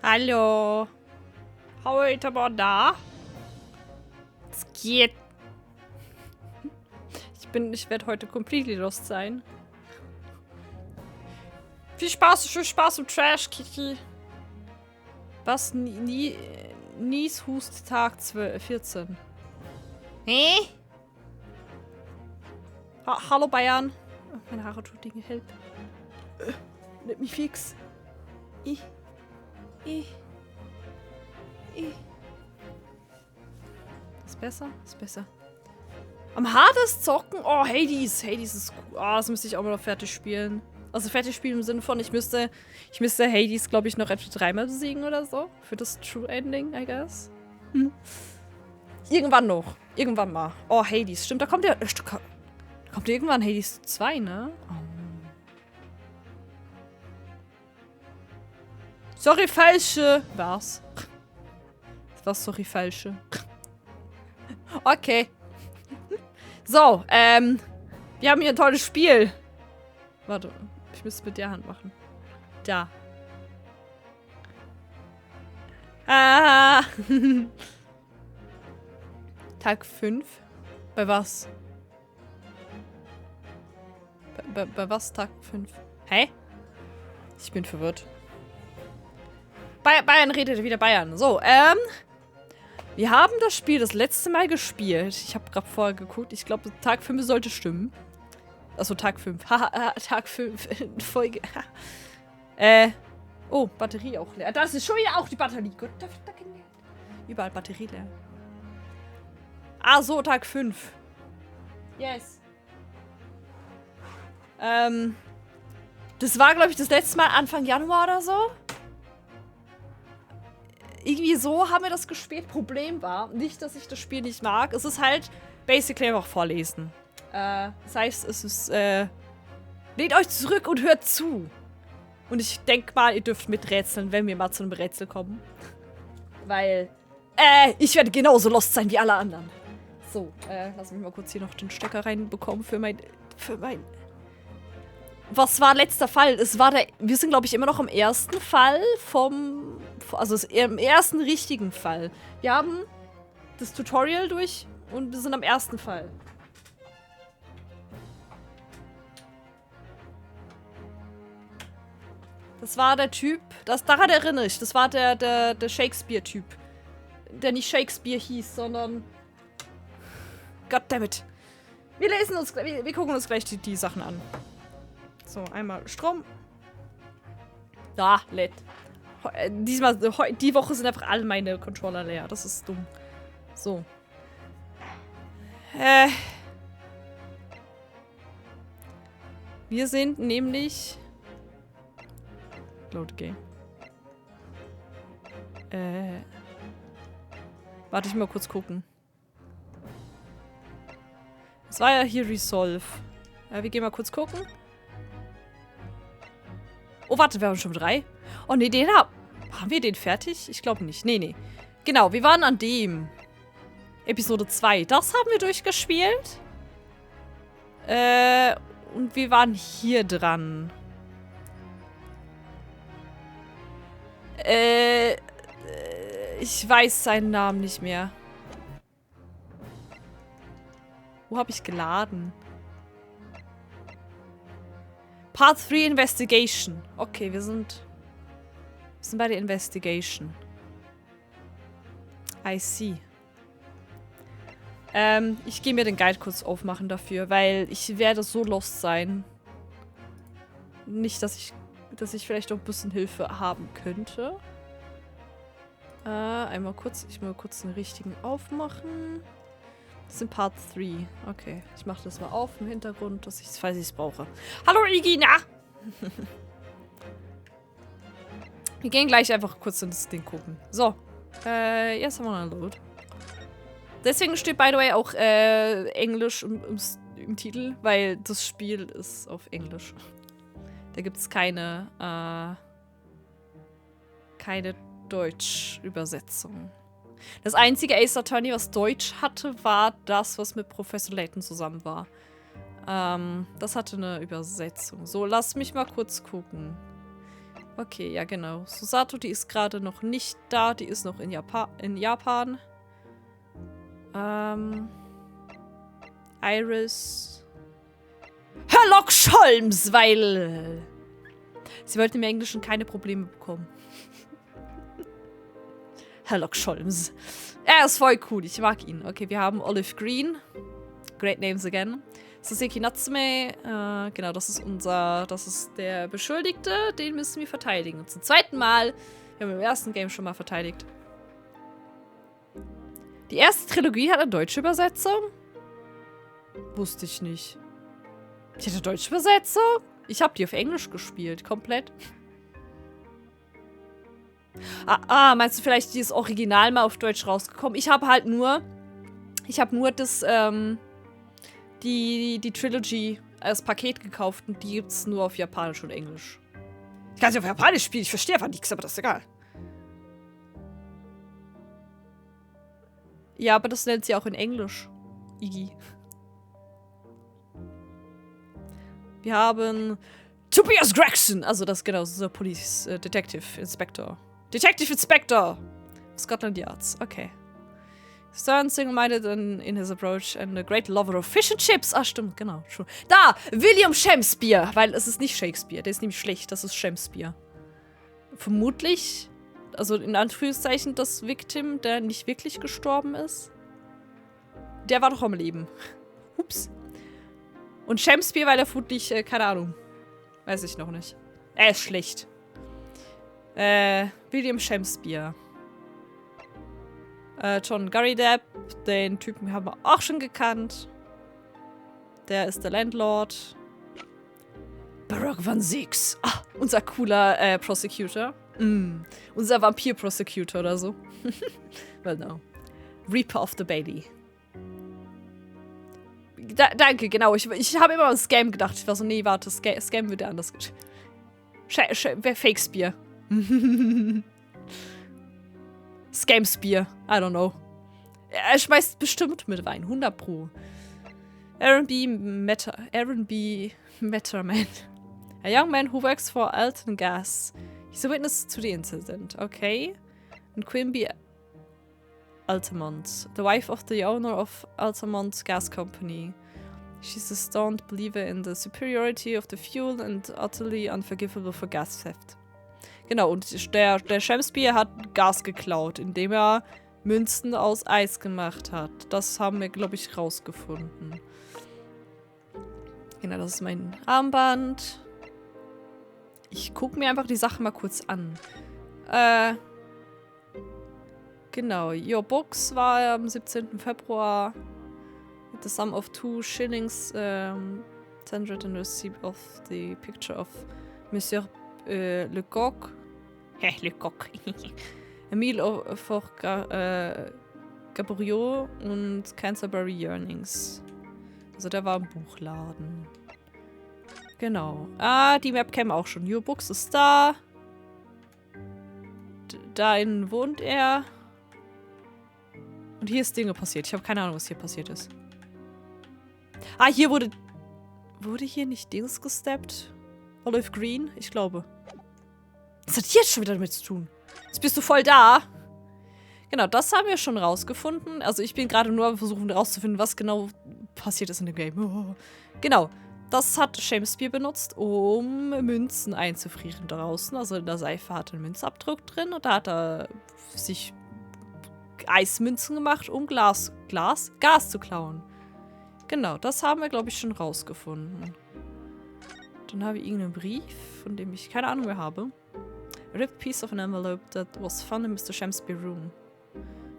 Hallo. Heute mal da. Es geht. Ich werde heute completely lost sein. Viel Spaß im Trash, Kiki. Was? Nies Hust Tag 14. Hä? Hallo Bayern. Oh, meine Haare tut Dinge help. Let mich fix. Ist besser? Ist besser. Am hardest zocken? Oh, Hades. Hades ist cool. Oh, das müsste ich auch mal noch fertig spielen. Also fertig spielen im Sinne von, ich müsste Hades, glaube ich, noch etwa 3-mal besiegen oder so. Für das True Ending, I guess. Irgendwann noch. Irgendwann mal. Oh, Hades. Stimmt, da kommt ja irgendwann Hades 2, ne? Oh. Sorry, falsche. Was? Was, sorry, falsche? Okay. So, wir haben hier ein tolles Spiel. Warte, ich müsste es mit der Hand machen. Da. Ah. Tag 5? Bei was? Bei was Tag 5? Hä? Ich bin verwirrt. Bayern redet wieder Bayern. So, wir haben das Spiel das letzte Mal gespielt. Ich habe gerade vorher geguckt. Ich glaube, Tag 5 sollte stimmen. Achso, Tag 5. Tag 5 in Folge. Oh, Batterie auch leer. Das ist schon wieder auch die Batterie. Gott, überall Batterie leer. Ah, so, Tag 5. Yes. Das war, glaube ich, das letzte Mal Anfang Januar oder so. Irgendwie so haben wir das gespielt. Problem war, nicht, dass ich das Spiel nicht mag. Es ist halt basically einfach vorlesen. Das heißt, es ist, lehnt euch zurück und hört zu. Und ich denke mal, ihr dürft miträtseln, wenn wir mal zu einem Rätsel kommen. Weil, ich werde genauso lost sein wie alle anderen. So, lass mich mal kurz hier noch den Stecker reinbekommen für mein... Was war letzter Fall? Wir sind, glaube ich, immer noch im ersten Fall also im ersten richtigen Fall. Wir haben das Tutorial durch und wir sind am ersten Fall. Das war der Typ, daran erinnere ich, das war der Shakespeare-Typ. Der nicht Shakespeare hieß, sondern... Goddammit. Wir gucken uns gleich die Sachen an. So, einmal Strom. Da, lädt. Die Woche sind einfach alle meine Controller leer. Das ist dumm. So. Wir sind nämlich... Load Game. Warte, ich mal kurz gucken. Das war ja hier Resolve. Ja, wir gehen mal kurz gucken. Oh, warte, wir haben schon 3. Oh, nee, haben wir den fertig? Ich glaube nicht. Nee. Genau, wir waren an dem. Episode 2. Das haben wir durchgespielt. Und wir waren hier dran. Ich weiß seinen Namen nicht mehr. Wo habe ich geladen? Part 3 Investigation. Okay, wir sind bei der Investigation. I see. Ich gehe mir den Guide kurz aufmachen dafür, weil ich werde so lost sein. Nicht, dass ich vielleicht auch ein bisschen Hilfe haben könnte. Ich will kurz den richtigen aufmachen. Das sind Part 3. Okay, ich mache das mal auf im Hintergrund, falls ich es brauche. Hallo Igina! Wir gehen gleich einfach kurz in das Ding gucken. So. Jetzt haben wir einen Load. Deswegen steht, by the way, auch Englisch im Titel, weil das Spiel ist auf Englisch. Da gibt es keine Deutsch-Übersetzung. Das einzige Ace Attorney, was Deutsch hatte, war das, was mit Professor Layton zusammen war. Das hatte eine Übersetzung. So, lass mich mal kurz gucken. Okay, ja genau. Susato, die ist gerade noch nicht da. Die ist noch in Japan. Iris. Herlock Sholmes, weil sie wollte im Englischen keine Probleme bekommen. Herlock Sholmes. Er ist voll cool, ich mag ihn. Okay, wir haben Olive Green. Great names again. Saseki Natsume. Genau, das ist der Beschuldigte. Den müssen wir verteidigen. Und zum zweiten Mal. Wir haben im ersten Game schon mal verteidigt. Die erste Trilogie hat eine deutsche Übersetzung? Wusste ich nicht. Ich hatte deutsche Übersetzung? Ich habe die auf Englisch gespielt, komplett. Meinst du vielleicht, die ist original mal auf Deutsch rausgekommen? Ich habe nur das, die Trilogy als Paket gekauft und die gibt's nur auf Japanisch und Englisch. Ich kann sie auf Japanisch spielen, ich verstehe einfach nichts, aber das ist egal. Ja, aber das nennt sie auch in Englisch. Iggy. Wir haben Tobias Gregson. Also das genau, das ist der Police Detective Inspector. Detective Inspector! Scotland Yards. Okay. Stern, single-minded in his approach and a great lover of fish and chips. Ah, stimmt, genau. True. Da! William Shakespeare! Weil es ist nicht Shakespeare. Der ist nämlich schlecht. Das ist Shakespeare. Vermutlich, also in Anführungszeichen, das Victim, der nicht wirklich gestorben ist. Der war doch am Leben. Ups. Und Shakespeare, weil er vermutlich, keine Ahnung. Weiß ich noch nicht. Er ist schlecht. William Shakespeare. John Depp, den Typen haben wir auch schon gekannt. Der ist der Landlord. Barock Van Six. Ah, unser cooler Prosecutor. Unser Vampir-Prosecutor oder so. Well, no. Reaper of the Bailey. Danke, genau. Ich habe immer an Scam gedacht. Ich war so, nee, warte, Scam wird ja anders. Fakespear. Scamspear. I don't know. Er schmeißt bestimmt mit rein. 100 Pro. Aaron B. Metterman. A young man who works for Alton Gas. He's a witness to the incident. Okay. And Quimby Altamont. The wife of the owner of Altamont Gas Company. She's a staunch believer in the superiority of the fuel and utterly unforgivable for gas theft. Genau, und der Shakespeare hat Gas geklaut, indem er Münzen aus Eis gemacht hat. Das haben wir, glaube ich, rausgefunden. Genau, das ist mein Armband. Ich gucke mir einfach die Sache mal kurz an. Genau, Your Books war am 17. Februar. The sum of 2 shillings tendered in receipt of the picture of Monsieur Lecoq. Lecoq. Emile for Gabriel und Canterbury Yearnings. Also der war im Buchladen. Genau. Die Webcam auch schon. Your Books ist da. Dahin wohnt er. Und hier ist Dinge passiert. Ich habe keine Ahnung, was hier passiert ist. Hier wurde hier nicht Dings gesteppt? Olive Green? Ich glaube. Was hat jetzt schon wieder damit zu tun? Jetzt bist du voll da. Genau, das haben wir schon rausgefunden. Also ich bin gerade nur versuchen rauszufinden, was genau passiert ist in dem Game. Oh. Genau, das hat Shakespeare benutzt, um Münzen einzufrieren draußen. Also in der Seife hat er einen Münzabdruck drin und da hat er sich Eismünzen gemacht, um Gas zu klauen. Genau, das haben wir, glaube ich, schon rausgefunden. Dann habe ich irgendeinen Brief, von dem ich keine Ahnung mehr habe. A ripped piece of an envelope that was found in Mr. Shakespeare's room.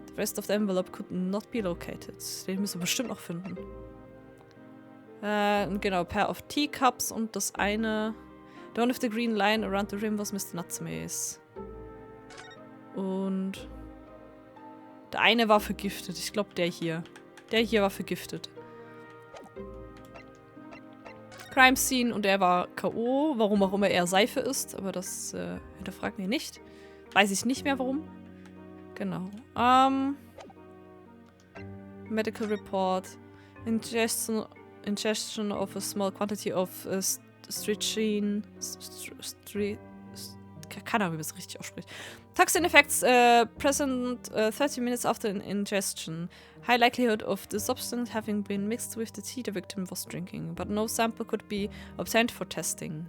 The rest of the envelope could not be located. Den müssen wir bestimmt noch finden. Genau, pair of teacups und das eine... The one with the green line around the rim was Mr. Natsume's. Und... Der eine war vergiftet. Ich glaube, der hier. Der hier war vergiftet. Crime Scene und er war K.O. Warum auch immer er Seife ist, aber das hinterfragt mich nicht. Weiß ich nicht mehr, warum. Genau. Medical Report. Ingestion of a small quantity of strychnine. keine Ahnung, wie man es richtig ausspricht. Toxin effects present 30 minutes after ingestion. High likelihood of the substance having been mixed with the tea the victim was drinking, but no sample could be obtained for testing.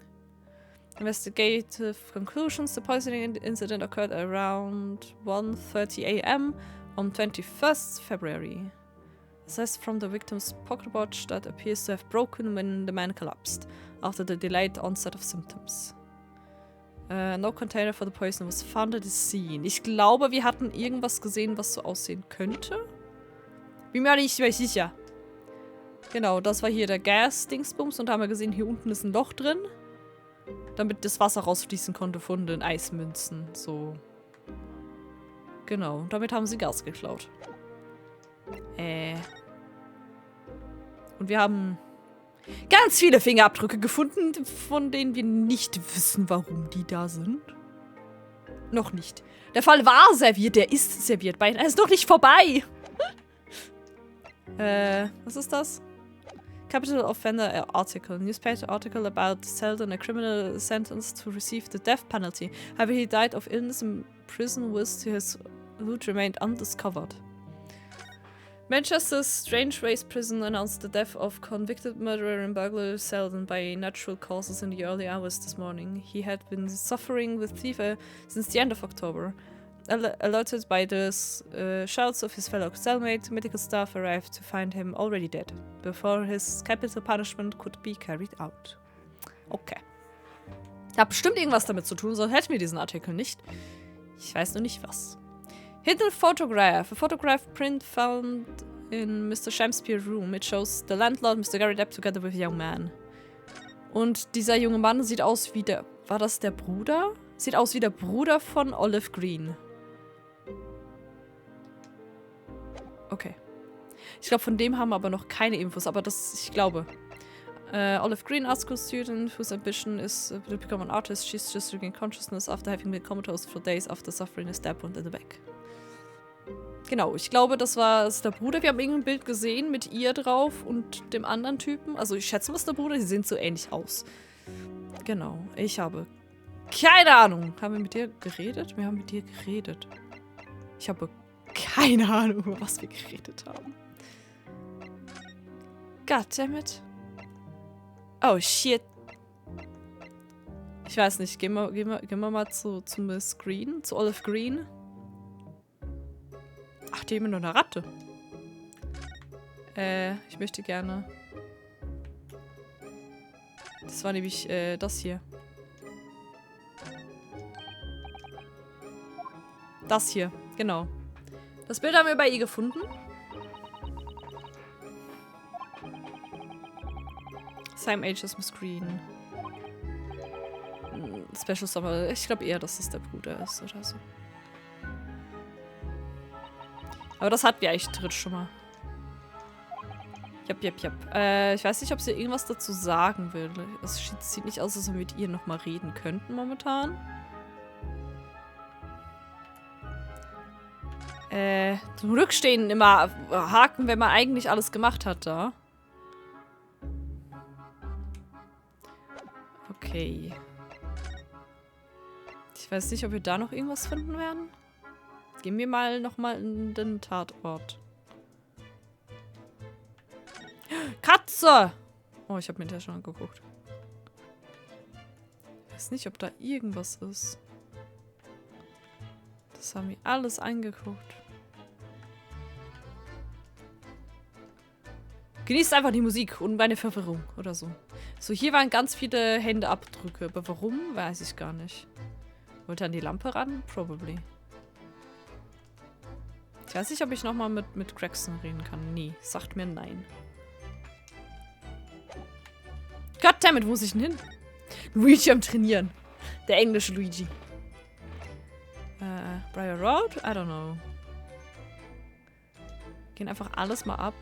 Investigative conclusions: the poisoning incident occurred around 1:30 a.m. on 21st February. Assessed from the victim's pocket watch that appears to have broken when the man collapsed after the delayed onset of symptoms. No container for the poison was found at the scene. Ich glaube, wir hatten irgendwas gesehen, was so aussehen könnte. Bin mir nicht mehr sicher. Genau, das war hier der Gas-Dingsbums und da haben wir gesehen, hier unten ist ein Loch drin. Damit das Wasser rausfließen konnte von den Eismünzen. So. Genau, damit haben sie Gas geklaut. Und wir haben ganz viele Fingerabdrücke gefunden, von denen wir nicht wissen, warum die da sind. Noch nicht. Der Fall war serviert, der ist serviert. Er ist noch nicht vorbei. Was ist das? Capital Offender Article. Newspaper article about Selden, a criminal sentenced to receive the death penalty. However, he died of illness in prison with his loot remained undiscovered. Manchester's Strangeways Prison announced the death of convicted murderer and burglar Selden by natural causes in the early hours this morning. He had been suffering with fever since the end of October. Alerted by the shouts of his fellow cellmate, medical staff arrived to find him already dead, before his capital punishment could be carried out. Okay. Hat bestimmt irgendwas damit zu tun, sonst hätten wir diesen Artikel nicht. Ich weiß nur nicht was. Hidden photograph. A photograph print found in Mr. Shakespeare's room. It shows the landlord, Mr. Gary Depp, together with a young man. Und dieser junge Mann sieht aus wie der... War das der Bruder? Sieht aus wie der Bruder von Olive Green. Okay. Ich glaube, von dem haben wir aber noch keine Infos, aber das... Ich glaube... Olive Green, art school student whose ambition is to become an artist. She's just regaining consciousness after having been comatose for days after suffering a stab wound in the back. Genau, ich glaube, das ist der Bruder. Wir haben irgendein Bild gesehen mit ihr drauf und dem anderen Typen. Also ich schätze mal, es ist der Bruder. Die sehen so ähnlich aus. Genau, ich habe keine Ahnung. Haben wir mit dir geredet? Wir haben mit dir geredet. Ich habe keine Ahnung, über was wir geredet haben. Goddammit. Oh, shit. Ich weiß nicht, gehen wir mal zu Miss Green, zu Olive Green. Ach, die haben nur eine Ratte. Ich möchte gerne... Das war nämlich, das hier. Das hier, genau. Das Bild haben wir bei ihr gefunden. Same age as Miss Green. Special Summer. Ich glaube eher, dass es der Bruder ist oder so. Aber das hatten wir eigentlich dritt schon mal. Jap. Ich weiß nicht, ob sie irgendwas dazu sagen will. Es sieht nicht aus, als ob wir mit ihr nochmal reden könnten momentan. Zum Rückstehen immer haken, wenn man eigentlich alles gemacht hat da. Okay. Ich weiß nicht, ob wir da noch irgendwas finden werden. Gehen wir mal nochmal in den Tatort. Katze! Oh, ich habe mir das schon angeguckt. Ich weiß nicht, ob da irgendwas ist. Das haben wir alles angeguckt. Genießt einfach die Musik und meine Verwirrung oder so. So, hier waren ganz viele Händeabdrücke. Aber warum, weiß ich gar nicht. Wollte an die Lampe ran? Probably. Ich weiß nicht, ob ich nochmal mit Gregson reden kann. Nee, sagt mir nein. Goddammit, wo muss ich denn hin? Luigi am Trainieren. Der englische Luigi. Briar Road? I don't know. Gehen einfach alles mal ab.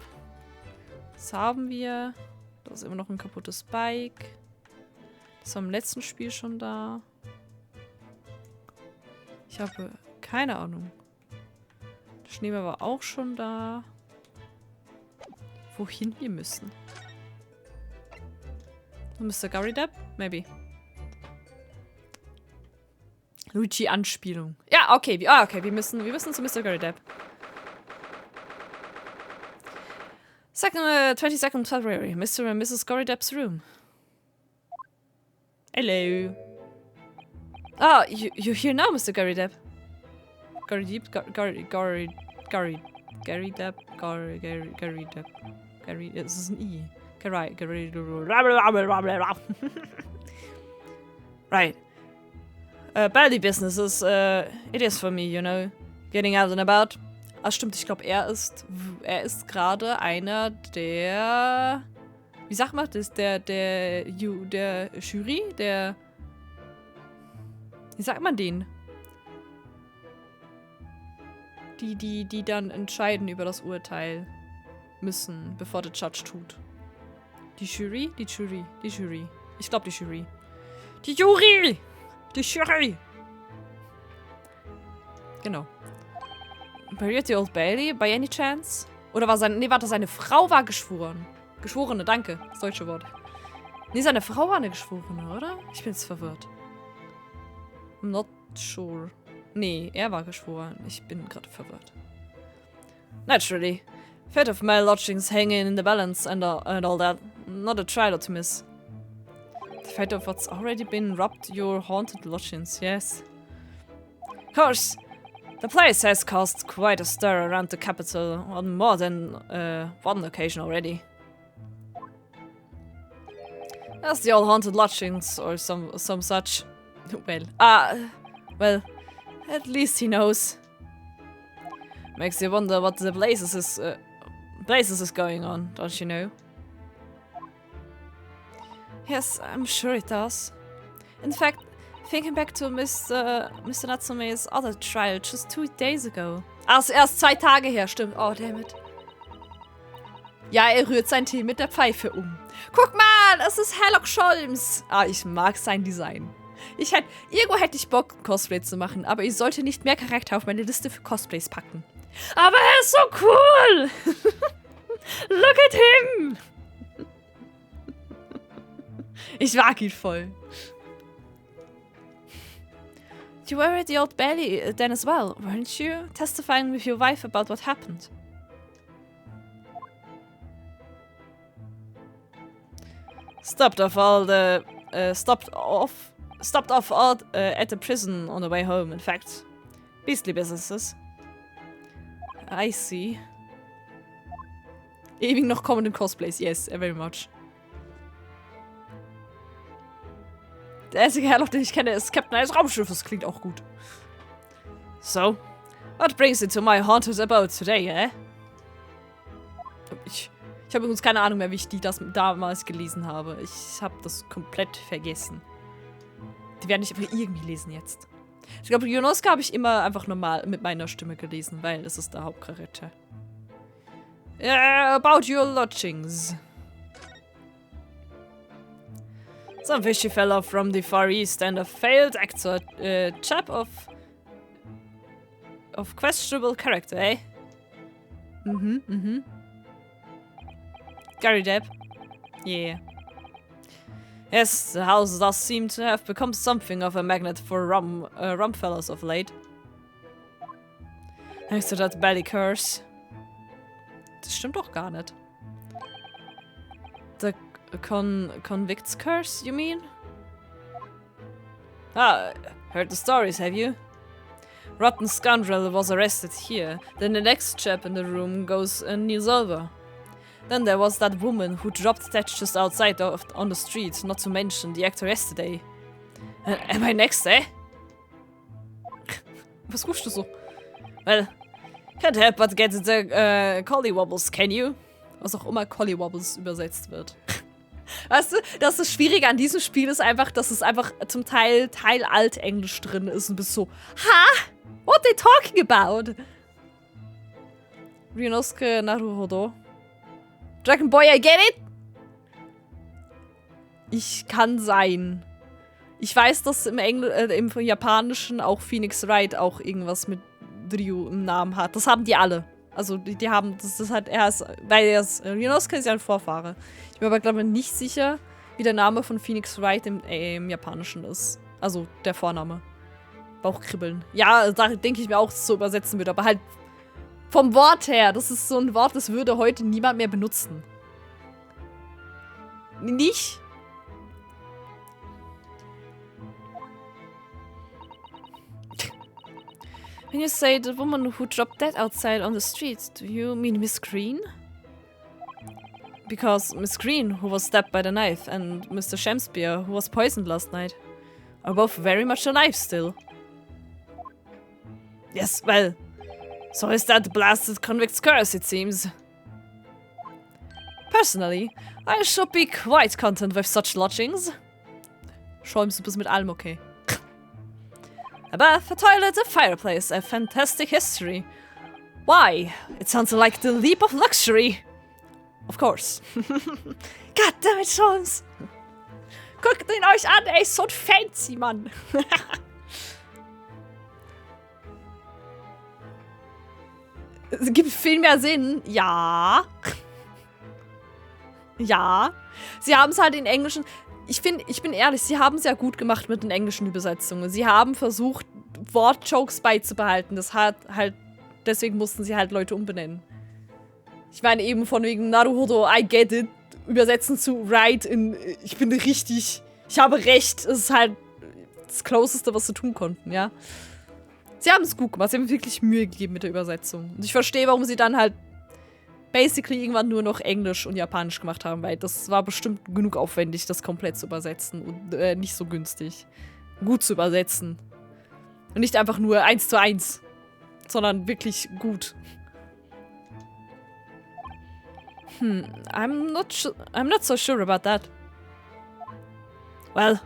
Was haben wir? Da ist immer noch ein kaputtes Bike. Das war im letzten Spiel schon da. Ich habe keine Ahnung. Der Schneemann war auch schon da. Wohin wir müssen? Mr. Gary Depp? Maybe. Luigi-Anspielung. Ja, okay. Okay. Wir müssen zu Mr. Gary-Depp. 22nd February. Mr. and Mrs. Gary-Depp's room. Hello. Ah, you're here now, Mr. Gary-Depp. Gary-Depp? Gary-Depp? Gary-Depp. Gary, das ist ein I. Gary. Right. Belly business is, it is for me, you know. Getting out and about. Ah, stimmt, ich glaube, er ist gerade einer der, wie sagt man das, der Jury, wie sagt man den? Die dann entscheiden über das Urteil müssen, bevor der Judge tut. Die Jury? Die Jury. Ich glaube, die Jury. Die Jury! Die Jury! Genau. Buried the Old Bailey, by any chance? Oder war seine Frau war geschworen. Geschworene, danke. Das deutsche Wort. Nee, seine Frau war eine Geschworene, oder? Ich bin jetzt verwirrt. I'm not sure. Nee, er war geschworen. Ich bin gerade verwirrt. Naturally. Fate of my lodgings hanging in the balance and all that. Not a trial to miss. The fate of what's already been robbed your haunted lodgings, yes. Of course, the place has caused quite a stir around the capital on more than one occasion already. As the old haunted lodgings or some such. Well, at least he knows. Makes you wonder what the places is going on, don't you know? Yes, I'm sure it does. In fact, thinking back to Mr. Natsume's other trial just 2 days ago. Also erst 2 Tage her, stimmt. Oh, dammit. Ja, er rührt sein Tee mit der Pfeife um. Guck mal, es ist Sherlock Holmes. Ah, ich mag sein Design. Irgendwo hätte ich Bock, ein Cosplay zu machen, aber ich sollte nicht mehr Charakter auf meine Liste für Cosplays packen. Aber er ist so cool! Look at him! Ich mag ihn voll. You were at the Old Bailey then as well, weren't you? Testifying with your wife about what happened. Stopped off at the prison on the way home, in fact. Beastly businesses. I see. Ewig noch kommenden Cosplays, yes, very much. Der einzige Herrloch, den ich kenne, ist Captain eines Raumschiffes. Klingt auch gut. So, what brings you to my haunted abode today, eh? Ich habe übrigens keine Ahnung mehr, wie ich das damals gelesen habe. Ich habe das komplett vergessen. Die werden nicht einfach irgendwie lesen jetzt. Ich glaube, Yonosuke habe ich immer einfach normal mit meiner Stimme gelesen, weil das ist der Hauptcharakter. About your lodgings. Some fishy fellow from the Far East and a failed actor, chap of questionable character, eh? Gary Depp. Yeah. Yes, the house does seem to have become something of a magnet for rum fellows of late. Thanks to that belly curse. Das stimmt doch gar nicht. The convict's curse, you mean? Ah, heard the stories, have you? Rotten scoundrel was arrested here. Then the next chap in the room goes and kneels over. Then there was that woman who dropped dead just outside on the street, not to mention the actor yesterday. Am I next, eh? Was rufst du so? Well, can't help but get the collywobbles, can you? Was auch immer collywobbles übersetzt wird. Weißt du, das Schwierige an diesem Spiel ist einfach, dass es einfach zum Teil Altenglisch drin ist und bist so, ha? What they talking about? Ryunosuke Naruhodo. Dragon Boy, I get it? Ich kann sein. Ich weiß, dass im Japanischen auch Phoenix Wright auch irgendwas mit Ryu im Namen hat. Das haben die alle. Also die haben, das hat Ryunosuke ist ja ein Vorfahre. Ich bin aber, glaube ich, nicht sicher, wie der Name von Phoenix Wright im Japanischen ist. Also der Vorname. Bauchkribbeln. Ja, da denke ich mir auch, dass es so übersetzen würde. Aber halt vom Wort her, das ist so ein Wort, das würde heute niemand mehr benutzen. Nicht? When you say the woman who dropped dead outside on the street, do you mean Miss Green? Because Miss Green, who was stabbed by the knife, and Mr. Shakespeare, who was poisoned last night, are both very much alive still. Yes, well, so is that blasted convict's curse, it seems. Personally, I should be quite content with such lodgings. Scholms, du bist mit allem okay. A bath, a toilet, a fireplace, a fantastic history. Why? It sounds like the leap of luxury. Of course. God damn it, Scholms. Guckt ihn euch an, er ist so ein fancy Mann. Es gibt viel mehr Sinn. Ja. Ja. Sie haben es halt in Englischen... Ich bin ehrlich, sie haben es ja gut gemacht mit den englischen Übersetzungen. Sie haben versucht, Wortjokes beizubehalten. Das hat halt... Deswegen mussten sie halt Leute umbenennen. Ich meine eben von wegen Naruhodo, I get it, übersetzen zu right in ich bin richtig, ich habe recht. Das ist halt das Closeste, was sie tun konnten, ja. Sie haben es gut gemacht, sie haben wirklich Mühe gegeben mit der Übersetzung. Und ich verstehe, warum sie dann halt basically irgendwann nur noch Englisch und Japanisch gemacht haben, weil das war bestimmt genug aufwendig, das komplett zu übersetzen und nicht so günstig. Gut zu übersetzen. Und nicht einfach nur 1:1, sondern wirklich gut. I'm not so sure about that. Well,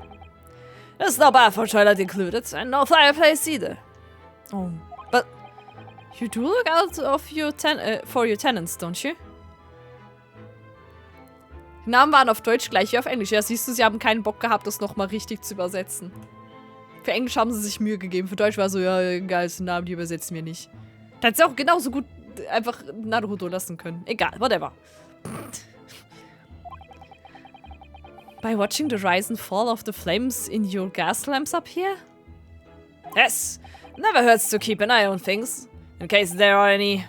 there's no bath or toilet included, and no fireplace either. Oh, but you do look out of your for your tenants, don't you? Die Namen waren auf Deutsch gleich wie auf Englisch. Ja, siehst du, sie haben keinen Bock gehabt, das nochmal richtig zu übersetzen. Für Englisch haben sie sich Mühe gegeben. Für Deutsch war so, ja, egal, ist ein Name, die übersetzen wir nicht. Da hätte sie auch genauso gut einfach Naruto lassen können. Egal, whatever. By watching the rise and fall of the flames in your gas lamps up here? Yes, never hurts to keep an eye on things, in case there are any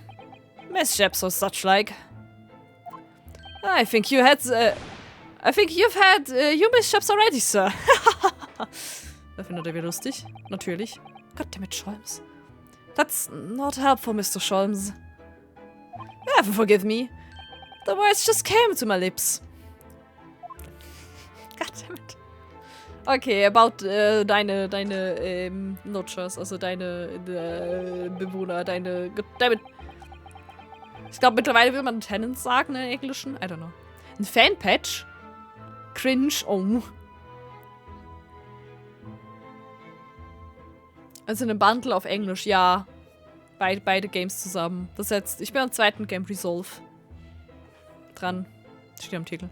mishaps or such like. I think you've had your mishaps already, sir. Da findet er wieder lustig. Natürlich. Goddammit, Scholms. That's not helpful, Mr. Scholms. Forgive me. The words just came to my lips. Goddammit. Okay, about deine Notchers, also deine Bewohner, deine... Goddammit. Ich glaube, mittlerweile will man Tenants sagen in Englischen. I don't know. Ein Fanpatch? Cringe. Oh. Also ein Bundle auf Englisch, ja. Beide Games zusammen. Das jetzt, ich bin am zweiten Game Resolve dran. Steht am Titel.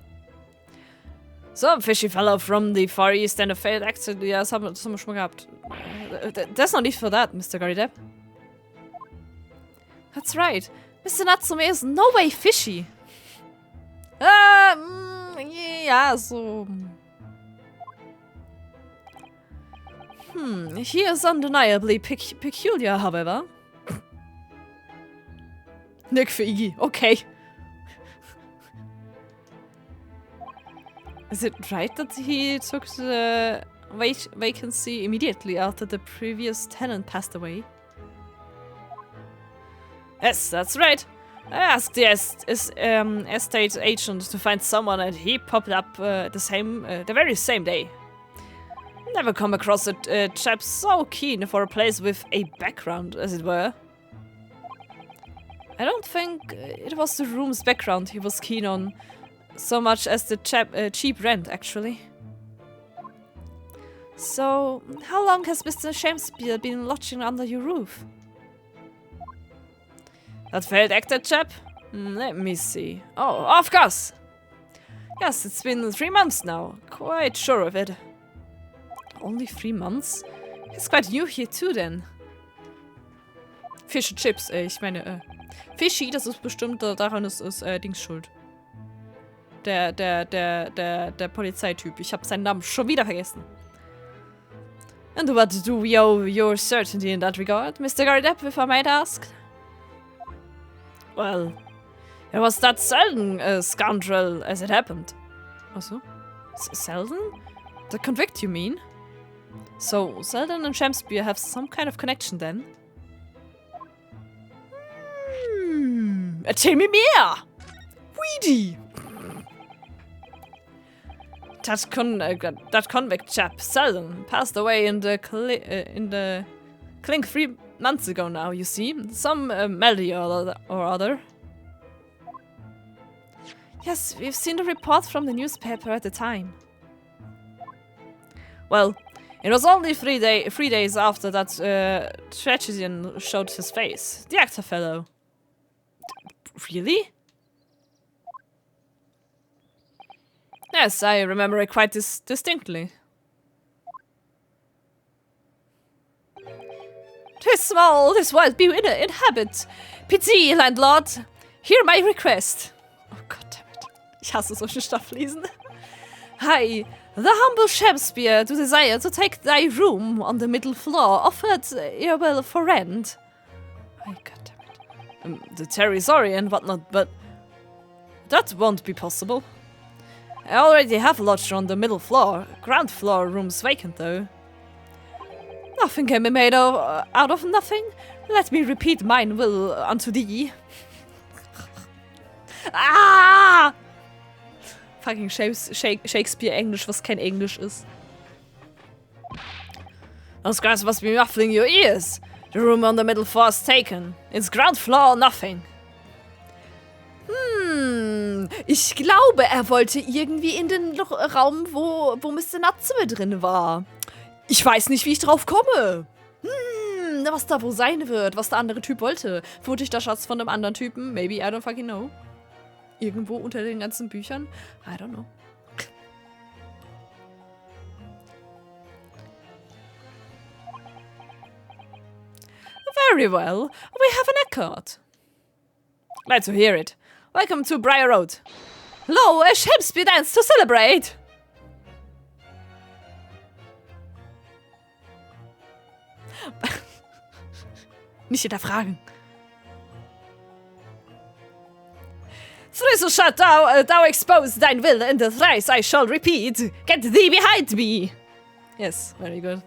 So, fishy fellow from the Far East and a failed accent. Ja, das haben wir schon mal gehabt. That's not need for that, Mr. Garideb. That's right. Mr. Natsume is no way fishy. Ja, so... He is undeniably peculiar, however. Nick für Iggy, okay. Is it right that he took the vacancy immediately after the previous tenant passed away? Yes, that's right. I asked the estate agent to find someone and he popped up the very same day. Never come across a chap so keen for a place with a background, as it were. I don't think it was the room's background he was keen on, so much as the cheap rent, actually. So, how long has Mr. Shakespeare been lodging under your roof? That failed actor chap? Let me see. Oh, of course! Yes, it's been 3 months now. Quite sure of it. Only 3 months? He's quite new here too, then. Fish and Chips, ich meine, Fishy, das ist bestimmt, daran ist Dings schuld. Der Polizeityp. Ich habe seinen Namen schon wieder vergessen. And what do we owe your certainty in that regard, Mr. Gardepp, if I might ask? Well, it was that Selden scoundrel as it happened. Also? Selden? The convict, you mean? So, Selden and Shakespeare have some kind of connection then? Erzähl mir mehr! Weedy! That convict chap, Selden, passed away in the clink 3 months ago now, you see. Some malady or other. Yes, we've seen the report from the newspaper at the time. Well, it was only 3 days after that tragedian showed his face. The actor fellow. Really? Yes, I remember it quite distinctly. 'Tis small, this wild be inhabit. Pity, landlord. Hear my request. Oh goddammit. Ich hasse solche Stofflesen. Hi, the humble Shakespeare do desire to take thy room on the middle floor, offered your will for rent. Oh goddammit. The Terry sorry and whatnot, but that won't be possible. I already have lodged on the middle floor. Ground floor room's vacant though. Nothing can be made out of nothing. Let me repeat mine will unto thee. Ah! Fucking Shakespeare-Englisch, was kein Englisch ist. Those guys must be muffling your ears. The room on the middle floor is taken. It's ground floor or nothing. Ich glaube, er wollte irgendwie in den Raum, wo Mr. Natsume drin war. Ich weiß nicht, wie ich drauf komme. Was da wohl sein wird, was der andere Typ wollte. Vermutlich der Schatz von einem anderen Typen. Maybe, I don't fucking know. Irgendwo unter den ganzen Büchern. I don't know. Very well. We have an accord. Glad to hear it. Welcome to Briar Road. Lo, a Shakespeare dance to celebrate! Nicht hinterfragen. Thrice shalt thou expose thine will, and the thrice I shall repeat. Get thee behind me! Yes, very good.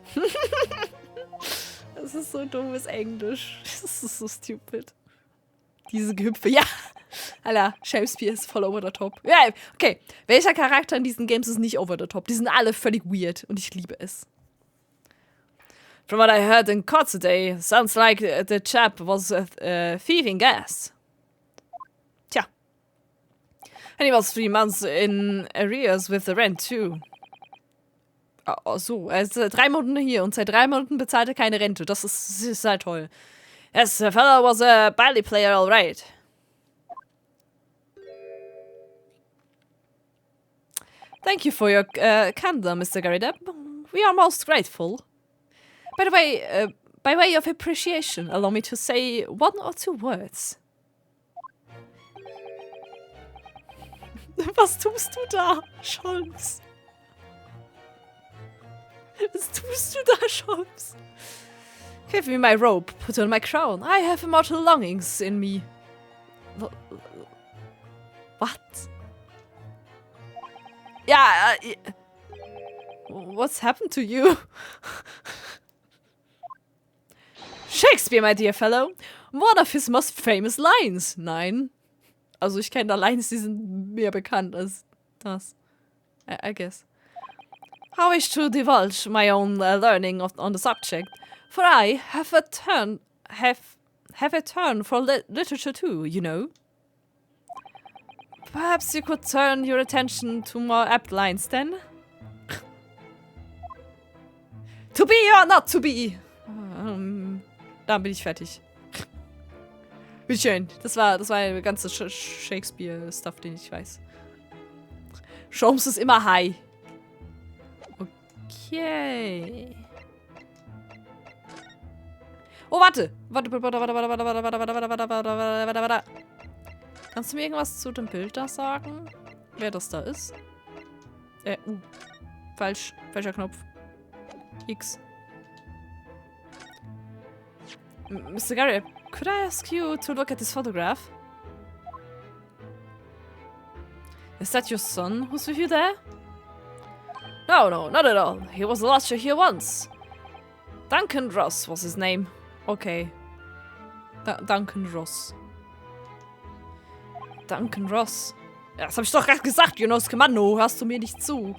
Das ist so dummes Englisch. Das ist so stupid. Diese Gehüpfe, ja! Alter, Shakespeare ist voll over the top. Ja, okay. Welcher Charakter in diesen Games ist nicht over the top? Die sind alle völlig weird und ich liebe es. From what I heard in court today, sounds like the chap was thieving gas. Tja. And he was 3 months in arrears with the rent too. Oh, so, er ist 3 Monate hier und seit 3 Monaten bezahlt er keine Rente. Das ist halt toll. Yes, the fellow was a ballet player, all right. Thank you for your candor, Mr. Gardepp. We are most grateful. By the way, by way of appreciation, allow me to say 1 or 2 words. Was tust du da, Scholz? Was tust du da, Scholz? Give me my robe, put on my crown. I have immortal longings in me. What? Yeah, what's happened to you? Shakespeare, my dear fellow. One of his most famous lines. Nein. Also ich kenne da Lines, die sind mehr bekannt als das. I guess. I wish to divulge my own learning on the subject, for I have a turn for literature too, you know. Perhaps you could turn your attention to more apt lines then? To be or not to be? Dann bin ich fertig. Wie schön. Das war der ganze Shakespeare-Stuff, den ich weiß. Sholmes ist immer high. Okay. Oh, warte. Warte. Kannst du mir irgendwas zu dem Bild da sagen? Wer das da ist? Falsch. Falscher Knopf. X. Mr. Gary, could I ask you to look at this photograph? Is that your son who's with you there? No, no, not at all. He was a lodger here once. Duncan Ross was his name. Okay. Duncan Ross. Duncan Ross. Ja, das hab ich doch gerade gesagt, Jonas Kommando. Hörst du mir nicht zu?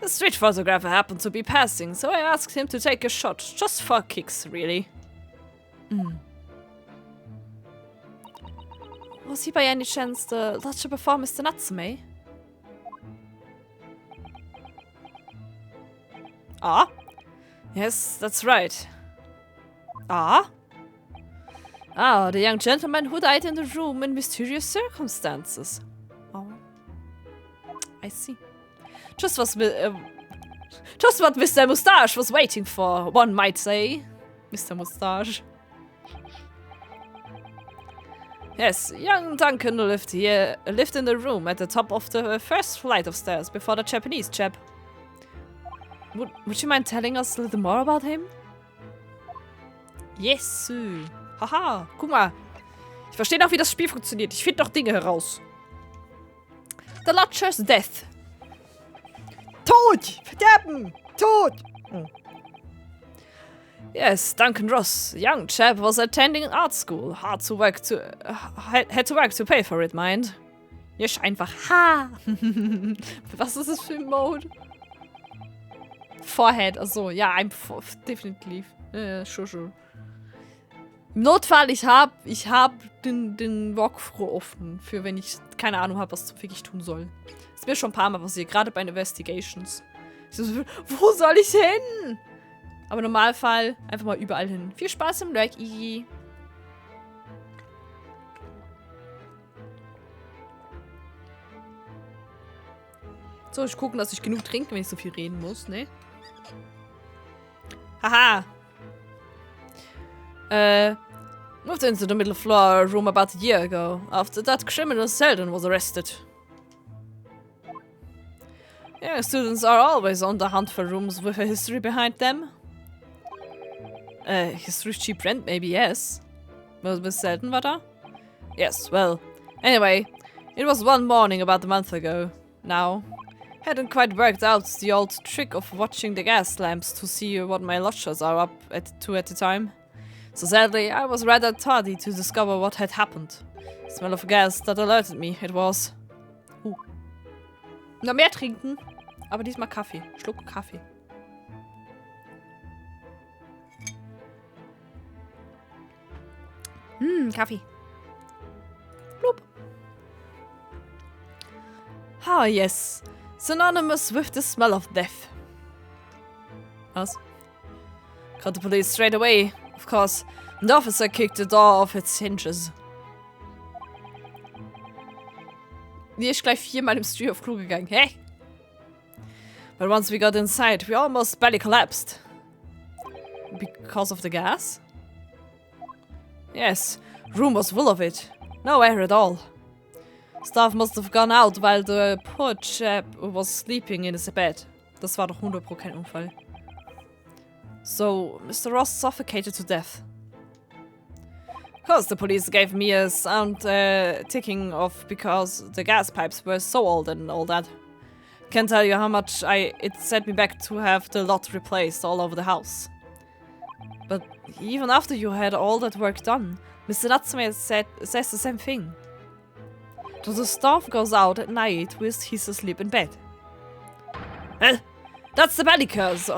The street photographer happened to be passing, so I asked him to take a shot. Just for kicks, really. Was he by any chance the lodger before Mr. Natsume? Ah? Yes, that's right. Ah? Ah, the young gentleman who died in the room in mysterious circumstances. Oh. I see. Just what Mr. Moustache was waiting for, one might say. Mr. Moustache. Yes, young Duncan lived in the room at the top of the first flight of stairs before the Japanese chap. Would you mind telling us a little more about him? Yes, sir. Haha, guck mal. Ich verstehe noch, wie das Spiel funktioniert. Ich finde noch Dinge heraus. The Lodger's death. Tod! Verderben! Tod! Oh. Yes, Duncan Ross, young chap, was attending art school. Had to work to pay for it, mind. Yes, einfach. Ha! Was ist das für ein Mode? Forehead, also ja, definitiv. Sure. Im Notfall, ich hab den Walkthrough offen, für wenn ich keine Ahnung habe, was zum Fick ich tun soll. Ist mir schon ein paar Mal passiert, gerade bei Investigations. So, wo soll ich hin? Aber im Normalfall einfach mal überall hin. Viel Spaß im Lurk, Iggy. So, ich gucke, dass ich genug trinke, wenn ich so viel reden muss, ne? Haha! Moved into the middle floor room about a year ago. After that, criminal Selden was arrested. Yeah, students are always on the hunt for rooms with a history behind them. History cheap rent, maybe, yes. Miss Selden war da? Yes, well. Anyway, it was one morning about a month ago. Now, hadn't quite worked out the old trick of watching the gas lamps to see what my lodgers are up to at the time. So sadly, I was rather tardy to discover what had happened. The smell of gas that alerted me, it was... Noch mehr trinken, aber diesmal Kaffee. Schluck Kaffee. Kaffee. Blub. Ah, yes. Synonymous with the smell of death. Was? Called the police straight away. Of course, the officer kicked the door off its hinges. Die ist gleich 4-mal im Stream auf Klo gegangen. Hey! But once we got inside, we almost barely collapsed. Because of the gas? Yes, room was full of it. No air at all. Staff must have gone out while the poor chap was sleeping in his bed. Das war doch 100% kein Unfall. So, Mr. Ross suffocated to death. Of course, the police gave me a sound ticking off because the gas pipes were so old and all that. Can't tell you how much it set me back to have the lot replaced all over the house. But even after you had all that work done, Mr. Natsume says the same thing. That the staff goes out at night whilst he's asleep in bed. Well, that's the belly curse.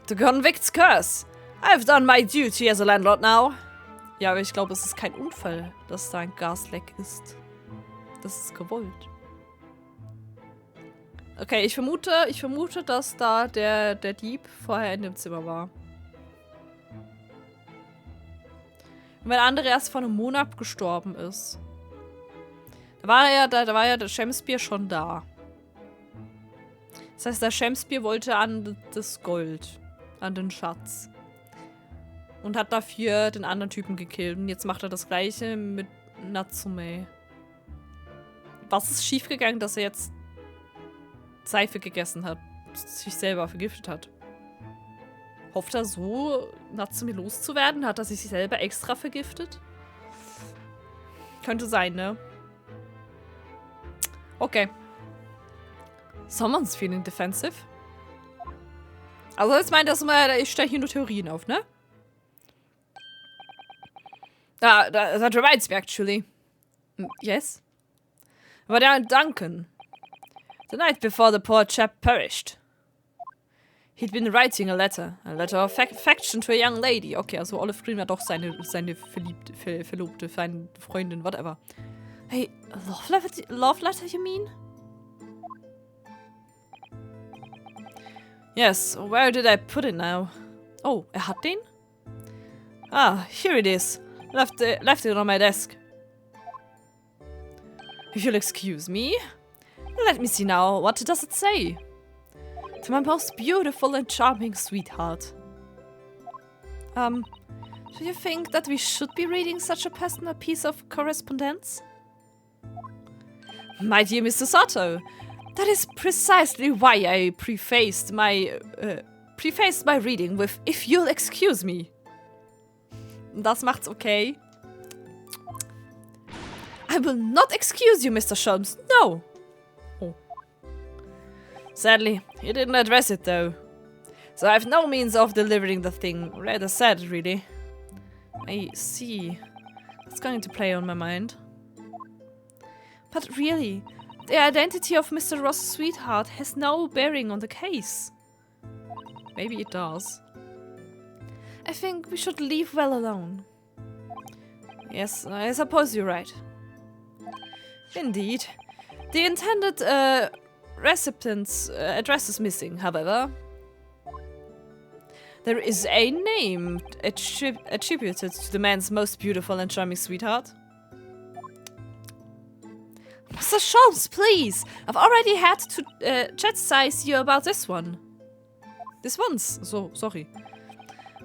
The convict's curse. I've done my duty as a landlord now. Ja, aber ich glaube, es ist kein Unfall, dass da ein Gasleck ist. Das ist gewollt. Okay, ich vermute, dass da der Dieb vorher in dem Zimmer war. Und wenn der andere erst vor einem Monat gestorben ist. Da war ja der Shakespeare schon da. Das heißt, der Shakespeare wollte an das Gold. An den Schatz. Und hat dafür den anderen Typen gekillt. Und jetzt macht er das gleiche mit Natsume. Was ist schiefgegangen, dass er jetzt Seife gegessen hat? Sich selber vergiftet hat? Hofft er so, Natsumi loszuwerden? Hat er sich selber extra vergiftet? Könnte sein, ne? Okay. Someone's feeling defensive. Also jetzt meint das mal, ich stelle hier nur Theorien auf, ne? That reminds me, actually. Yes? But Duncan. The night before the poor chap perished. He'd been writing a letter of affection to a young lady. Okay, also Olive Green war doch seine Verlobte, seine Freundin, whatever. Hey, love letter, you mean? Yes, where did I put it now? Oh, hat den? Ah, here it is. Left it on my desk. If you'll excuse me. Let me see now. What does it say? To my most beautiful and charming sweetheart. Do you think that we should be reading such a personal piece of correspondence? My dear Mr. Sato, that is precisely why I prefaced my reading with "if you'll excuse me." Das macht's okay. I will not excuse you, Mr. Sholmes. No. Oh. Sadly, you didn't address it, though. So I have no means of delivering the thing. Rather sad, really. I see. That's going to play on my mind. But really, the identity of Mr. Ross's sweetheart has no bearing on the case. Maybe it does. I think we should leave well alone. Yes, I suppose you're right. Indeed. The intended recipient's address is missing, however. There is a name attributed to the man's most beautiful and charming sweetheart. Mr. Sholmes, please! I've already had to chastise you about this one. This once, so sorry.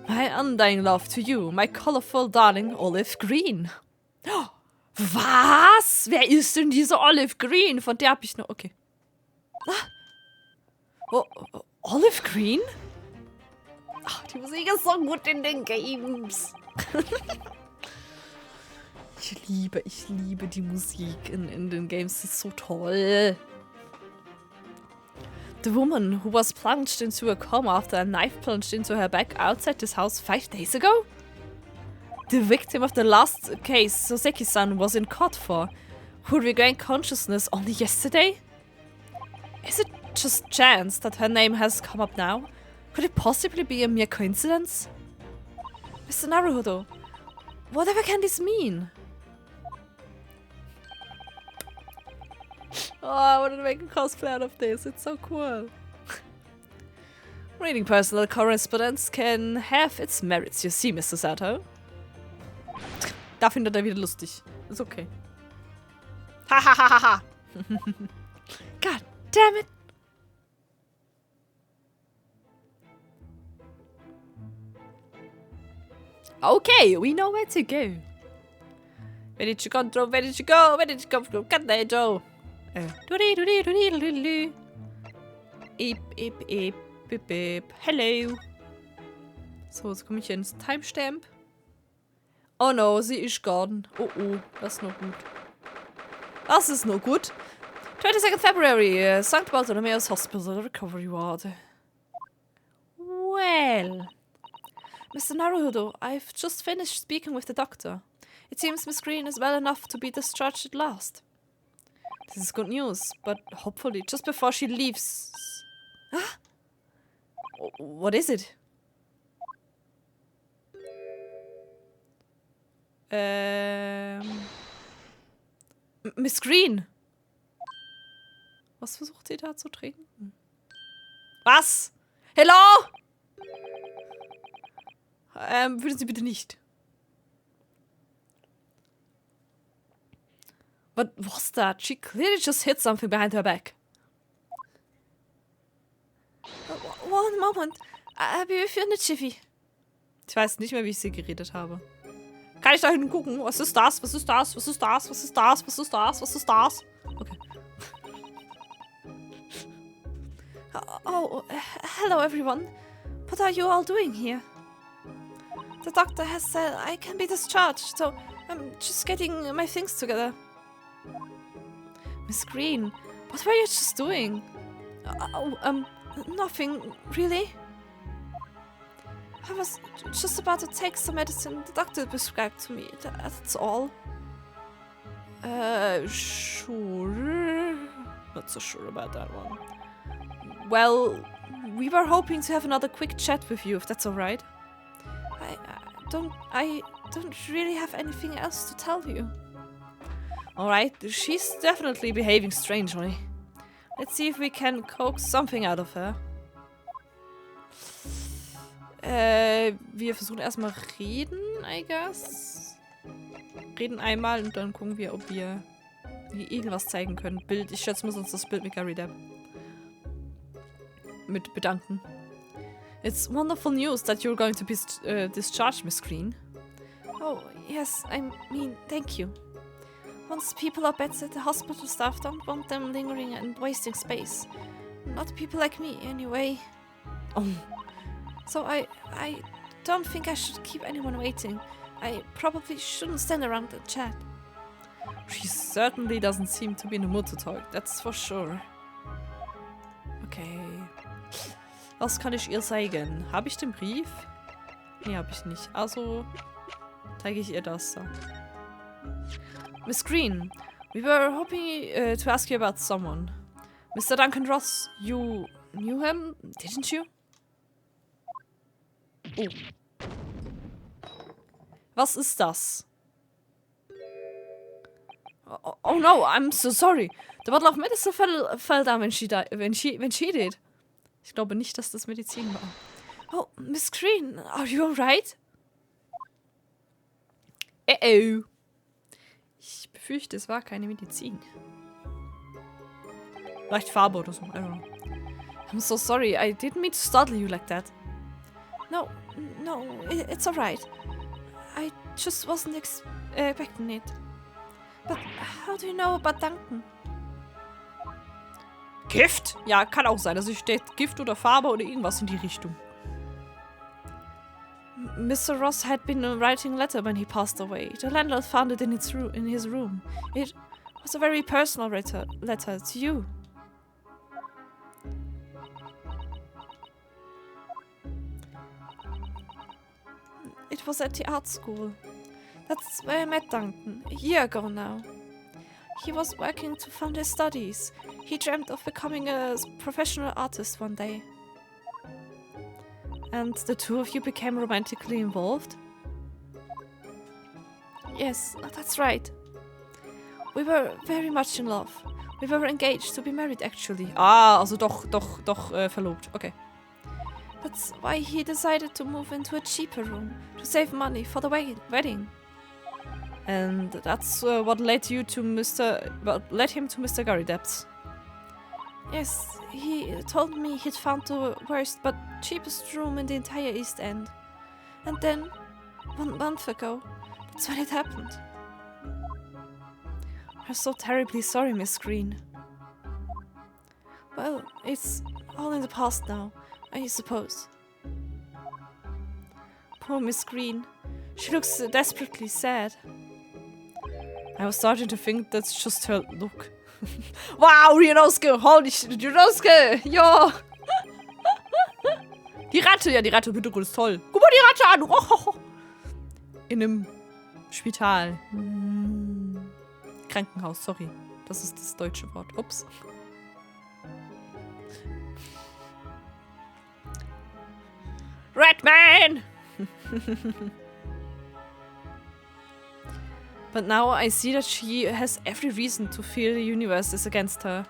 My undying love to you, my colorful darling Olive Green. Oh, was? Wer ist denn diese Olive Green? Von der hab ich noch... Okay. Ah. Oh, Olive Green? Ach, die Musik ist so gut in den Games. Ich liebe die Musik in den Games. Das ist so toll. The woman who was plunged into a coma after a knife plunged into her back outside this house 5 days ago? The victim of the last case Soseki-san was in court for, who regained consciousness only yesterday? Is it just chance that her name has come up now? Could it possibly be a mere coincidence? Mr. Naruhodo, whatever can this mean? Oh, I want to make a cosplay out of this. It's so cool. Reading personal correspondence can have its merits, you see, Mr. Sato. Da findet er wieder lustig. Ist okay. Hahaha. God damn it. Okay, we know where to go. Where did you come from? Where did you go? Where did you come from? Can they go? Hello. So, jetzt komme ich hier ins Timestamp. Oh no, sie ist gone. Oh oh, das ist noch gut. Das ist noch gut. 22nd February, St. Bartholomew's Hospital Recovery Ward. Well, Mr. Naruhodo, I've just finished speaking with the doctor. It seems Miss Green is well enough to be discharged at last. This is good news, but hopefully just before she leaves... Ah? What is it? Miss Green! Was versucht sie da zu trinken? Was? Hello? Würden Sie bitte nicht. What was that? She clearly just hit something behind her back. One moment. I'll be with you in a jiffy. Ich weiß nicht mehr, wie ich sie geredet habe. Kann ich da hinten gucken? Was ist das? Was ist das? Was ist das? Was ist das? Was ist das? Was ist das? Okay. Oh, hello everyone. What are you all doing here? The doctor has said I can be discharged, so I'm just getting my things together. Miss Green, what were you just doing? Nothing, really. I was just about to take some medicine the doctor prescribed to me, that's all. Sure. Not so sure about that one. Well, we were hoping to have another quick chat with you, if that's alright. I don't really have anything else to tell you. Alright, she's definitely behaving strangely. Let's see if we can coax something out of her. Wir versuchen erstmal reden, I guess. Reden einmal und dann gucken wir, ob wir irgendwas zeigen können. Bild, ich schätze, muss uns das Bild mit Gary Depp mit bedanken. It's wonderful news that you're going to be discharged, Miss Green. Oh, yes, I mean, thank you. Once people are better, the hospital staff don't want them lingering and wasting space. Not people like me, anyway. Oh. So I don't think I should keep anyone waiting. I probably shouldn't stand around and chat. She certainly doesn't seem to be in the mood to talk, that's for sure. Okay. Was kann ich ihr zeigen? Habe ich den Brief? Nee, habe ich nicht. Also zeige ich ihr das. So. Miss Green, we were hoping to ask you about someone. Mr. Duncan Ross, you knew him, didn't you? Oh. Was ist das? Oh no, I'm so sorry. The bottle of medicine fell down when she did. Ich glaube nicht, dass das Medizin war. Oh, Miss Green, are you alright? Oh. Ich befürchte, es war keine Medizin. Vielleicht Farbe oder so, I don't know. I'm so sorry, I didn't mean to startle you like that. No, it's alright. I just wasn't expecting it. But how do you know about Duncan? Gift? Ja, kann auch sein. Also steht Gift oder Farbe oder irgendwas in die Richtung. Mr. Ross had been writing a letter when he passed away. The landlord found it in his room. It was a very personal letter to you. It was at the art school. That's where I met Duncan, a year ago now. He was working to fund his studies. He dreamt of becoming a professional artist one day. And the two of you became romantically involved? Yes, that's right. We were very much in love. We were engaged to be married, actually. Ah, also doch verlobt. Okay. That's why he decided to move into a cheaper room, to save money for the wedding. And that's what led him to Mr. Gary Depp's. Yes, he told me he'd found the worst but cheapest room in the entire East End. And then, 1 month ago, that's when it happened. I'm so terribly sorry, Miss Green. Well, it's all in the past now, I suppose. Poor Miss Green. She looks desperately sad. I was starting to think that's just her look. Wow, Ryunosuke! Holy shit, Ryunosuke! Ja! Die Ratte, ja, die Ratte im Hintergrund ist toll. Guck mal die Ratte an! Oh. In einem Spital. Krankenhaus, sorry. Das ist das deutsche Wort. Ups. Redman! But now I see that she has every reason to feel the universe is against her.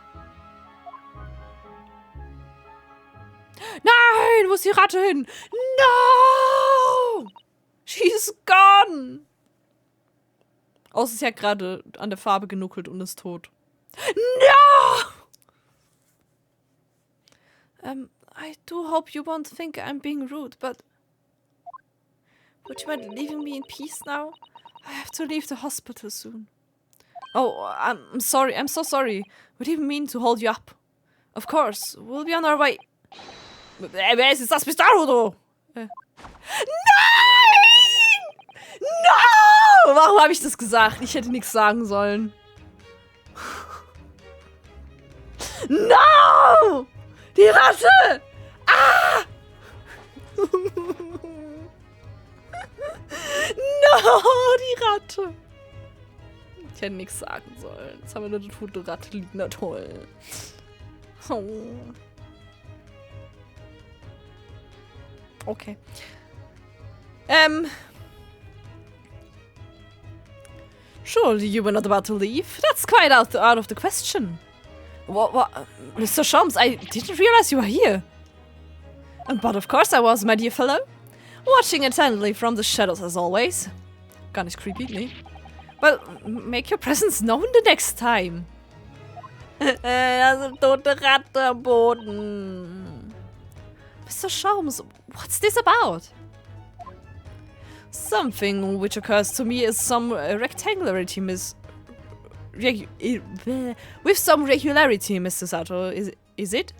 Nein! Wo ist die Ratte hin? No! She's gone! Außer sie hat gerade an der Farbe genuckelt und ist tot. No! I do hope you won't think I'm being rude, but would you mind leaving me in peace now? I have to leave the hospital soon. Oh, I'm sorry. I'm so sorry. We didn't mean to hold you up. Of course, we'll be on our way. Wer ist jetzt das? Bist du, Naruto? Nein! No! Warum habe ich das gesagt? Ich hätte nichts sagen sollen. No! Die Ratte! Ah! No, die Ratte. Ich hätte nichts sagen sollen. Jetzt haben wir eine tote Ratte liegen. Na toll. Oh. Okay. Surely you were not about to leave? That's quite out of the question. What? Mr. Shams, I didn't realize you were here. But of course I was, my dear fellow. Watching attentively from the shadows as always. Gar nicht creepy, nee. Well, make your presence known the next time. Das ist eine tote Ratte am Boden. Mr. Shams, what's this about? Something which occurs to me is some rectangularity, with some regularity, Mr. Sato, is it?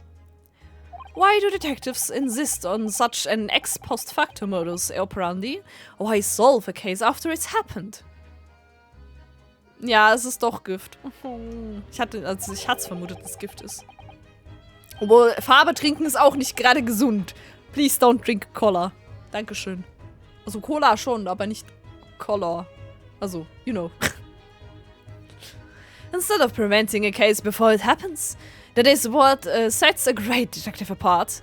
Why do detectives insist on such an ex post facto modus operandi? Why solve a case after it's happened? Ja, es ist doch Gift. Ich hatte vermutet, dass es Gift ist. Obwohl, Farbe trinken ist auch nicht gerade gesund. Please don't drink Cola. Dankeschön. Also Cola schon, aber nicht Cola. Also, you know. Instead of preventing a case before it happens, that is what sets a great detective apart.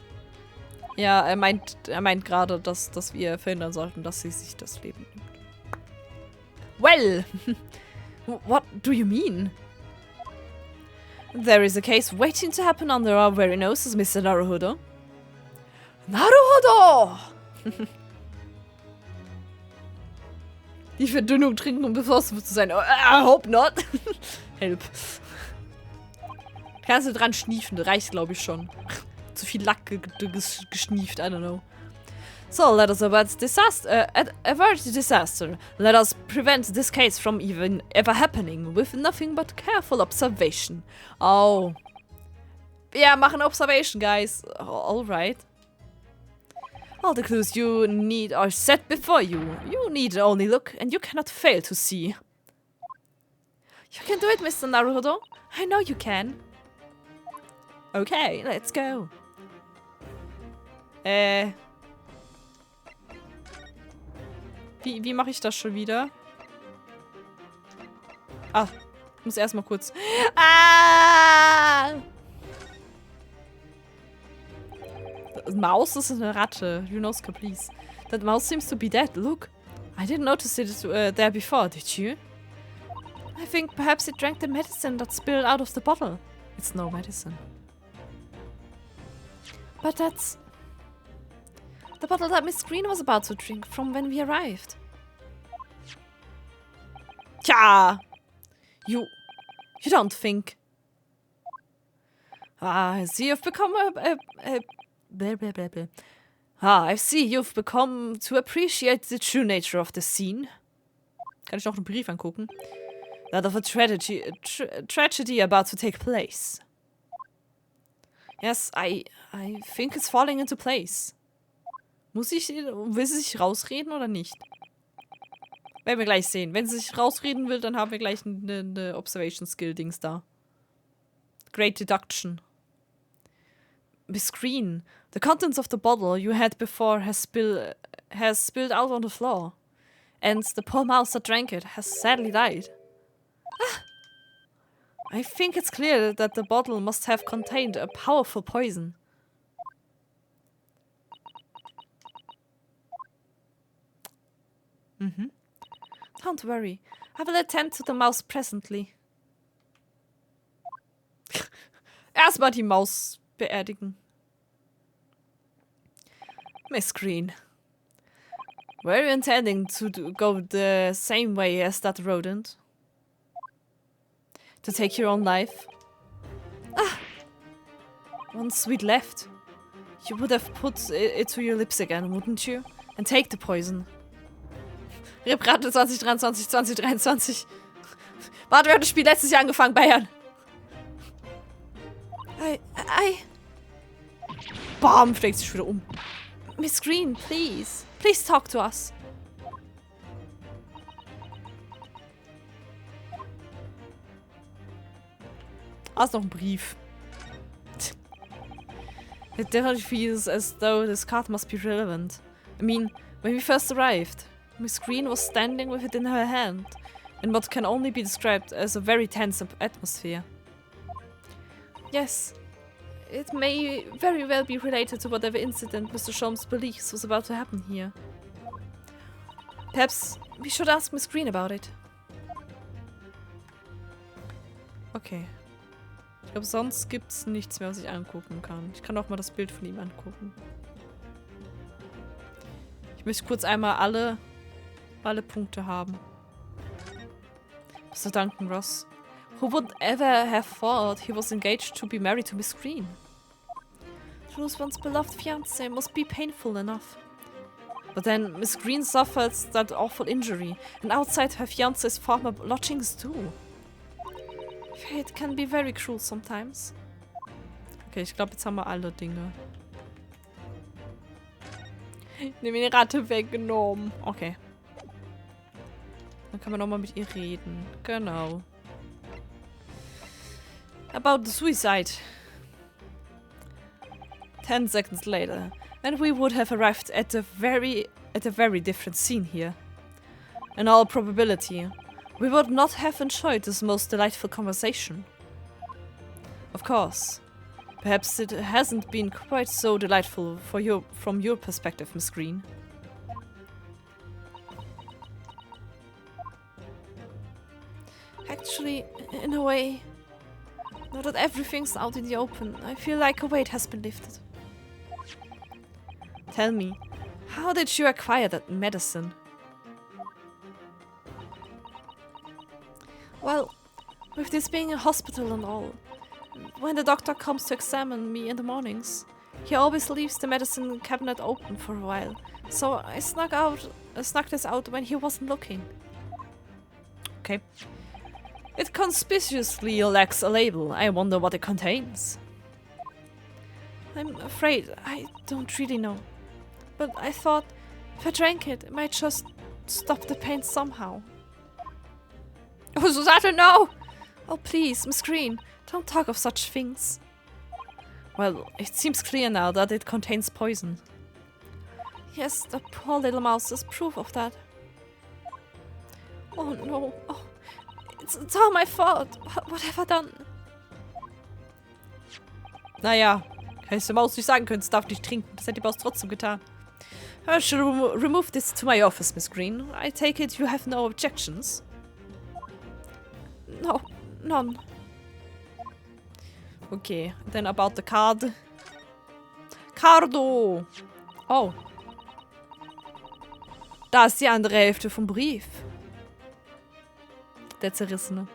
Ja, er meint gerade, dass wir verhindern sollten, dass sie sich das Leben nimmt. Well, what do you mean? There is a case waiting to happen under our very noses, Mr. Naruhodo. Naruhodo! Die Verdünnung trinken, um bevorzugt zu sein. I hope not. Help. Kannst du dran schniefen, reicht glaube ich schon. Zu viel Lack geschnieft, I don't know. So, let us avert the disaster. Let us prevent this case from even ever happening with nothing but careful observation. Oh. Ja, machen Observation, guys. Alright. All the clues you need are set before you. You need only look, and you cannot fail to see. You can do it, Mr. Naruhodo. I know you can. Okay, let's go. Wie mache ich das schon wieder? Ah, ich muss erstmal kurz. Ah! Mouse is a Ratte. Junoska, please. That mouse seems to be dead. Look. I didn't notice it there before, did you? I think perhaps it drank the medicine that spilled out of the bottle. It's no medicine. But that's the bottle that Miss Green was about to drink from when we arrived. Tja! You don't think. I see you've become I see you've become to appreciate the true nature of the scene. Kann ich noch einen Brief angucken? That of a tragedy about to take place. Yes, I think it's falling into place. Will sie sich rausreden oder nicht? Werden wir gleich sehen. Wenn sie sich rausreden will, dann haben wir gleich eine Observation Skill Dings da. Great Deduction. Miss Green, the contents of the bottle you had before has spilled out on the floor. And the poor mouse that drank it has sadly died. Ah! I think it's clear that the bottle must have contained a powerful poison. Don't worry. I will attend to the mouse presently. Erstmal die Maus beerdigen. Miss Green. Were you intending to go the same way as that rodent? To take your own life? Ah! One sweet left. You would have put it to your lips again, wouldn't you? And take the poison. Reprate 2023, 2023. Warte, wir haben das Spiel letztes Jahr angefangen, Bayern. Bam, schlägt sich wieder um. Miss Green, please. Please talk to us. Ah, ist noch ein Brief. It definitely feels as though this card must be relevant. I mean, when we first arrived, Miss Green was standing with it in her hand, in what can only be described as a very tense atmosphere. Yes, it may very well be related to whatever incident Mr. Sholmes believes was about to happen here. Perhaps we should ask Miss Green about it. Okay. Ich glaube, sonst gibt es nichts mehr, was ich angucken kann. Ich kann auch mal das Bild von ihm angucken. Ich möchte kurz einmal alle Punkte haben. Mr. Duncan Ross. Who would ever have thought he was engaged to be married to Miss Green? To lose one's beloved fiancé must be painful enough. But then Miss Green suffered that awful injury, and outside her fiancé's former lodgings too. Fate can be very cruel sometimes. Okay, ich glaube, jetzt haben wir alle Dinge. Ich nehme die Ratte weggenommen. Okay. Dann kann man nochmal mit ihr reden. Genau. About the suicide. 10 seconds later, and we would have arrived at a very different scene here. In all probability, we would not have enjoyed this most delightful conversation. Of course, perhaps it hasn't been quite so delightful from your perspective, Miss Green. Actually, in a way, now that everything's out in the open, I feel like a weight has been lifted. Tell me, how did you acquire that medicine? Well, with this being a hospital and all, when the doctor comes to examine me in the mornings, he always leaves the medicine cabinet open for a while, so I snuck this out when he wasn't looking. Okay. It conspicuously lacks a label. I wonder what it contains. I'm afraid I don't really know. But I thought if I drank it, it might just stop the pain somehow. Oh, Susanna, no! Oh, please, Miss Green, don't talk of such things. Well, it seems clear now that it contains poison. Yes, the poor little mouse is proof of that. Oh no, oh, it's all my fault. What have I done? Naja, hättest du Maus nicht sagen können, es darf nicht trinken. Das hätte die Maus trotzdem getan. I shall remove this to my office, Miss Green. I take it you have no objections? No, none. Okay, then about the card. Cardo! Oh. Da ist die andere Hälfte vom Brief. Der zerrissene.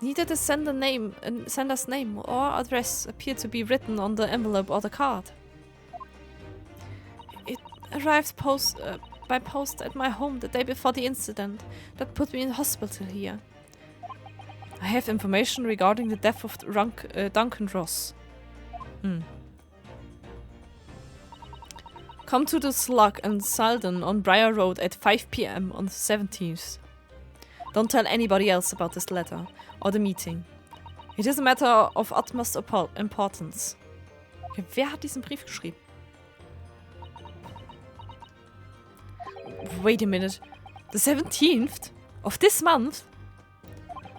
Neither the sender's name or address appear to be written on the envelope or the card. It arrived by post at my home the day before the incident that put me in hospital here. I have information regarding the death of Duncan Ross. Come to the Slug and Salden on Briar Road at 5 p.m. on the 17th. Don't tell anybody else about this letter or the meeting. It is a matter of utmost importance. Okay, wer hat diesen Brief geschrieben? Wait a minute. The 17th of this month?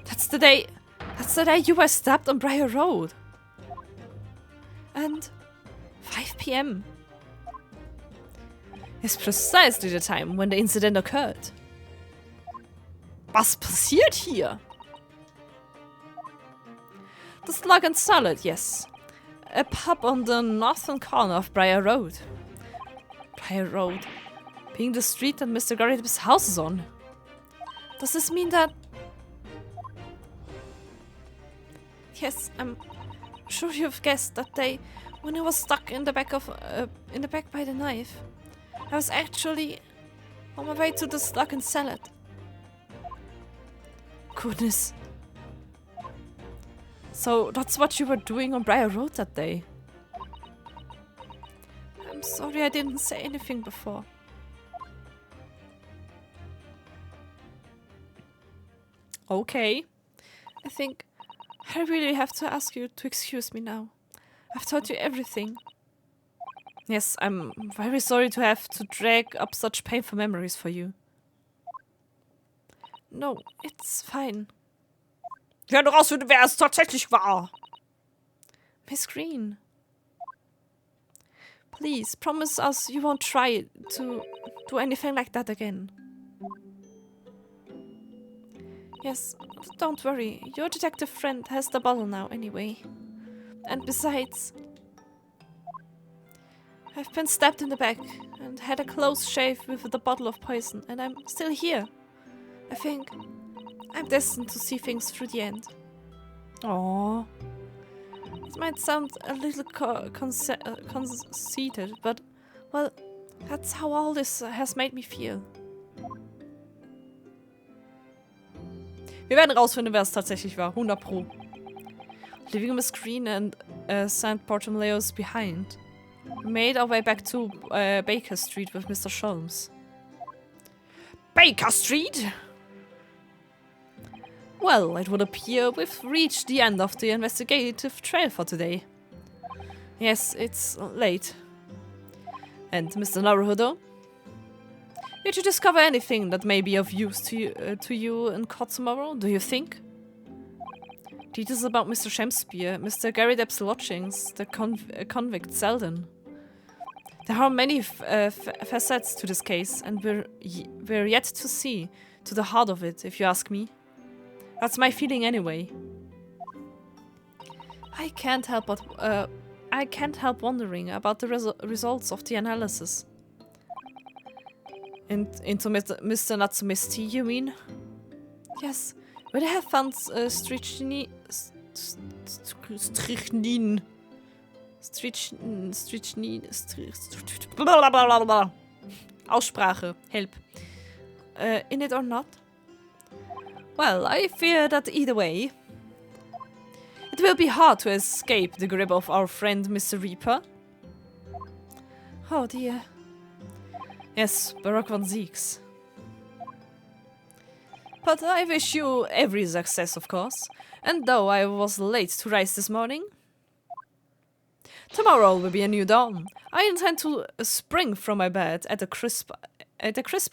That's the day you were stabbed on Briar Road. And 5 p.m. is precisely the time when the incident occurred. Was passiert hier? The Slug and Salad, yes. A pub on the northern corner of Briar Road. Briar Road being the street that Mr. Garrett's house is on. Does this mean that... Yes, I'm sure you've guessed that day when I was stuck in the back by the knife. I was actually on my way to the Slug and Salad. Goodness. So that's what you were doing on Briar Road that day. I'm sorry I didn't say anything before. Okay. I think I really have to ask you to excuse me now. I've told you everything. Yes, I'm very sorry to have to drag up such painful memories for you. No, it's fine. Ich werde rausfinden, wer es tatsächlich war. Miss Green. Please, promise us you won't try to do anything like that again. Yes, don't worry. Your detective friend has the bottle now anyway. And besides, I've been stabbed in the back and had a close shave with the bottle of poison, and I'm still here. I think I'm destined to see things through the end. Aww. It might sound a little conceited, but, well, that's how all this has made me feel. Wir werden rausfinden, wer es tatsächlich war. 100 Pro. Leaving Miss Green and St. Bartholomew's behind, we made our way back to Baker Street with Mr. Sholmes. Baker Street? Well, it would appear we've reached the end of the investigative trail for today. Yes, it's late. And Mr. Naruhodo? Did you discover anything that may be of use to you in court tomorrow, do you think? Details about Mr. Shakespeare, Mr. Gary Depp's lodgings, the convict Selden. There are many facets to this case, and we're yet to see to the heart of it, if you ask me. That's my feeling anyway. I can't help wondering about the results of the analysis. Into Mr. Natsume's tea, you mean? Yes. Would I have found strychnine? Aussprache, help. In it or not? Well, I fear that either way, it will be hard to escape the grip of our friend Mr. Reaper. Oh dear. Yes, Baroque von Zeeks. But I wish you every success, of course. And though I was late to rise this morning, tomorrow will be a new dawn. I intend to spring from my bed at a crisp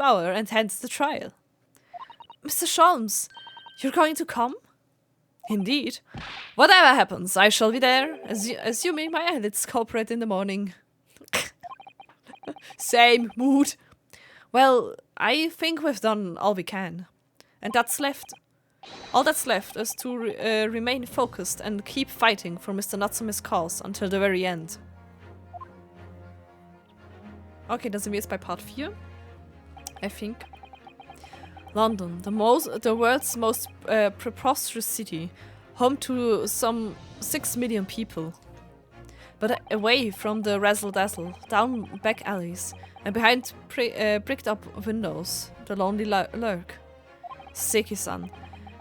hour and head to the trial. Mr. Sholmes, you're going to come? Indeed. Whatever happens, I shall be there, assuming my eyelids cooperate in the morning. Same mood. Well, I think we've done all we can. And all that's left is to remain focused and keep fighting for Mr. Natsume's cause until the very end. Okay, dann sind wir jetzt bei Part 4. I think. London, the world's most preposterous city, home to some 6 million people. But away from the razzle-dazzle, down back alleys, and behind bricked-up windows, the lonely lurk. Seki-san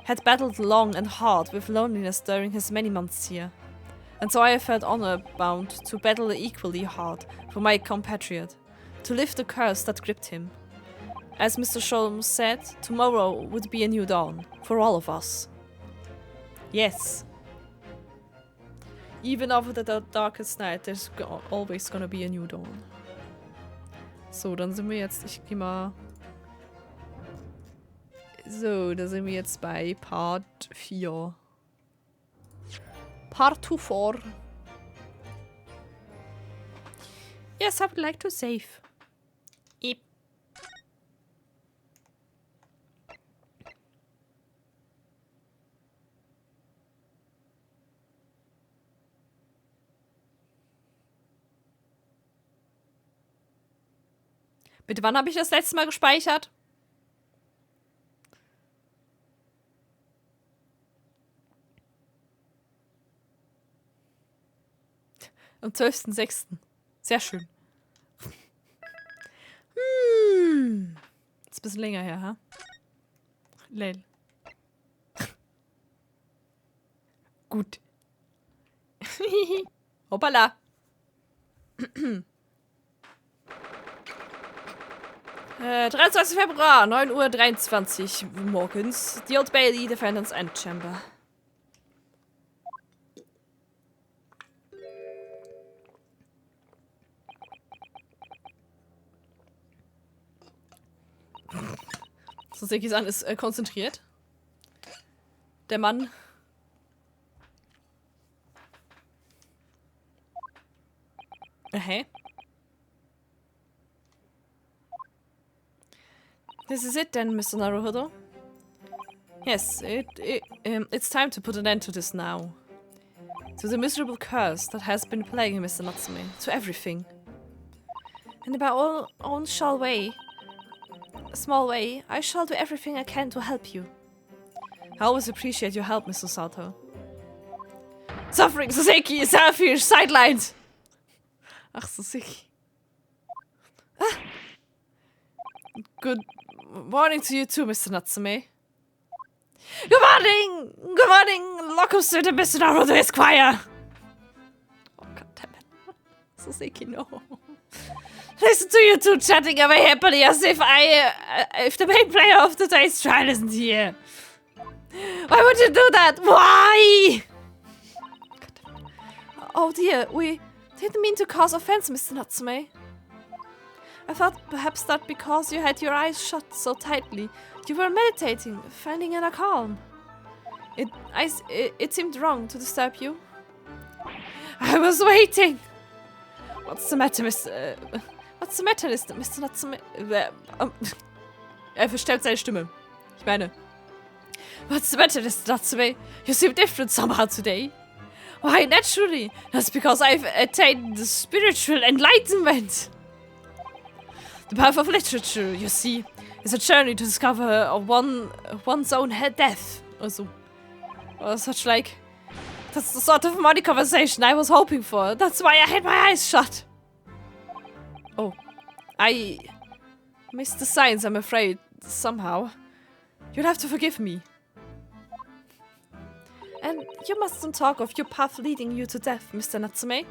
had battled long and hard with loneliness during his many months here, and so I felt honor-bound to battle equally hard for my compatriot, to lift the curse that gripped him. As Mr. Sholmes said, tomorrow would be a new dawn, for all of us. Yes. Even after the darkest night, there's always gonna be a new dawn. So, dann sind wir jetzt, ich geh mal... So, da sind wir jetzt bei Part 4. Part 4. Yes, I would like to save. Yep. Bitte, wann habe ich das letzte Mal gespeichert? Am 12.06. Sehr schön. Ist ein bisschen länger her, ha? Lel. Gut. Hoppala. 23. Februar, 9:23 Uhr morgens. The Old Bailey Defendant's Endchamber. So, Seki-san ist konzentriert. Der Mann. Hey. This is it then, Mr. Naruhodo? Yes, it's time to put an end to this now. To the miserable curse that has been plaguing Mr. Natsume. To everything. And in my own small way, I shall do everything I can to help you. I always appreciate your help, Mr. Sato. Suffering Soseki is selfish, sidelined! Ach, Soseki. Ah. Good morning to you too, Mr. Natsume. Good morning! Good morning! Welcome to the Mr. Naruto Esquire! Oh, goddammit. Soseki, no. Listen to you two chatting away happily as if if the main player of today's trial isn't here. Why would you do that? Why? Oh dear, we didn't mean to cause offense, Mr. Natsume. I thought perhaps that because you had your eyes shut so tightly, you were meditating, finding inner calm. It seemed wrong to disturb you. I was waiting. What's the matter, Mr. Natsume? Verstellt seine Stimme. Ich meine, what's the matter, Mr. Natsume? You seem different somehow today. Why, naturally. That's because I've attained the spiritual enlightenment. The path of literature, you see, is a journey to discover one's own death. Also, or such like. That's the sort of money conversation I was hoping for. That's why I had my eyes shut. Oh, I missed the signs, I'm afraid, somehow. You'll have to forgive me. And you mustn't talk of your path leading you to death, Mr. Natsume.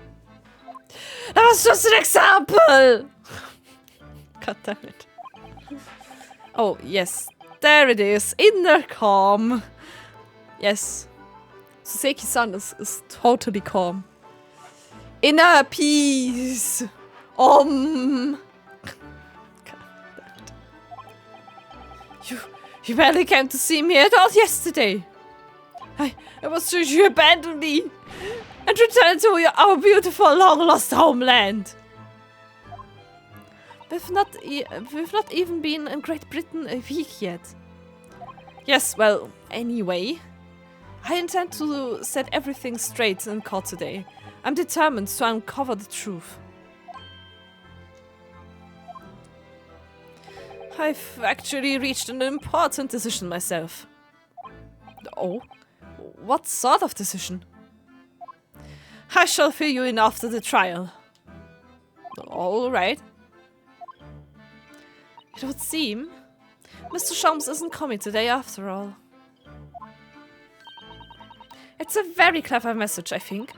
That was just an example! God damn it. Oh, yes. There it is. Inner calm. Yes. Soseki-san is totally calm. Inner peace. You barely came to see me at all yesterday. I was sure you abandoned me and returned to our beautiful long-lost homeland. We've not even been in Great Britain a week yet. Yes, well, anyway. I intend to set everything straight in court today. I'm determined to uncover the truth. I've actually reached an important decision myself. Oh? What sort of decision? I shall fill you in after the trial. Alright. It would seem Mr. Sholmes isn't coming today after all. It's a very clever message, I think.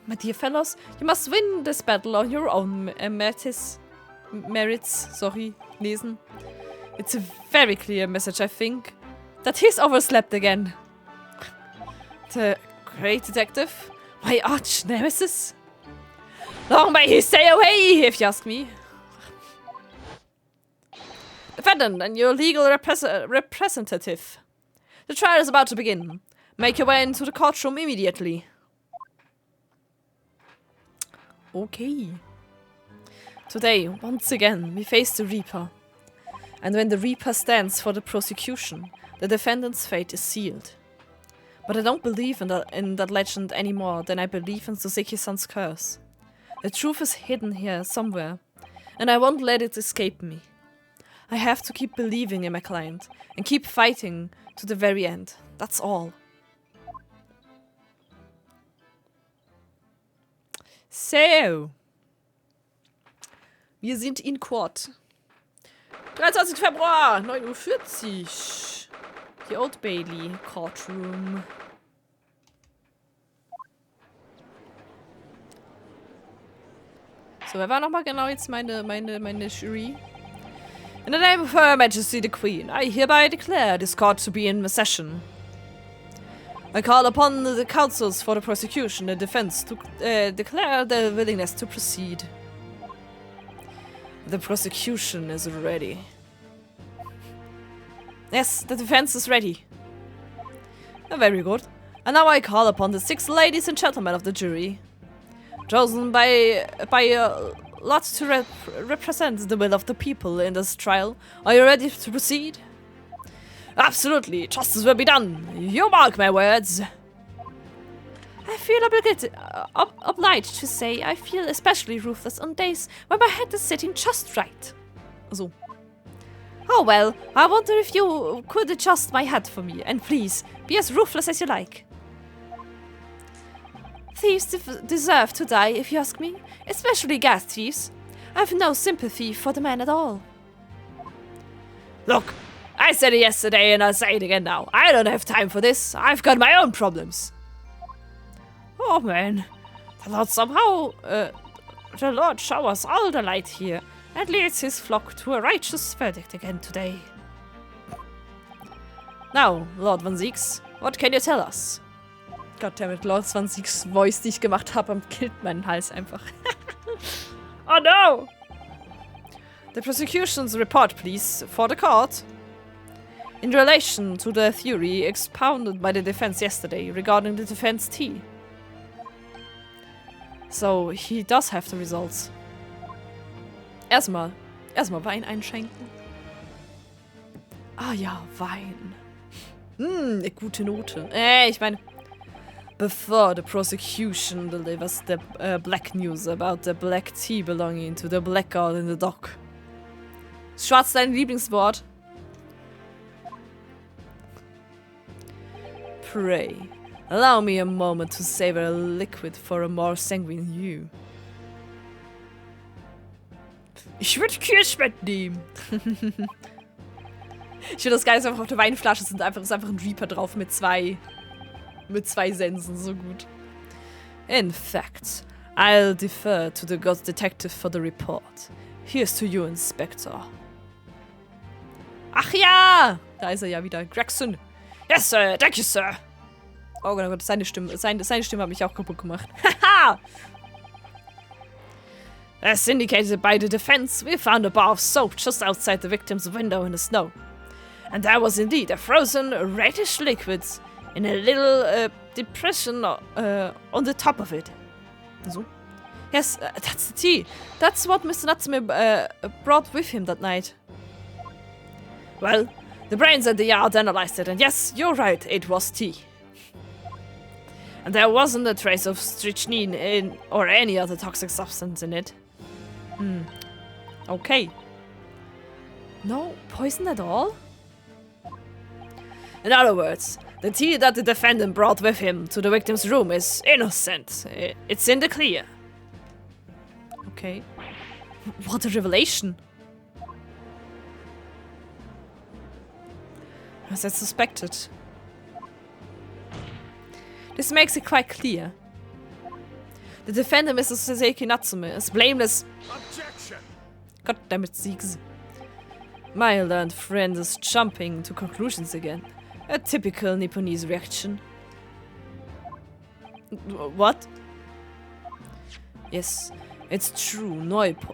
My dear fellows, you must win this battle on your own merits. Lesen. It's a very clear message, I think. That he's overslept again. The great detective? My arch nemesis? Long may he stay away, if you ask me. Defendant and your legal representative. The trial is about to begin. Make your way into the courtroom immediately. Okay. Today, once again, we face the Reaper. And when the Reaper stands for the prosecution, the defendant's fate is sealed. But I don't believe in that legend any more than I believe in Soseki-san's curse. The truth is hidden here somewhere, and I won't let it escape me. I have to keep believing in my client, and keep fighting to the very end. That's all. So. Wir sind in Court. 23. Februar, 9:40 Uhr. The Old Bailey Courtroom. So, wer war nochmal genau jetzt meine Jury? In the name of Her Majesty the Queen, I hereby declare this court to be in session. I call upon the counsels for the prosecution and defense to declare their willingness to proceed. The prosecution is ready. Yes, the defense is ready. Very good. And now I call upon the 6 ladies and gentlemen of the jury, chosen by lot to represent the will of the people in this trial. Are you ready to proceed? Absolutely, justice will be done. You mark my words. I feel obliged to say I feel especially ruthless on days when my head is sitting just right. So. Oh well, I wonder if you could adjust my head for me, and please, be as ruthless as you like. Thieves deserve to die, if you ask me, especially gas thieves. I have no sympathy for the man at all. Look, I said it yesterday and I'll say it again now. I don't have time for this. I've got my own problems. Oh man, the Lord somehow, the Lord showers all the light here and leads his flock to a righteous verdict again today. Now, Lord Van Zieks, what can you tell us? Goddammit, Lord Van Zieks Voice, die ich gemacht habe, killt meinen Hals einfach. Oh no! The prosecution's report, please, for the court. In relation to the theory expounded by the defense yesterday regarding the defense T. So, he does have the results. Erstmal Wein einschenken. Ah ja, Wein. Eine gute Note. Ich meine, before the prosecution delivers the black news about the black tea belonging to the black girl in the dock. Schwarz dein Lieblingswort? Pray, allow me a moment to savor a liquid for a more sanguine you. Ich würde Kirschmett nehmen. Ich finde das geil, ist einfach auf der Weinflasche ist einfach ein Reaper drauf mit zwei Sensen, so gut. In fact, I'll defer to the Ghost Detective for the report. Here's to you, Inspector. Ach ja! Da ist er ja wieder. Gregson. Yes, sir. Thank you, sir. Oh Gott, seine Stimme hat mich auch kaputt gemacht. Haha! As indicated by the defense, we found a bar of soap just outside the victim's window in the snow. And there was indeed a frozen, reddish liquid in a little depression on the top of it. So. Yes, that's the tea. That's what Mr. Natsume brought with him that night. Well, the brains at the yard analyzed it, and yes, you're right, it was tea. And there wasn't a trace of strychnine in or any other toxic substance in it. Okay. No poison at all? In other words, the tea that the defendant brought with him to the victim's room is innocent. It's in the clear. Okay. What a revelation. As I suspected. This makes it quite clear. The defendant, Mr. Saseki Natsume, is blameless. Objection! Goddammit, Siegs. My learned friend is jumping to conclusions again. A typical Nipponese reaction. What? Yes, it's true.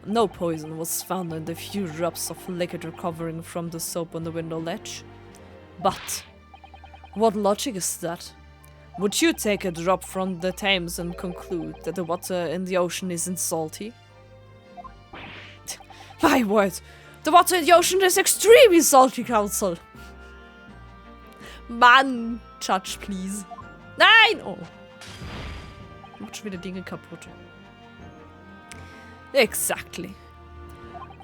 No poison was found in the few drops of liquid recovering from the soap on the window ledge. But what logic is that? Would you take a drop from the Thames and conclude that the water in the ocean isn't salty? My word! The water in the ocean is extremely salty, Counsel! Mann! Judge, please! Nein! Oh! Macht schon wieder Dinge kaputt. Exactly.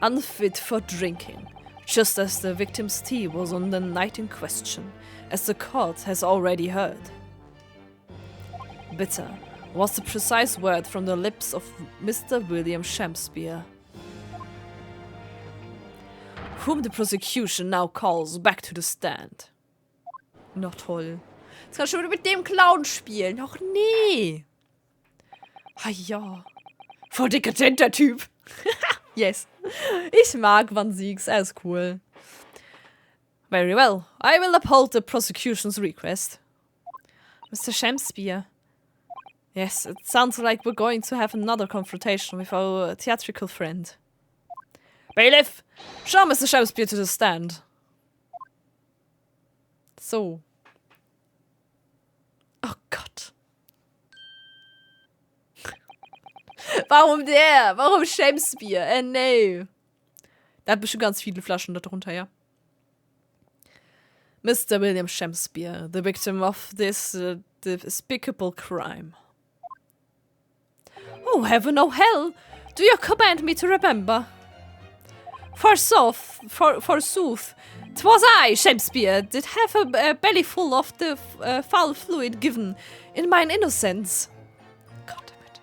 Unfit for drinking. Just as the victim's tea was on the night in question, as the court has already heard. Bitter was the precise word from the lips of Mr. William Shakespeare, whom the prosecution now calls back to the stand. Na toll. Jetzt kann ich schon wieder mit dem Clown spielen. Ach nee. Ah ja. Voll dekadenter Typ. Yes. Ich mag Van Siegs, er ist cool. Very well. I will uphold the prosecution's request. Mr. Shakespeare. Yes, it sounds like we're going to have another confrontation with our theatrical friend. Bailiff, show Mr. Shakespeare to the stand. So. Oh Gott. Warum der? Warum Shakespeare? Nee. Der hat bestimmt ganz viele Flaschen darunter, ja. Mr. William Shakespeare, the victim of this despicable crime. Oh, heaven, oh hell! Do you command me to remember? Forsooth, 'twas I, Shakespeare, did have a belly full of the foul fluid given in mine innocence. God damn it.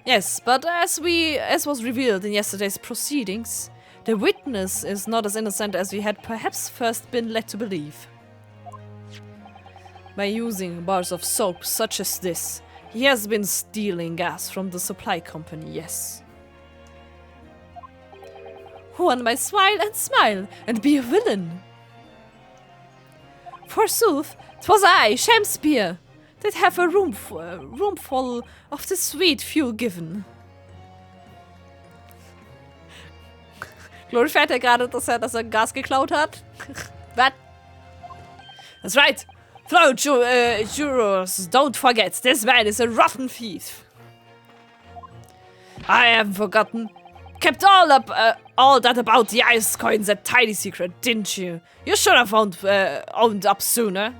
Yes, but as was revealed in yesterday's proceedings, the witness is not as innocent as we had perhaps first been led to believe. By using bars of soap such as this, he has been stealing gas from the supply company, yes. One might smile and be a villain. Forsooth, 'twas I, Shakespeare, did have a room full of the sweet fuel given. Glory fährt er gerade, dass er Gas geklaut hat? What? That's right. Fellow jurors, don't forget, this man is a rotten thief. I haven't forgotten. Kept all that about the ice coins a tiny secret, didn't you? You should have owned up sooner.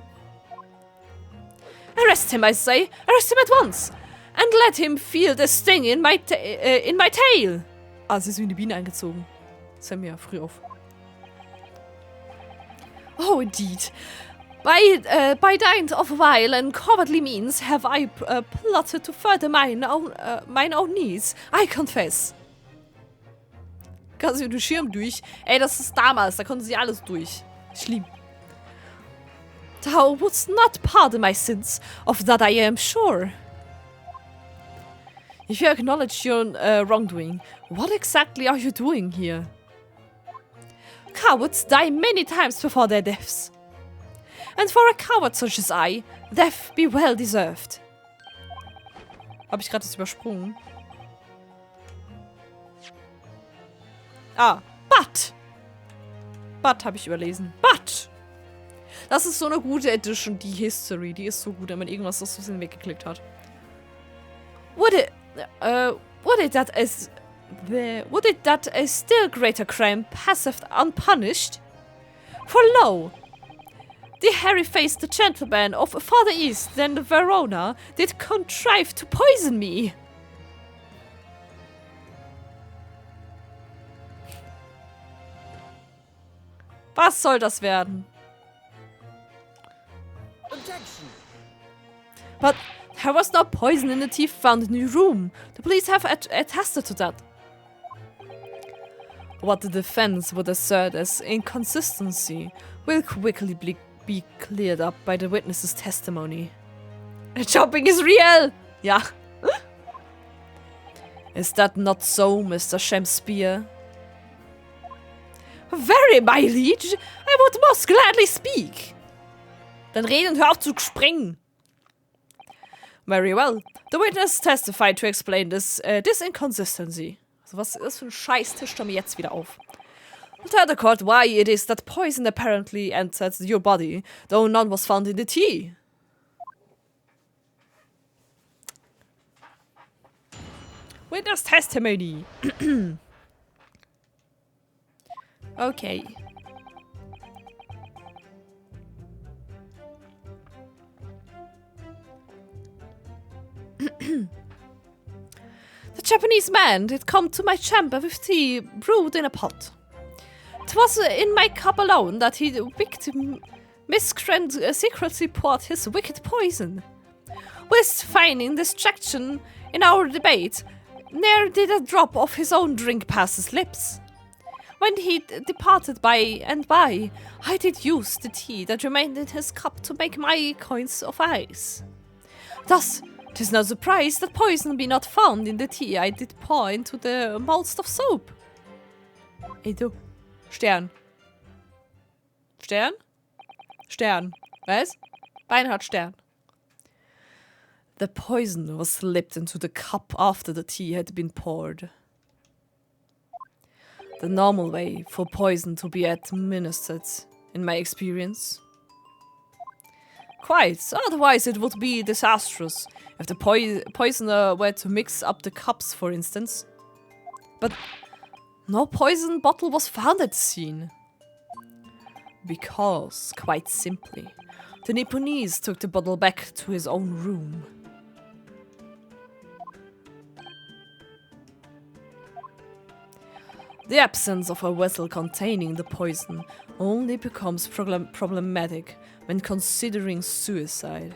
Arrest him, I say. Arrest him at once. And let him feel the sting in my tail. Ah, sie ist wie eine Biene eingezogen. Das ist mir früh auf. Oh, indeed. By dint of vile and cowardly means have I plotted to further mine own needs. I confess. Kann sie mit dem Schirm durch? Ey, das ist damals, da konnten sie alles durch. Schlimm. Thou wouldst not pardon my sins, of that I am sure. If you acknowledge your wrongdoing, what exactly are you doing here? Cowards die many times before their deaths. And for a coward such as I, death be well deserved. Hab ich gerade das übersprungen? Ah, but habe ich überlesen. But! Das ist so eine gute Edition, die History. Die ist so gut, wenn man irgendwas aus Versehen weggeklickt hat. Would it that a still greater crime passeth unpunished? For lo, the hairy-faced gentleman of farther east than Verona did contrive to poison me. Was soll das werden? Objection. But there was no poison in the tea found in your room. The police have attested to that. What the defense would assert as inconsistency will quickly be cleared up by the witness's testimony. Chopping is real! Ja. Is that not so, Mr. Shakespeare? Very, my liege. I would most gladly speak. Dann reden und hör auf zu springen. Very well. The witness testified to explain this inconsistency. Also was ist das für ein Scheiß-Tisch da mir jetzt wieder auf? Tell the court why it is that poison apparently entered your body, though none was found in the tea. Witness testimony. Okay. The Japanese man did come to my chamber with tea brewed in a pot. 'Twas in my cup alone that he, the victim, miscreant, secretly poured his wicked poison. Whilst feigning distraction in our debate, ne'er did a drop of his own drink pass his lips. When he departed by and by, I did use the tea that remained in his cup to make my coins of ice. Thus, 'Tis no surprise that poison be not found in the tea I did pour into the most of soap. Ey du. Stern. Stern? Stern. Was? Beinhard Stern. The poison was slipped into the cup after the tea had been poured. The normal way for poison to be administered, in my experience. Quite, otherwise it would be disastrous if the poisoner were to mix up the cups, for instance. But no poison bottle was found at the scene. Because, quite simply, the Nipponese took the bottle back to his own room. The absence of a vessel containing the poison only becomes problematic when considering suicide.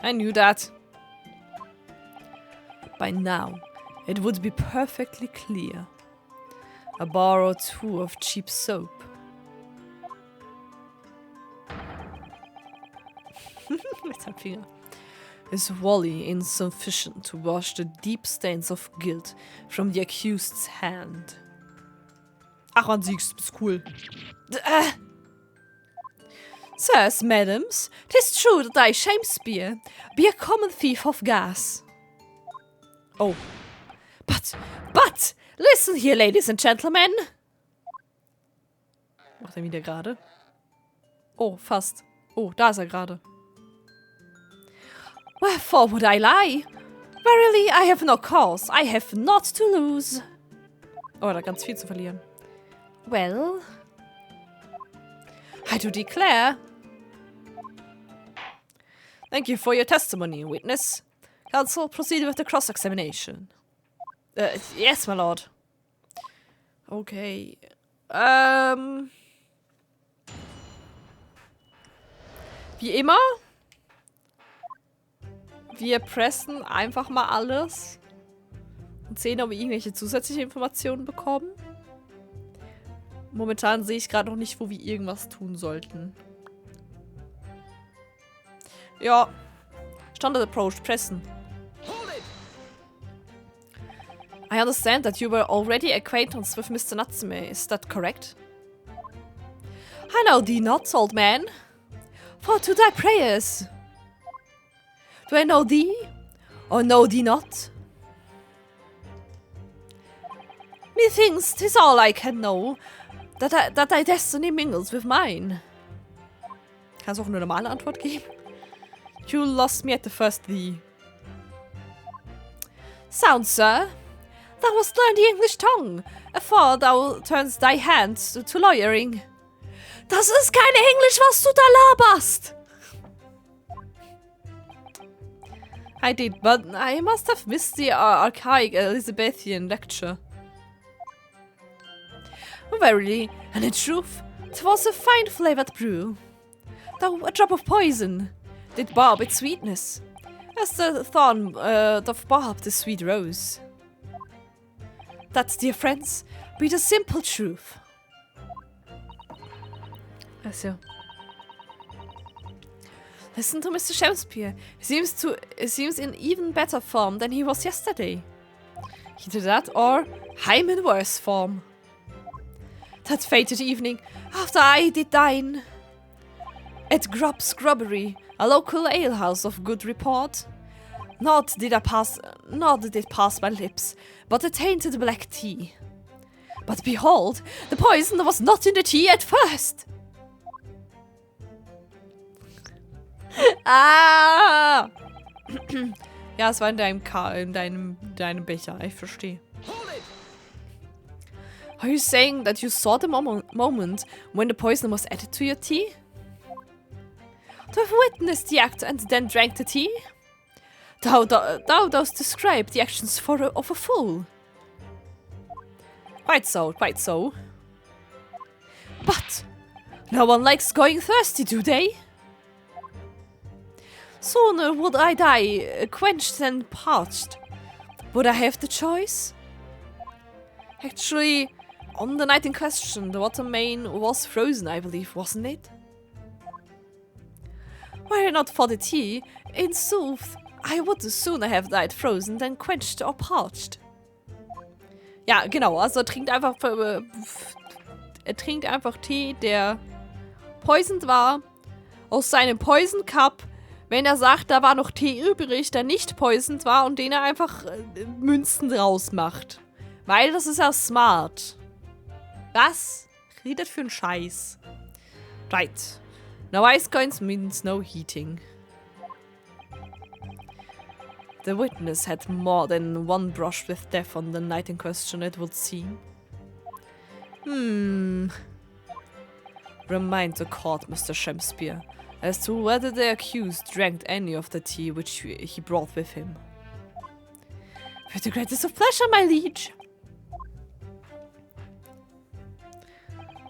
I knew that. By now, it would be perfectly clear. A bar or two of cheap soap. Finger. Is wholly insufficient to wash the deep stains of guilt from the accused's hand. Ach, man siehst, bist cool. Sirs, madams, 'tis true that I, Shakespeare, be a common thief of gas. Oh. But, listen here, ladies and gentlemen. Macht er wieder gerade? Oh, fast. Oh, da ist er gerade. Wherefore would I lie? Verily, I have no cause. I have not to lose. Oh, da ganz viel zu verlieren. Well, I do declare. Thank you for your testimony, witness. Counsel, proceed with the cross-examination. Yes, my lord. Okay. Wie immer. Wir pressen einfach mal alles und sehen, ob wir irgendwelche zusätzliche Informationen bekommen. Momentan sehe ich gerade noch nicht, wo wir irgendwas tun sollten. Ja. Standard approach, pressen. I understand that you were already acquainted with Mr. Natsume, is that correct? I know thee not, old man. For to thy prayers. Do I know thee, or know thee not? Methinks 'tis all I can know, that thy destiny mingles with mine. Kannst du auch eine normale Antwort geben? You lost me at the first thee. Sound, sir. Thou must learn the English tongue, afore thou turnst thy hand to lawyering. Das ist kein Englisch, was du da laberst! I did, but I must have missed the archaic Elizabethan lecture. Verily, and in truth, 'twas a fine flavoured brew. Though a drop of poison did barb its sweetness, as the thorn doth barb the sweet rose. That, dear friends, be the simple truth. Also. Listen to Mr. Shakespeare. He seems in even better form than he was yesterday. Either that, or I'm in worse form. That fated evening, after I did dine at Grubb's Grubbery, a local alehouse of good report, nor did it pass my lips, but a tainted black tea. But behold, the poison was not in the tea at first. Ah! Ja, es war in deinem Becher. Ich verstehe. Are you saying that you saw the moment when the poison was added to your tea? To have witnessed the act and then drank the tea? Thou dost describe the actions of a fool. Quite so, quite so. But no one likes going thirsty, do they? Sooner would I die quenched than parched. Would I have the choice? Actually, on the night in question, the water main was frozen, I believe, wasn't it? Were it not for the tea, in sooth, I would sooner have died frozen than quenched or parched. Ja, genau, also er trinkt einfach Tee, der poisoned war, aus seinem Poison Cup, wenn er sagt, da war noch Tee übrig, der nicht poisoned war und den er einfach Münzen draus macht. Weil das ist ja smart. Was? Redet für einen Scheiß. Right. No ice coins means no heating. The witness had more than one brush with death on the night in question, it would seem. Remind the court, Mr. Shakespeare, as to whether the accused drank any of the tea which he brought with him. With the greatest of pleasure, my liege.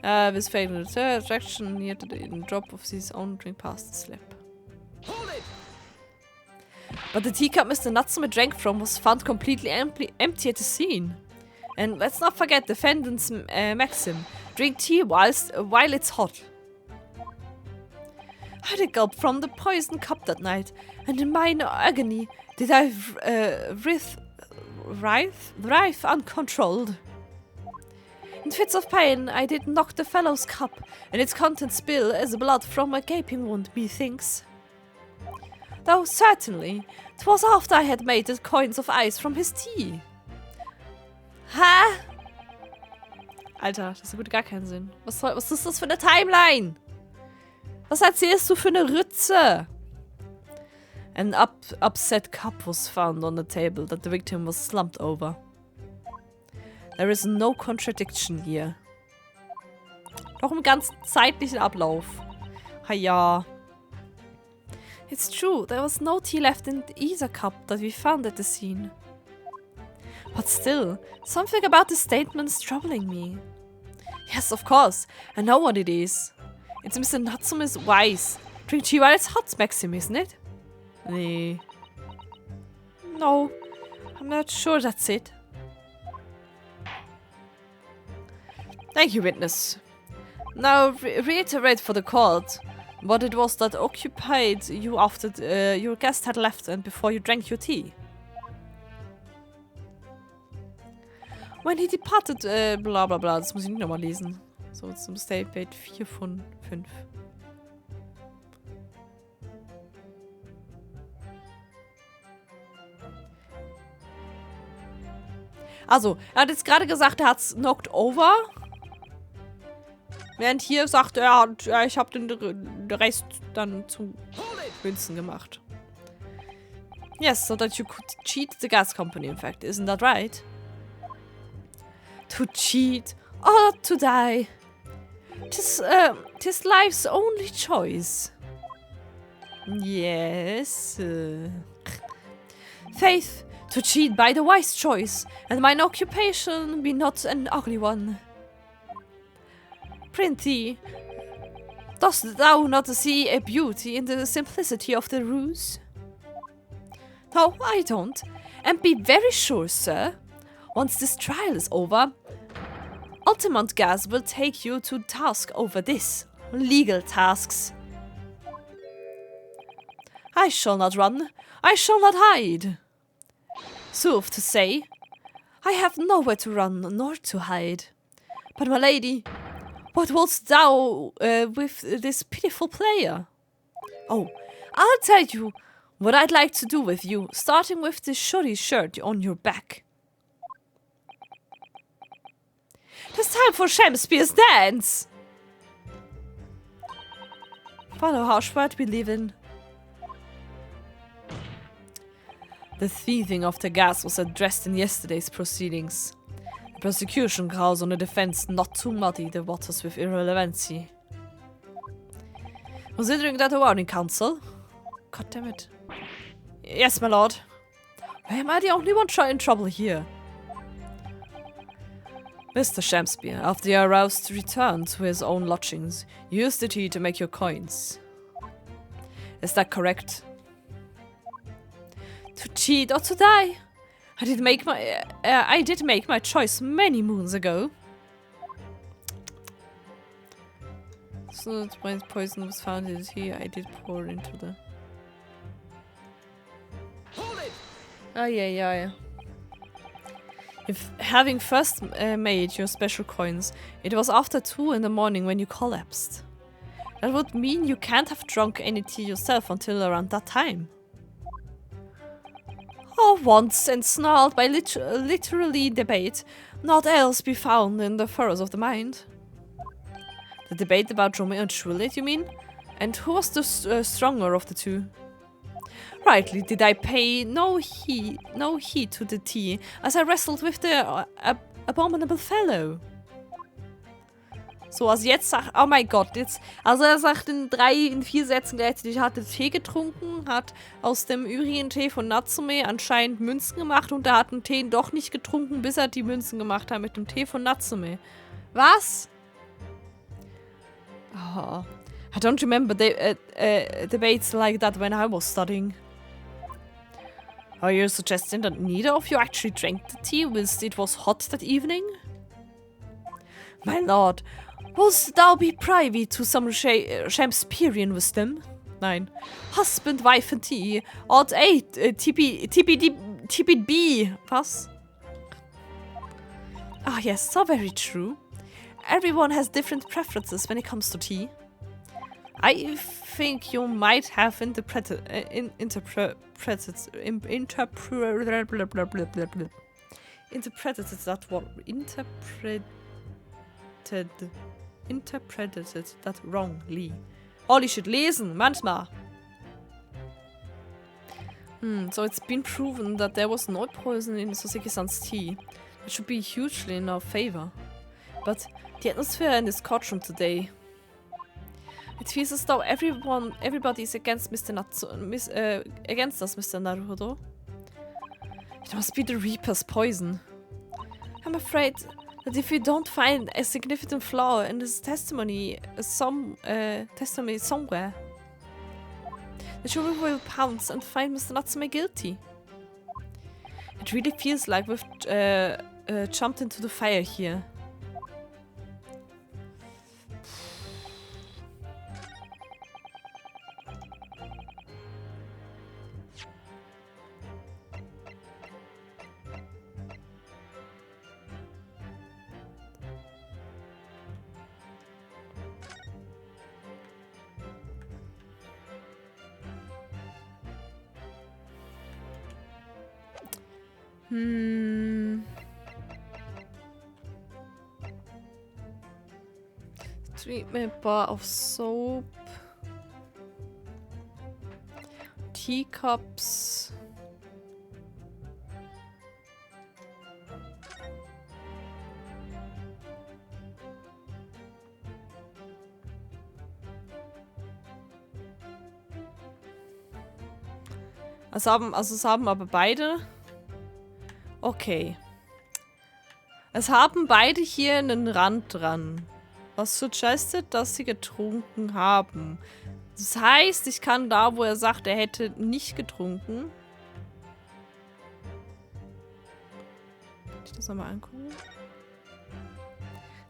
This fatal attraction near to the drop of his own drink past the slip. But the teacup Mr. Natsume drank from was found completely empty at the scene. And let's not forget defendant's maxim: drink tea while it's hot. I had a gulp from the poison cup that night, and in mine agony did I writhe uncontrolled. In fits of pain, I did knock the fellow's cup, and its contents spill as blood from a gaping wound, methinks. Though certainly, 'twas after I had made the coins of ice from his tea. Ha? Alter, das ergibt gar keinen Sinn. Was ist das für eine Timeline? Was erzählst du für eine Rütze? An upset cup was found on the table that the victim was slumped over. There is no contradiction here. Doch im ganzen zeitlichen Ablauf. Ha ja. It's true, there was no tea left in either cup that we found at the scene. But still, something about the statement's troubling me. Yes, of course, I know what it is. It's Mr. Natsume's wise. Drink tea while it's hot, Maxim, isn't it? Nee. No, I'm not sure that's it. Thank you, witness. Now reiterate for the court what it was that occupied you after your guest had left and before you drank your tea. When he departed, bla bla bla, das muss ich nicht nochmal lesen. So, zum Statement 4 von 5. Also, er hat jetzt gerade gesagt, er hat's knocked over. Während hier sagt er, ja, ich habe den Rest dann zu Münzen gemacht. Yes, so that you could cheat the gas company, in fact. Isn't that right? To cheat or to die. 'Tis life's only choice. Yes. Faith, to cheat by the wise choice, and mine occupation be not an ugly one. Prithee, dost thou not see a beauty in the simplicity of the ruse? No, I don't. And be very sure, sir, once this trial is over, Altamont Gas will take you to task over this. Legal tasks. I shall not run. I shall not hide. Sooth to say, I have nowhere to run nor to hide. But, my lady, what wouldst thou with this pitiful player? Oh, I'll tell you what I'd like to do with you, starting with this shoddy shirt on your back. 'Tis time for Shakespeare's dance! What a harsh world we live in. The thieving of the gas was addressed in yesterday's proceedings. The prosecution calls on the defense not to muddy the waters with irrelevancy. Considering that a warning, counsel? God damn it. Yes, my lord. Why am I the only one in trouble here? Mr. Shakespeare, after your aroused return to his own lodgings, used the tea to make your coins. Is that correct? To cheat or to die? I did make my choice many moons ago. So the poison was found in the tea. I did pour into the... Ah, yeah. If having first made your special coins, it was after 2 in the morning when you collapsed. That would mean you can't have drunk any tea yourself until around that time. Oh, once and snarled by literally debate, not else be found in the furrows of the mind. The debate about Romeo and Juliet, you mean? And who was the stronger of the two? Rightly did I pay no heed to the tea, as I wrestled with the abominable fellow. So, also jetzt sagt, oh mein Gott, jetzt, also er sagt in 4 Sätzen gleichzeitig, er hatte Tee getrunken, hat aus dem übrigen Tee von Natsume anscheinend Münzen gemacht und er hat den Tee doch nicht getrunken, bis er die Münzen gemacht hat mit dem Tee von Natsume. Was? Oh, I don't remember debates like that when I was studying. Are you suggesting that neither of you actually drank the tea whilst it was hot that evening? My lord, wouldst thou be privy to some Shakespearean wisdom? Nein. Husband, wife and tea. Odd 8. TPB. Was? Ah, yes, so very true. Everyone has different preferences when it comes to tea. I think you might have interpreted that wrongly. Holy shit, lesen, manchmal. So it's been proven that there was no poison in Soseki-san's tea. It should be hugely in our favor. But the atmosphere in this courtroom today... It feels as though everybody is against against us, Mr. Naruhodo. It must be the Reaper's poison. I'm afraid that if we don't find a significant flaw in his testimony, somewhere, the jury will pounce and find Mr. Natsume guilty. It really feels like we've jumped into the fire here. Treatment bar of soap. Teacups. Es haben aber beide... Okay. Es haben beide hier einen Rand dran. Was suggestet, dass sie getrunken haben. Das heißt, ich kann da, wo er sagt, er hätte nicht getrunken. Kann ich das nochmal angucken?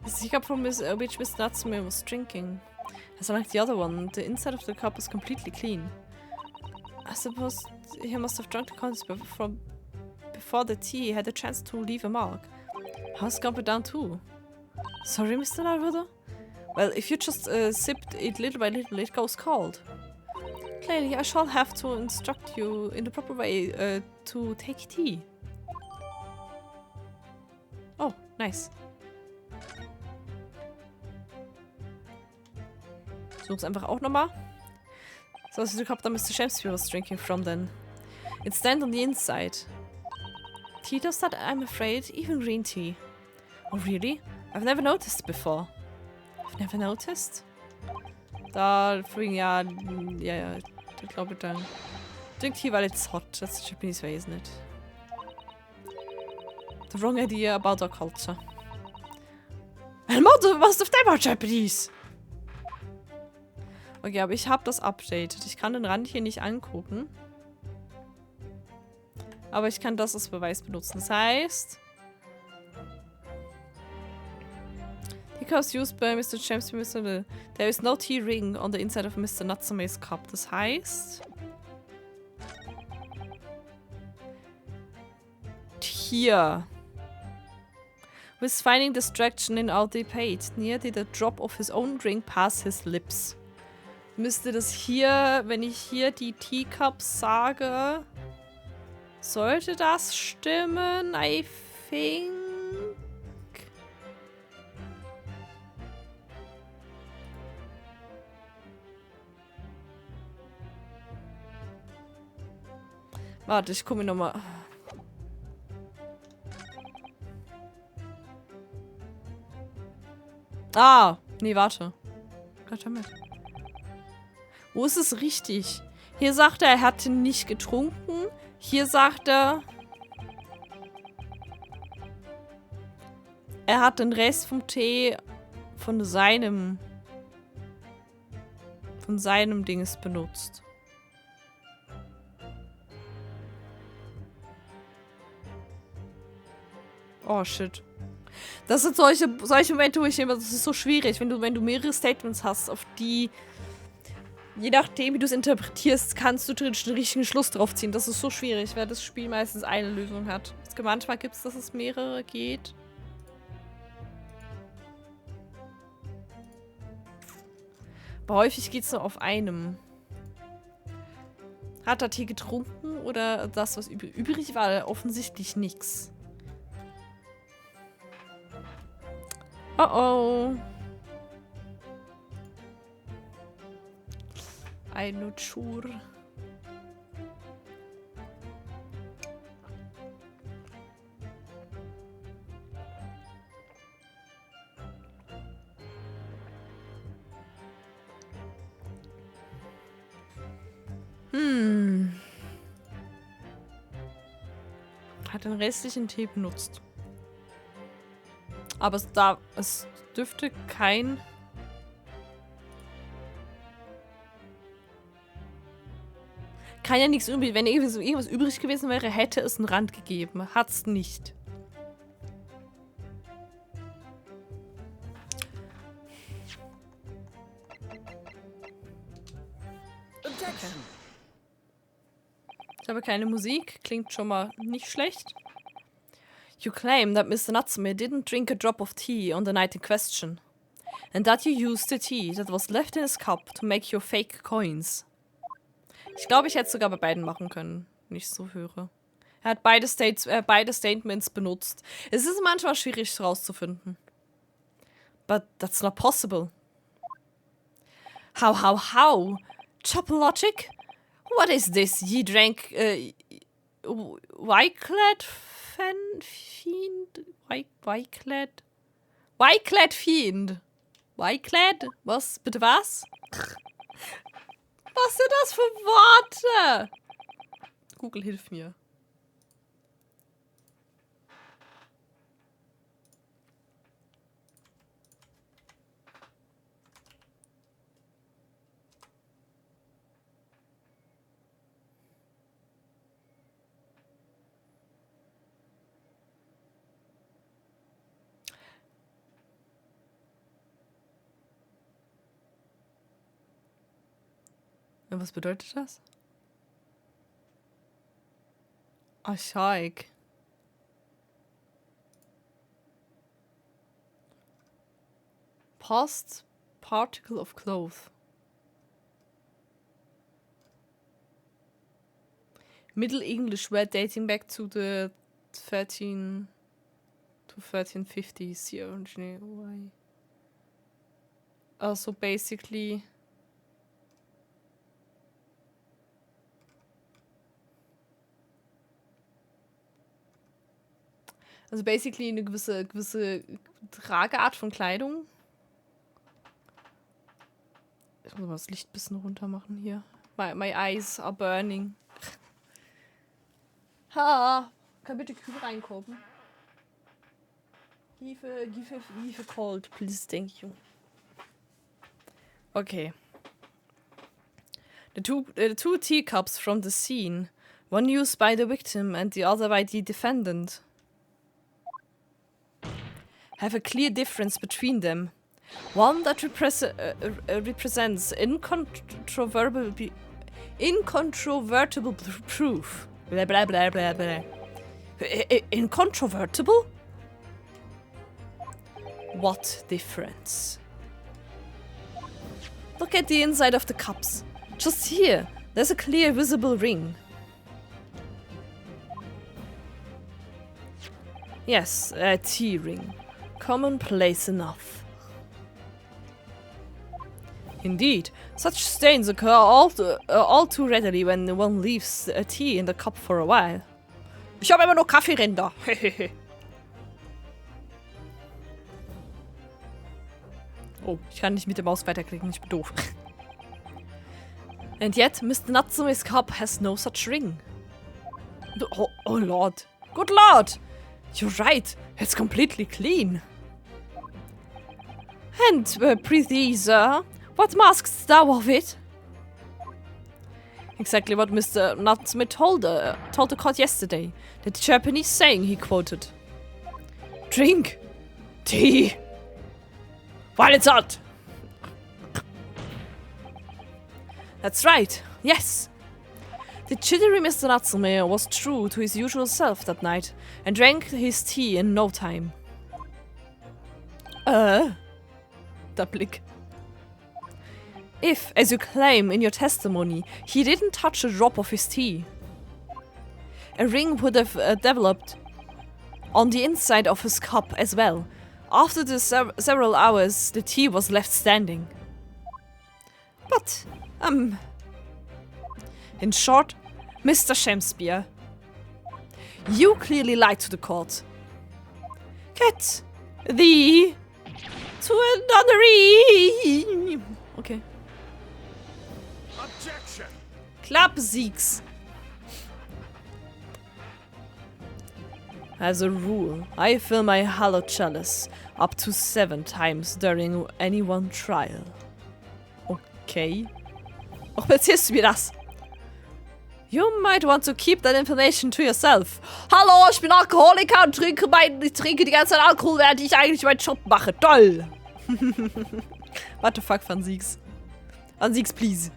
The teacup from which Mr. Natsume was drinking. As unlike the other one, the inside of the cup is completely clean. I suppose he must have drunk the contents before the tea had a chance to leave a mark. How's it gone down too? Sorry, Mr. Naruto? Well, if you just sipped it little by little, it goes cold. Clearly, I shall have to instruct you in the proper way to take tea. Oh, nice. Ich such's einfach auch nochmal. So, the cup that Mr. Shakespeare was drinking from then. It's stained on the inside. Tea does that, I'm afraid, even green tea. Oh, really? I've never noticed before. I've never noticed? Da, vorhin, ja, ich glaube, dann drink tea while it's hot. That's the Japanese way, isn't it? The wrong idea about our culture. Elmo, du machst auf deinem Japanese! Okay, aber ich habe das updated. Ich kann den Rand hier nicht angucken. Aber ich kann das als Beweis benutzen. Das heißt... Because used by Mr. James, Mr. There is no tea ring on the inside of Mr. Natsume's cup. Das heißt... Hier. With finding distraction in our debate, near did a drop of his own drink pass his lips. Müsste das hier, wenn ich hier die Teacups sage, sollte das stimmen? I think. Warte, ich gucke mir nochmal. Ah, nee, warte. Gott damit. Wo ist es richtig? Hier sagt er hatte nicht getrunken. Hier sagt er hat den Rest vom Tee von seinem Dings benutzt. Oh, shit. Das sind solche Momente, wo ich immer, das ist so schwierig, wenn du mehrere Statements hast, auf die, je nachdem, wie du es interpretierst, kannst du den richtigen Schluss drauf ziehen. Das ist so schwierig, weil das Spiel meistens eine Lösung hat. Manchmal gibt es, dass es mehrere geht. Aber häufig geht es nur auf einem. Hat er Tee getrunken oder das, was übrig war? Offensichtlich nichts. Oh oh. I'm not sure. Hat den restlichen Tee benutzt. Aber es dürfte kein... Kann ja nichts übrig. Wenn irgendwas übrig gewesen wäre, hätte es einen Rand gegeben. Hat's nicht. Okay. Ich habe keine Musik. Klingt schon mal nicht schlecht. You claim that Mr. Natsume didn't drink a drop of tea on the night in question. And that you used the tea that was left in his cup to make your fake coins. Ich glaube, ich hätte es sogar bei beiden machen können, wenn ich es so höre. Er hat beide Statements benutzt. Es ist manchmal schwierig herauszufinden. But that's not possible. How? Chop logic? What is this? Ye drank, Wyclad Fiend? Wyclad Fiend. Wyclad? Was? Bitte was? Was sind das für Worte? Google, hilf mir. Und was bedeutet das? Archaik. Past particle of cloth. Middle English word dating back to the 1350s here. Also basically... Also basically eine gewisse Trageart von Kleidung. Ich muss mal das Licht ein bisschen runter machen hier. My eyes are burning. Ha! Kann bitte kühl reinkommen? Give cold, please, thank you. Okay. The two teacups from the scene. One used by the victim and the other by the defendant. have a clear difference between them. One that represents incontrovertible proof. Blah, blah, blah, blah, blah. Incontrovertible? What difference? Look at the inside of the cups. Just here, there's a clear visible ring. Yes, a tea ring. Commonplace enough. Indeed, such stains occur all too readily when one leaves a tea in the cup for a while. Ich habe immer nur Kaffeeränder. Oh, ich kann nicht mit der Maus weiterklicken, ich bin doof. And yet, Mr. Natsume's cup has no such ring. Oh Lord. Good Lord! You're right, it's completely clean. And, prithee, sir, what mask'st thou of it? Exactly what Mr. Natsume told the court yesterday. The Japanese saying he quoted. Drink tea while it's hot. That's right, yes. The jittery Mr. Natsume was true to his usual self that night and drank his tea in no time. Der Blick. If, as you claim in your testimony, he didn't touch a drop of his tea, a ring would have developed on the inside of his cup as well. After the several hours, the tea was left standing. But, in short, Mr. Shakespeare, you clearly lied to the court. Get thee to a nunnery. Okay. Objection. Klappsiegs. As a rule, I fill my hollow chalice up to 7 times during any one trial. Okay. Warum erzählst du mir das? You might want to keep that information to yourself. Hallo, ich bin Alkoholiker und trinke die ganze Zeit Alkohol, während ich eigentlich meinen Job mache. Toll! What the fuck, Van Siegs? Van Siegs, please.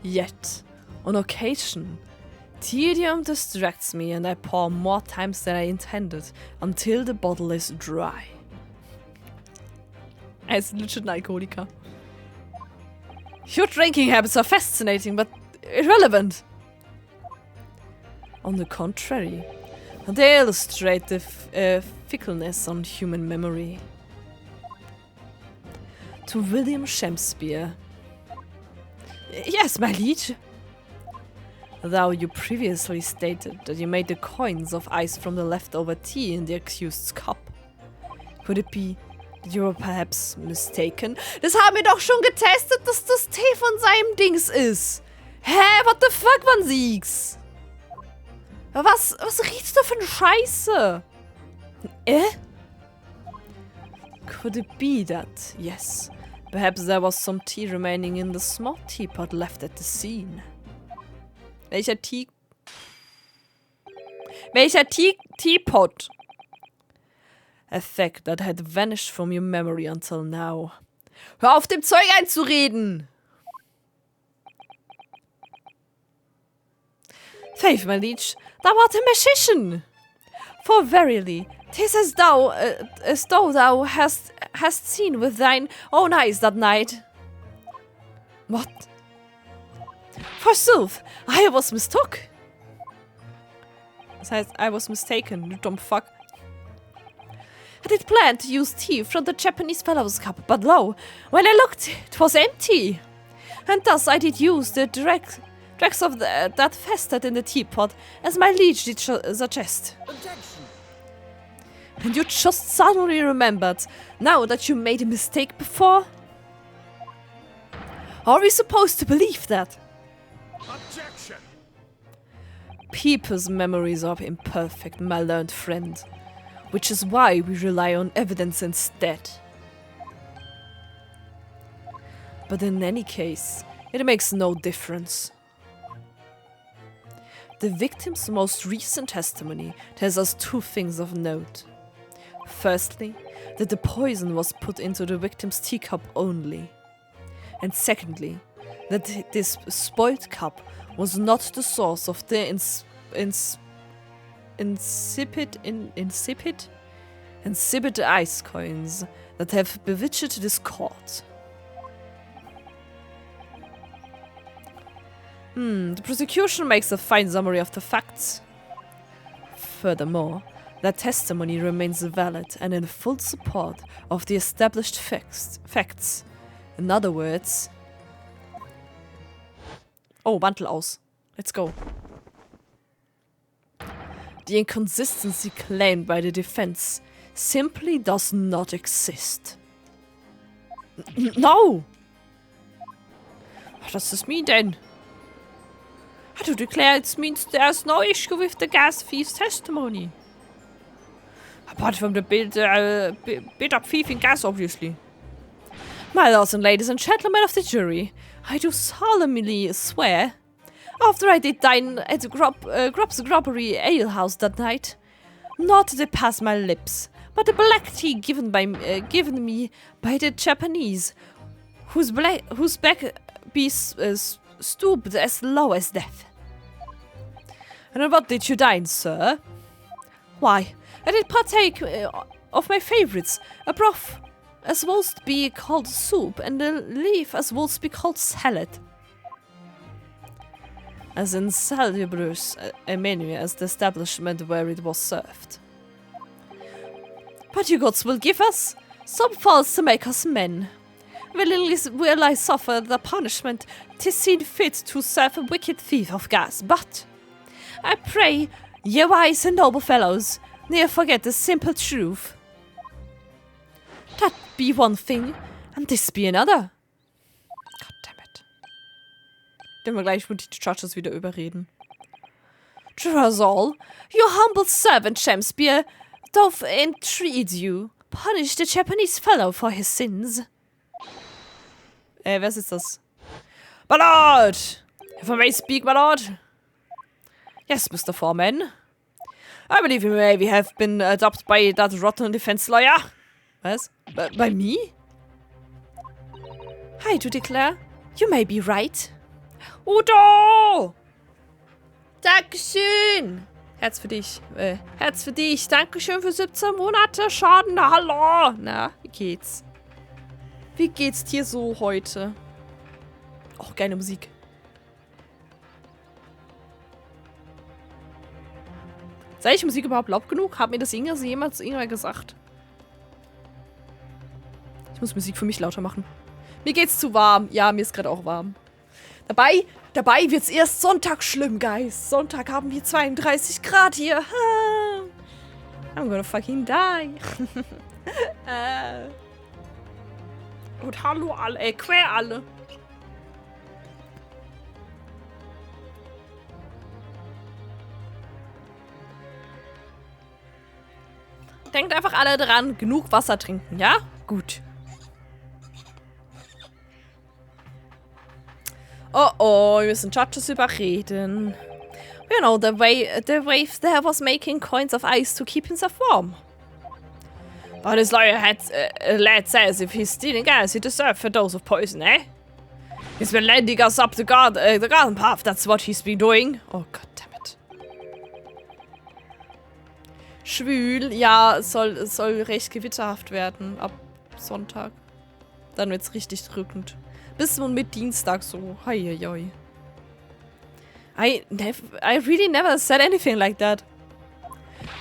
Yet, on occasion, tedium distracts me and I pour more times than I intended until the bottle is dry. Er ist legit ein Alkoholiker. Your drinking habits are fascinating, but irrelevant. On the contrary, they illustrate the fickleness on human memory. To William Shakespeare. Yes, my liege. Though you previously stated that you made the coins of ice from the leftover tea in the accused's cup. Could it be that you were perhaps mistaken? Das haben wir doch schon getestet, dass das Tee von seinem Dings ist. Hä? What the fuck, Van Siegs? Was riecht's da für eine Scheiße? Could it be that, yes, perhaps there was some tea remaining in the small teapot left at the scene? Welcher Teapot? A fact that had vanished from your memory until now. Hör auf, dem Zeug einzureden! Faith, my liege, thou art a magician! For verily, 'tis as though thou hast seen with thine own eyes that night. What? Forsooth, I was mistook. Das heißt, I was mistaken, you dumb fuck. I did plan to use tea from the Japanese fellow's cup, but lo, when I looked, it was empty. And thus I did use the dregs of that festered in the teapot, as my liege did suggest. Objection. And you just suddenly remembered, now that you made a mistake before? Are we supposed to believe that? Objection. People's memories are imperfect, my learned friend, which is why we rely on evidence instead. But in any case, it makes no difference. The victim's most recent testimony tells us two things of note. Firstly, that the poison was put into the victim's teacup only. And secondly, that this spoiled cup was not the source of the insipid ice coins that have bewitched this court. The prosecution makes a fine summary of the facts. Furthermore, that testimony remains valid and in full support of the established facts. In other words... Oh, Mantel aus. Let's go. The inconsistency claimed by the defense simply does not exist. No! What does this mean then? I do declare it means there's no issue with the gas thief's testimony. Apart from the build-up thief in gas, obviously. My lords and ladies and gentlemen of the jury, I do solemnly swear, after I did dine at Grub's Grubbery Ale House that night, not to pass my lips, but the black tea given me by the Japanese, whose back be stooped as low as death. And what did you dine, sir? Why, I did partake of my favorites, a broth as would be called soup, and a leaf as would be called salad. As insalubrious a menu as the establishment where it was served. But you gods will give us some faults to make us men. Will I suffer the punishment 'tis seen fit to serve a wicked thief of gas, but I pray, ye wise and noble fellows, ne'er forget the simple truth. That be one thing, and this be another. Goddammit. Denn wir gleich die Judges wieder überreden. All, your humble servant Shakespeare doth entreat you, punish the Japanese fellow for his sins. Wer ist das? My lord! If I may speak, my lord. Yes, Mr. Foreman. I believe you may have been adopted by that rotten defense lawyer. Was? By me? I do declare, you may be right. Udo! Dankeschön! Herz für dich. Herz für dich. Dankeschön für 17 Monate Schaden. Na, hallo! Na, wie geht's? Wie geht's dir so heute? Och, geile Musik. Sei ich Musik überhaupt laut genug? Hat mir das jemals irgendwann gesagt? Ich muss Musik für mich lauter machen. Mir geht's zu warm. Ja, mir ist gerade auch warm. Dabei wird's erst Sonntag schlimm, guys. Sonntag haben wir 32 Grad hier. I'm gonna fucking die. Und hallo alle, quer alle. Denkt einfach alle dran, genug Wasser trinken, ja? Gut. Oh, wir müssen Judges überreden. You know, the wave there was making coins of ice to keep himself warm. But his lawyer lad says if he's stealing gas, he deserves a dose of poison, eh? He's been leading us up the garden path, that's what he's been doing. Oh, goddammit. Schwül, ja, soll recht gewitterhaft werden ab Sonntag. Dann wird's richtig drückend. Bis und mit Dienstag so. Heieiei. I really never said anything like that.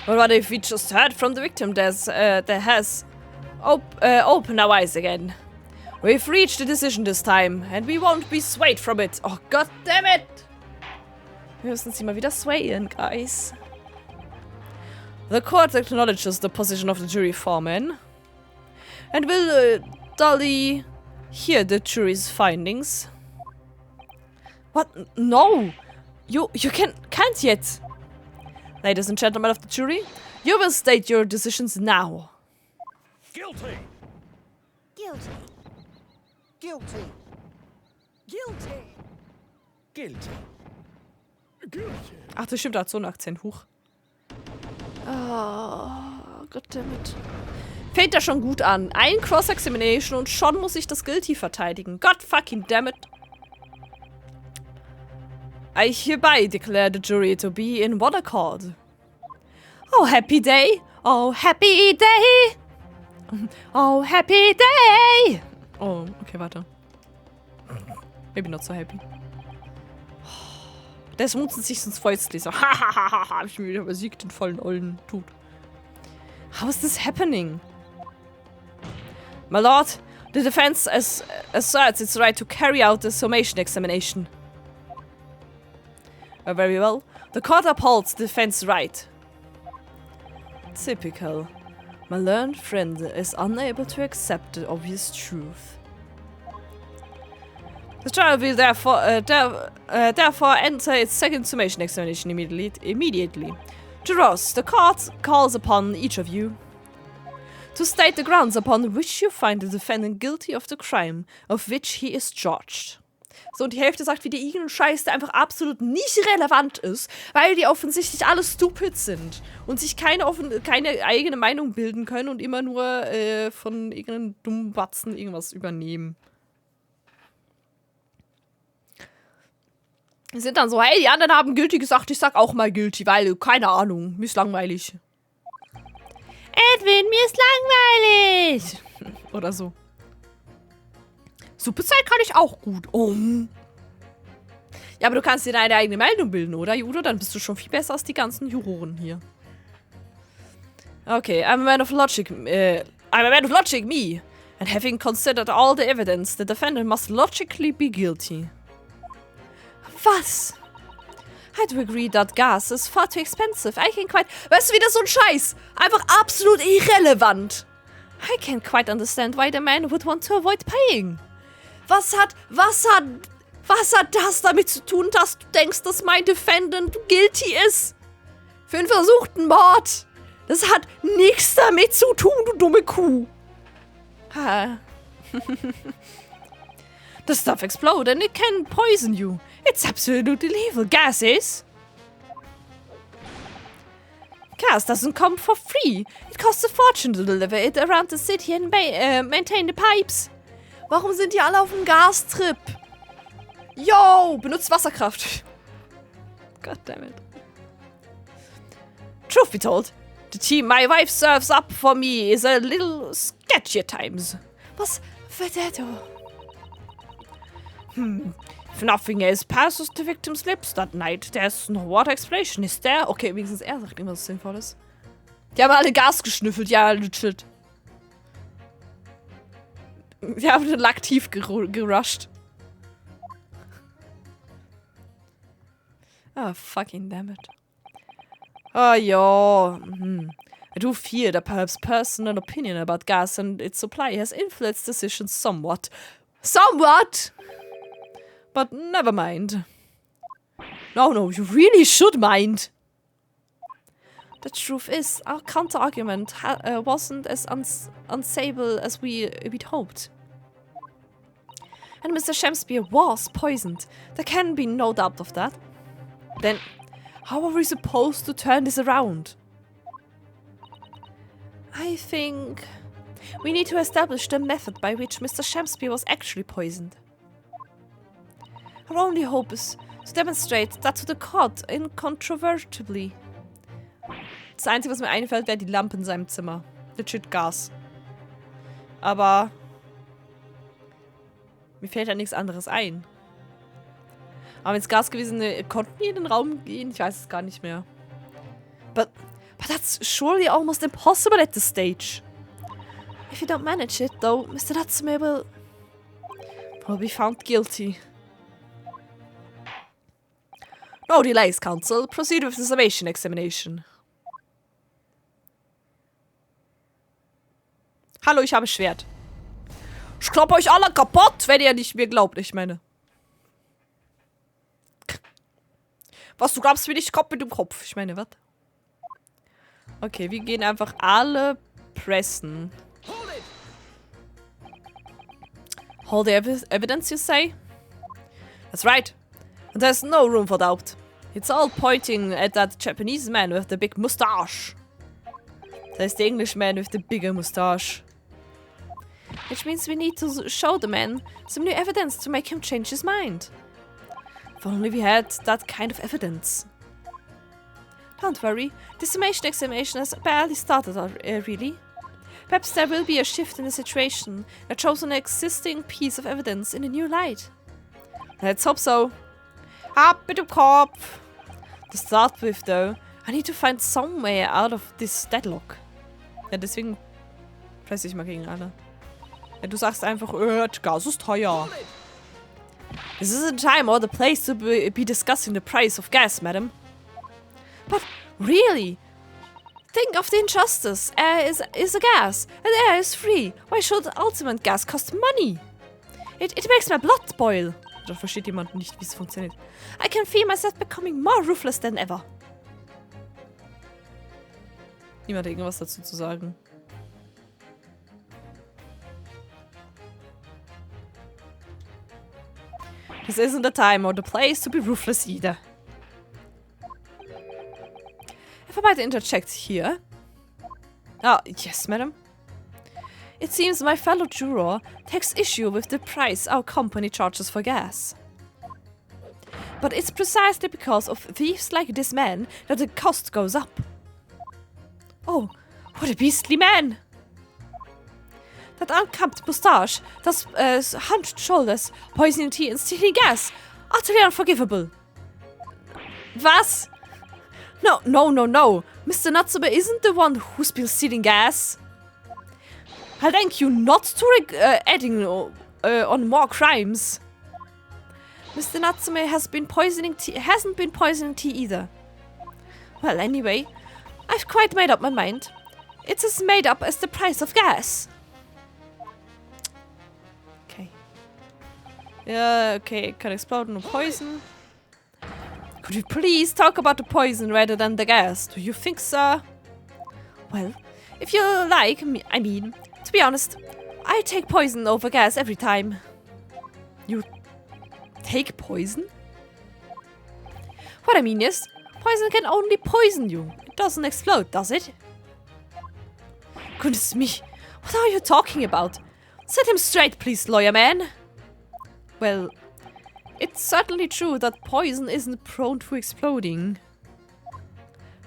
But what if we just heard from the victim that has opened our eyes again? We've reached a decision this time, and we won't be swayed from it. Oh, god damn it! Wir müssen sie mal wieder swayen, guys. The court acknowledges the position of the jury foreman, and will duly hear the jury's findings. What? No! You can't yet! Ladies and gentlemen of the jury, you will state your decisions now. Guilty. Guilty. Guilty. Guilty. Guilty. Ach, das stimmt, da hat so einen Akzent. Huch. Oh, goddammit. Fängt ja schon gut an. Ein Cross-Examination und schon muss ich das Guilty verteidigen. God fucking dammit. I hereby declare the jury to be in one accord. Oh, happy day. Oh, happy day. Oh, happy day. Oh, okay, warte. Maybe not so happy. Der schmunzelt sich ins Fäustchen. So, hahaha, hab ich mir wieder besiegt, den vollen ollen Tut. How is this happening? My lord, the defense asserts its right to carry out the summation examination. Very well. The court upholds the defense right. Typical. My learned friend is unable to accept the obvious truth. The trial will therefore enter its second summation examination immediately. Jurors, the court calls upon each of you to state the grounds upon which you find the defendant guilty of the crime of which he is charged. So, und die Hälfte sagt wieder irgendeinen Scheiß, der einfach absolut nicht relevant ist, weil die offensichtlich alle stupid sind und sich keine eigene Meinung bilden können und immer nur von irgendeinem dummen Batzen irgendwas übernehmen. Die sind dann so, hey, die anderen haben guilty gesagt, ich sag auch mal guilty, weil, keine Ahnung, mir ist langweilig. Edwin, mir ist langweilig! Oder so. Superzeit kann ich auch gut. Oh. Ja, aber du kannst dir deine eigene Meinung bilden, oder, Judo? Dann bist du schon viel besser als die ganzen Juroren hier. Okay, I'm a man of logic, me. And having considered all the evidence, the defendant must logically be guilty. Was? I do agree that gas is far too expensive. I can quite... Weißt du, wieder so ein Scheiß. Einfach absolut irrelevant. I can't quite understand why the man would want to avoid paying. Was hat das damit zu tun, dass du denkst, dass mein Defendant guilty ist? Für einen versuchten Mord. Das hat nichts damit zu tun, du dumme Kuh. Ha. The stuff exploded and it can poison you. It's absolutely lethal. Gas is. Gas doesn't come for free. It costs a fortune to deliver it around the city and maintain the pipes. Warum sind die alle auf dem Gastrip? Yo, benutzt Wasserkraft. Goddammit. Truth be told, the tea my wife serves up for me is a little sketchy at times. Was? Vedetto? If nothing else passes the victim's lips that night, there's no water explanation, is there? Okay, wenigstens er sagt irgendwas Sinnvolles. Die haben alle Gas geschnüffelt, ja, legit. Die haben den Lack tief gerusht. Ah, fucking damn it. Oh, ja. I do fear that perhaps personal opinion about gas and its supply has influenced decisions somewhat. Somewhat? But never mind. No, you really should mind. The truth is, our counter-argument wasn't as unstable as we'd hoped. And Mr. Shakespeare was poisoned. There can be no doubt of that. Then, how are we supposed to turn this around? I think we need to establish the method by which Mr. Shakespeare was actually poisoned. Our only hope is to demonstrate that to the court incontrovertibly. Das Einzige, was mir einfällt, wäre die Lampe in seinem Zimmer. Legit Gas. Aber mir fällt ja nichts anderes ein. Aber wenn es Gas gewesen wäre, konnten die in den Raum gehen? Ich weiß es gar nicht mehr. But that's surely almost impossible at this stage. If you don't manage it, though, Mr. Natsume will be found guilty. No delays, counsel. Proceed with the summation examination. Hallo, ich habe Schwert. Ich klopp euch alle kaputt, wenn ihr nicht mir glaubt, ich meine. Was, du glaubst mir nicht, Kopf mit dem Kopf. Ich meine, was? Okay, wir gehen einfach alle pressen. Hold the evidence, you say? That's right. And there's no room for doubt. It's all pointing at that Japanese man with the big mustache. There's the Englishman with the bigger mustache. Which means we need to show the man some new evidence to make him change his mind. If only we had that kind of evidence. Don't worry, the summation examination has barely started really. Perhaps there will be a shift in the situation that shows an existing piece of evidence in a new light. Let's hope so. Ab mit dem Kopf! To start with though, I need to find some way out of this deadlock. Ja, deswegen presse ich mal gegen alle. Ja, du sagst einfach, Gas ist teuer. This isn't the time or the place to be discussing the price of gas, madam. But really, think of the injustice. Air is a gas, and air is free. Why should ultimate gas cost money? It makes my blood boil. Da versteht jemand nicht, wie es funktioniert. I can feel myself becoming more ruthless than ever. Niemand hat irgendwas dazu zu sagen. This isn't the time or the place to be ruthless either. If I might interject here. Ah, yes, madam. It seems my fellow juror takes issue with the price our company charges for gas. But it's precisely because of thieves like this man that the cost goes up. Oh, what a beastly man! That unkempt mustache, those hunched shoulders, poisoning tea and stealing gas. Utterly unforgivable. Was? No. Mr. Natsume isn't the one who's been stealing gas. I thank you not to adding on more crimes. Mr. Natsume hasn't been poisoning tea either. Well, anyway, I've quite made up my mind. It's as made up as the price of gas. Okay. Yeah, okay, it can explode no poison. Could you please talk about the poison rather than the gas? Do you think, sir? Well, if you like, I mean, to be honest, I take poison over gas every time. You take poison? What I mean is, poison can only poison you. It doesn't explode, does it? Goodness me, what are you talking about? Set him straight, please, lawyer man. Well, it's certainly true that poison isn't prone to exploding.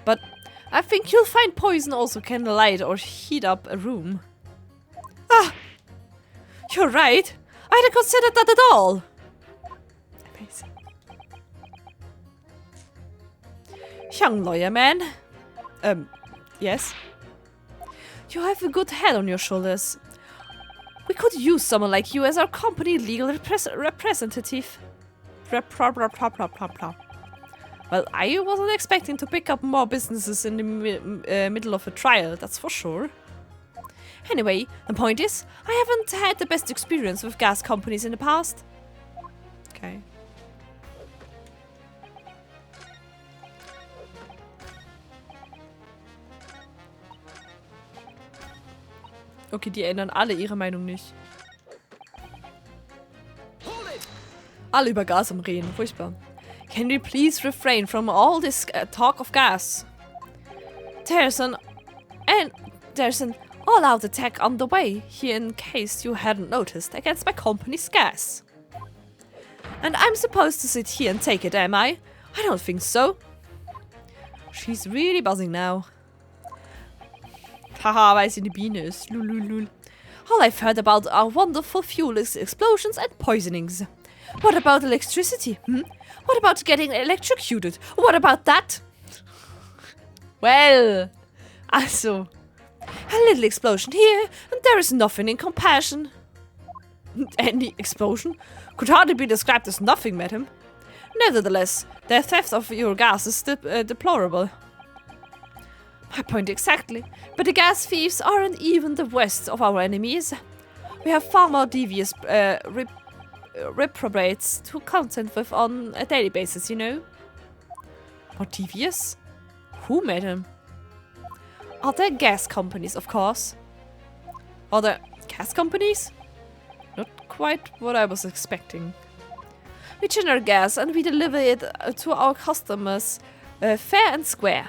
But I think you'll find poison also can light or heat up a room. Ah! You're right. I hadn't considered that at all. Amazing. Young lawyer man. Yes? You have a good head on your shoulders. We could use someone like you as our company legal representative. Well, I wasn't expecting to pick up more businesses in the middle of a trial, that's for sure. Anyway, the point is, I haven't had the best experience with gas companies in the past. Okay. Okay, die ändern alle ihre Meinung nicht. Alle über Gas am Reden, furchtbar. Can we please refrain from all this talk of gas? There's an all-out attack on the way here in case you hadn't noticed against my company's gas. And I'm supposed to sit here and take it, am I? I don't think so. She's really buzzing now. Haha, weil sie eine Biene ist. Lululul. All I've heard about are wonderful fuel explosions and poisonings. What about electricity? What about getting electrocuted? What about that? Well, also, a little explosion here, and there is nothing in comparison. Any explosion could hardly be described as nothing, madam. Nevertheless, the theft of your gas is deplorable. My point exactly, but the gas thieves aren't even the worst of our enemies. We have far more devious reprobates to contend with on a daily basis, you know? More devious? Who, madam? Other gas companies, of course. Other gas companies? Not quite what I was expecting. We generate gas and we deliver it to our customers fair and square.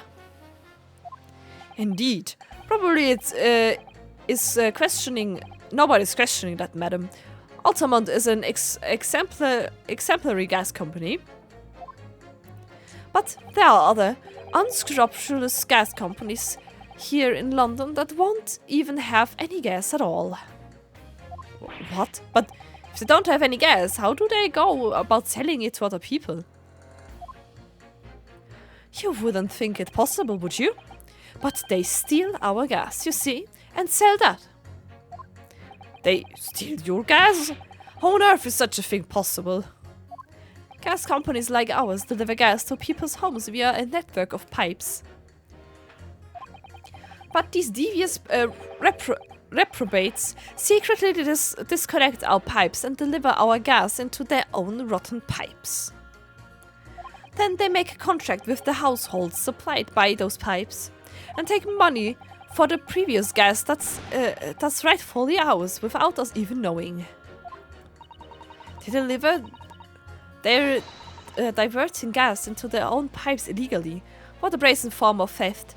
Indeed. Probably nobody's questioning that, madam. Altamont is an exemplary gas company. But there are other unscrupulous gas companies here in London that won't even have any gas at all. What? But if they don't have any gas, how do they go about selling it to other people? You wouldn't think it possible, would you? But they steal our gas, you see, and sell that. They steal your gas? How on earth is such a thing possible? Gas companies like ours deliver gas to people's homes via a network of pipes. But these devious reprobates secretly disconnect our pipes and deliver our gas into their own rotten pipes. Then they make a contract with the households supplied by those pipes and take money for the previous gas that's rightfully ours without us even knowing. They're diverting gas into their own pipes illegally. What a brazen form of theft.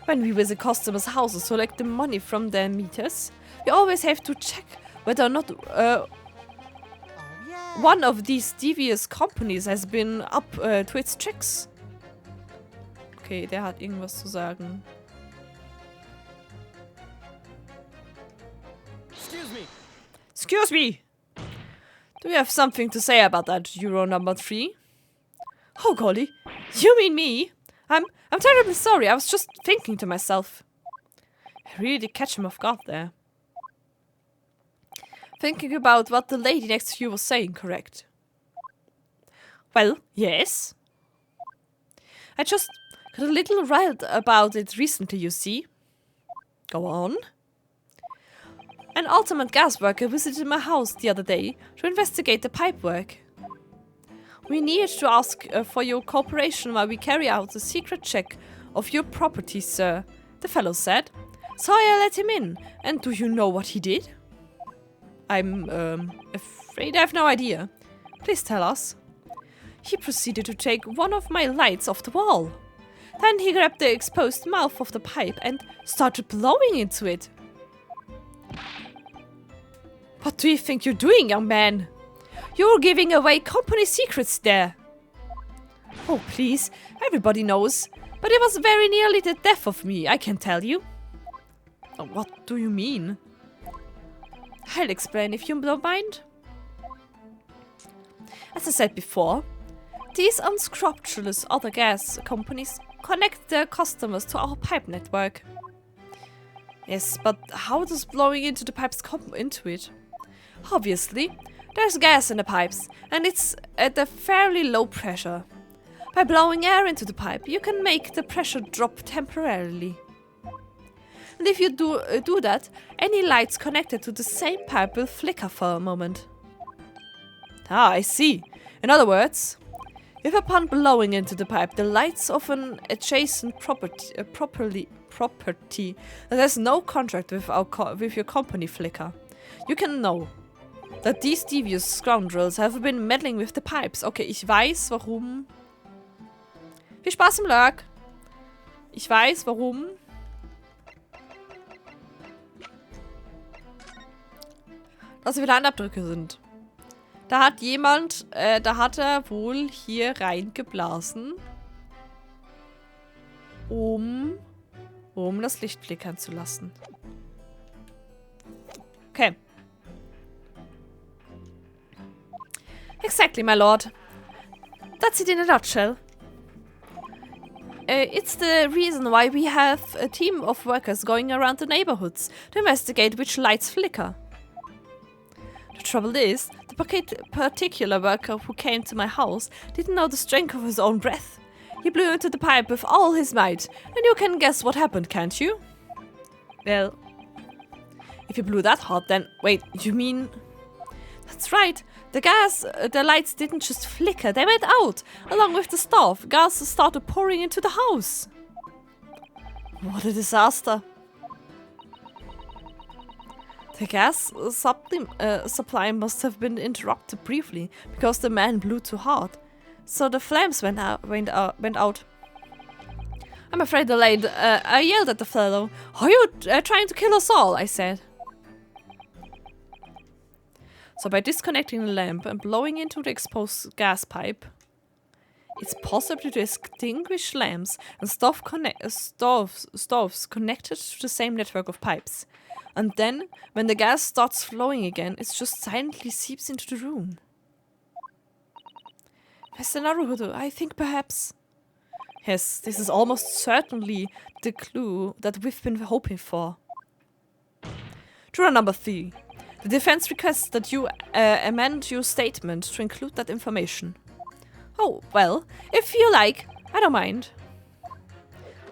When we visit customers' houses to collect the money from their meters, we always have to check whether or not one of these devious companies has been up to its tricks. Okay, der hat irgendwas zu sagen. Excuse me. Excuse me! Do you have something to say about that, Euro number 3? Oh golly, you mean me? I'm terribly sorry, I was just thinking to myself. I really did catch him off guard there. Thinking about what the lady next to you was saying, correct? Well, yes. I just got a little riled about it recently, you see. Go on. An ultimate gas worker visited my house the other day to investigate the pipe work. We needed to ask for your cooperation while we carry out a secret check of your property, sir, the fellow said. So I let him in, and do you know what he did? I'm afraid I have no idea. Please tell us. He proceeded to take one of my lights off the wall. Then he grabbed the exposed mouth of the pipe and started blowing into it. What do you think you're doing, young man? You're giving away company secrets there. Oh, please. Everybody knows. But it was very nearly the death of me, I can tell you. Oh, what do you mean? I'll explain if you don't mind. As I said before, these unscrupulous other gas companies connect their customers to our pipe network. Yes, but how does blowing into the pipes come into it? Obviously, there's gas in the pipes, and it's at a fairly low pressure. By blowing air into the pipe, you can make the pressure drop temporarily. And if you do that, any lights connected to the same pipe will flicker for a moment. Ah, I see. In other words, if upon blowing into the pipe, the lights of an adjacent property that has no contract with your company flicker, you can know that these devious scoundrels have been meddling with the pipes. Okay, ich weiß warum. Viel Spaß im Lurk. Ich weiß warum. Dass wieder Handabdrücke sind. Da hat jemand, da hat er wohl hier reingeblasen, um das Licht flickern zu lassen. Okay. Exactly, my lord. That's it in a nutshell. It's the reason why we have a team of workers going around the neighborhoods to investigate which lights flicker. The trouble is, the particular worker who came to my house didn't know the strength of his own breath. He blew into the pipe with all his might, and you can guess what happened, can't you? Well, if you blew that hard, then... Wait, you mean... That's right. The lights didn't just flicker, they went out. Along with the stuff, gas started pouring into the house. What a disaster. The gas supply must have been interrupted briefly because the man blew too hard. So the flames went out. I'm afraid delayed. I yelled at the fellow. Are you trying to kill us all? I said. So by disconnecting the lamp and blowing into the exposed gas pipe, it's possible to extinguish lamps and stoves connected to the same network of pipes. And then, when the gas starts flowing again, it just silently seeps into the room. Mr. Naruhodo, I think perhaps... Yes, this is almost certainly the clue that we've been hoping for. Juror number 3. The defense requests that you amend your statement to include that information. Oh, well, if you like, I don't mind.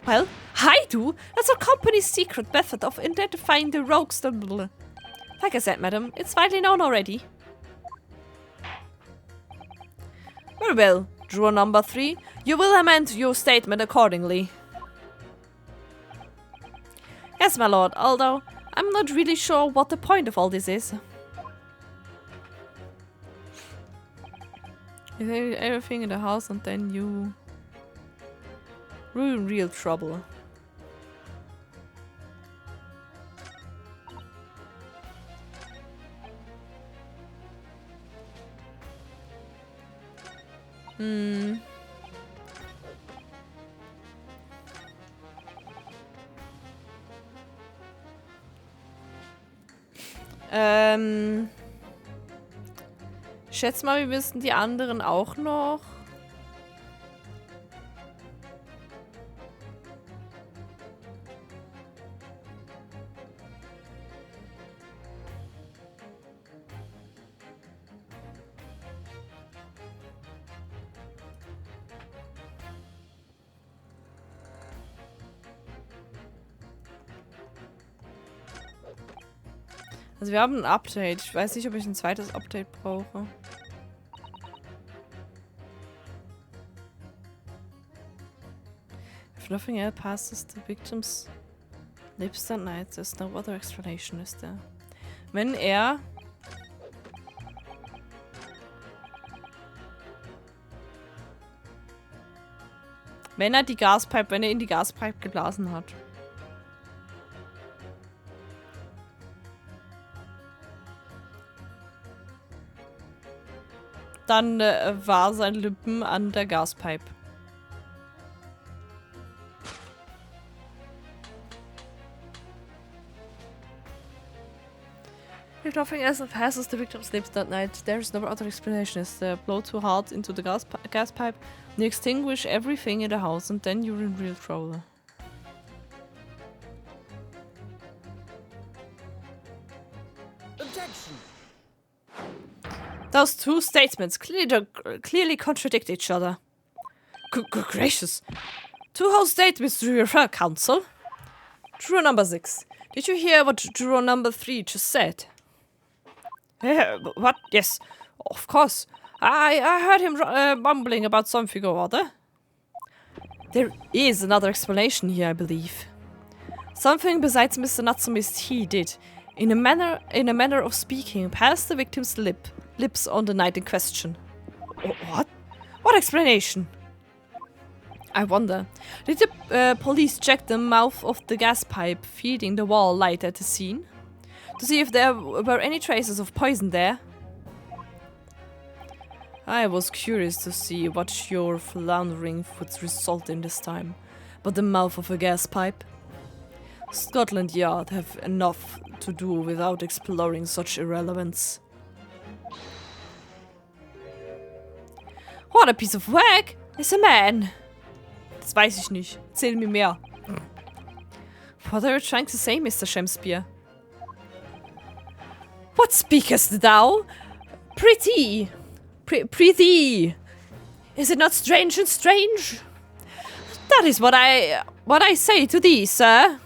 Well, I do. That's our company's secret method of identifying the rogues. Like I said, madam, it's widely known already. Very well, juror number 3. You will amend your statement accordingly. Yes, my lord, although I'm not really sure what the point of all this is. You take everything in the house and then you... We're in real trouble. Ich schätze mal, wir müssen die anderen auch noch. Also wir haben ein Update. Ich weiß nicht, ob ich ein zweites Update brauche. If nothing else passes the victim's lips that night, there's no other explanation, is there? Wenn er... Wenn er in die Gaspipe geblasen hat. Dann war sein Lippen an der Gaspipe. If nothing else passes the victim's lips that night, there is no other explanation. Is the blow too hard into the gas pipe, you extinguish everything in the house, and then you're in real trouble. Objection! Those two statements clearly contradict each other. Good gracious. Two whole statements to refer, counsel. Juror number 6. Did you hear what juror number 3 just said? What? Yes, of course. I heard him mumbling about something or other. There is another explanation here, I believe. Something besides Mr. Natsumi's he did, in a manner of speaking, past the victim's lips on the night in question. What? What explanation? I wonder. Did the police check the mouth of the gas pipe feeding the wall light at the scene? To see if there were any traces of poison there? I was curious to see what your floundering would result in this time. But the mouth of a gas pipe? Scotland Yard have enough to do without exploring such irrelevance. What a piece of work! It's a man! Das weiß ich nicht. Erzähl mir mehr. What are you trying to say, Mr. Shakespeare? What speakest thou? Pretty! Pretty! Is it not strange and strange? That is what I say to thee, sir.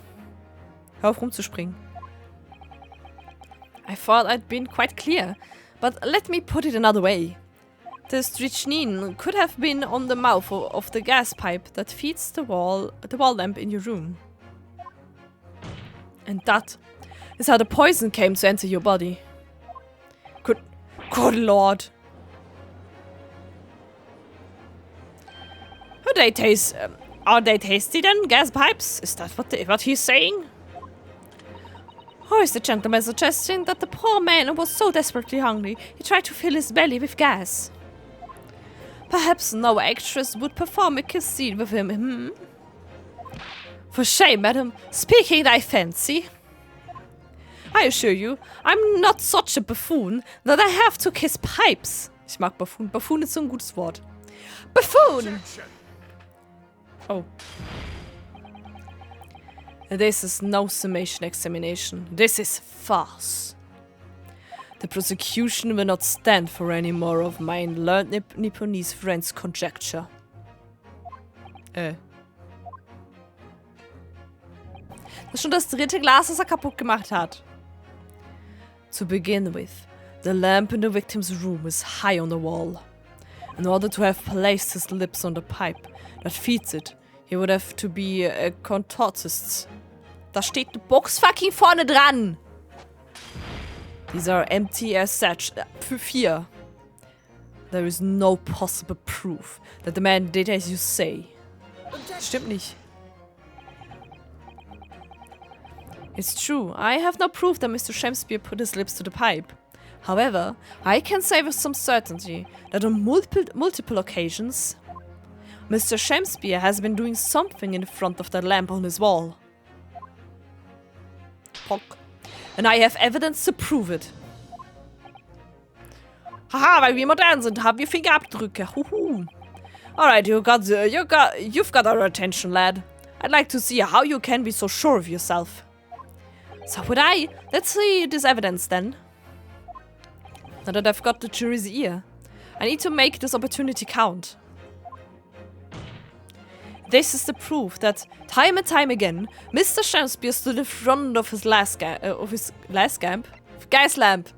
Hör auf rumzuspringen. I thought I'd been quite clear, but let me put it another way. The strychnine could have been on the mouth of the gas pipe that feeds the wall lamp in your room. And that is how the poison came to enter your body. Good lord. Are they tasty then, gas pipes? Is that what he's saying? Or is the gentleman suggesting that the poor man was so desperately hungry he tried to fill his belly with gas? Perhaps no actress would perform a kiss scene with him, hmm? For shame, madam. Speaking thy fancy. I assure you, I'm not such a buffoon that I have to kiss pipes. Ich mag Buffoon. Buffoon ist so ein gutes Wort. Buffoon! Objection. Oh. This is no summation examination. This is farce. The prosecution will not stand for any more of my learned Nipponese friend's conjecture. Das ist schon das dritte Glas, das er kaputt gemacht hat. To begin with, the lamp in the victim's room is high on the wall. In order to have placed his lips on the pipe that feeds it, he would have to be a contortist. Da steht eine Box fucking vorne dran! These are empty as such. Für 4. There is no possible proof that the man did as you say. Stimmt nicht. It's true, I have no proof that Mr. Shakespeare put his lips to the pipe. However, I can say with some certainty that on multiple occasions, Mr. Shakespeare has been doing something in front of that lamp on his wall. Pock. And I have evidence to prove it. Haha, weil wir modern sind, haben wir Fingerabdrücke. Huhu. Alright, you've got our attention, lad. I'd like to see how you can be so sure of yourself. So would I. Let's see this evidence then. Now that I've got the jury's ear, I need to make this opportunity count. This is the proof that time and time again, Mr. Shakespeare stood in front of his gas lamp.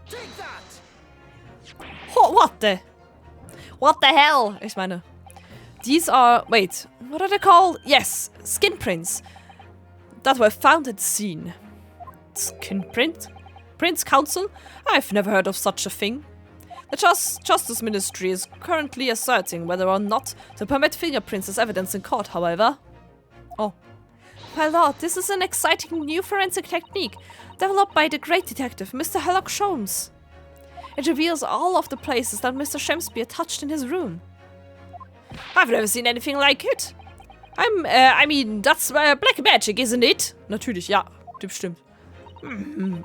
Take that! Oh, what the hell? Ich meine, these are, wait, what are they called? Yes, skin prints that were found at the scene. Skin print? Prince Council? I've never heard of such a thing. The Justice Ministry is currently asserting whether or not to permit fingerprints as evidence in court, however. Oh. My lord, this is an exciting new forensic technique developed by the great detective, Mr. Sherlock Holmes. It reveals all of the places that Mr. Shakespeare touched in his room. I've never seen anything like it. I mean, that's black magic, isn't it? Natürlich, ja, bestimmt.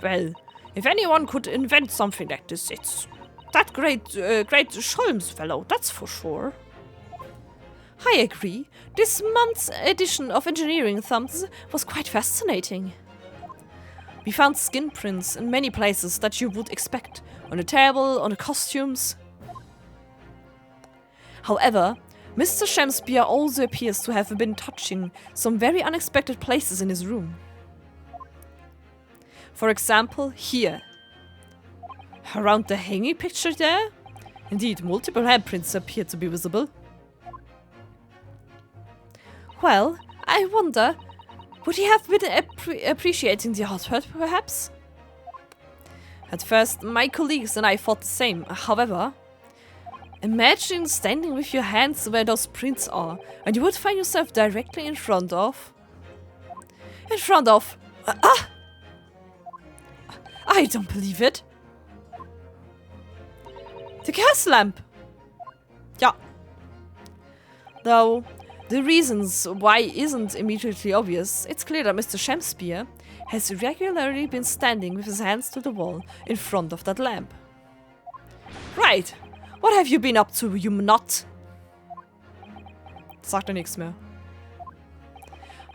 Well, if anyone could invent something like this, it's that great Holmes fellow, that's for sure. I agree. This month's edition of Engineering Thumbs was quite fascinating. We found skin prints in many places that you would expect. On the table, on the costumes. However, Mr. Shakespeare also appears to have been touching some very unexpected places in his room. For example, here. Around the hanging picture there? Indeed, multiple handprints appear to be visible. Well, I wonder, would he have been appreciating the artwork, perhaps? At first, my colleagues and I thought the same. However, imagine standing with your hands where those prints are, and you would find yourself directly in front of... I don't believe it. The gas lamp! Yeah. Though the reasons why isn't immediately obvious, it's clear that Mr. Shakespeare has regularly been standing with his hands to the wall in front of that lamp. Right. What have you been up to, you nut? Sagt nichts mehr.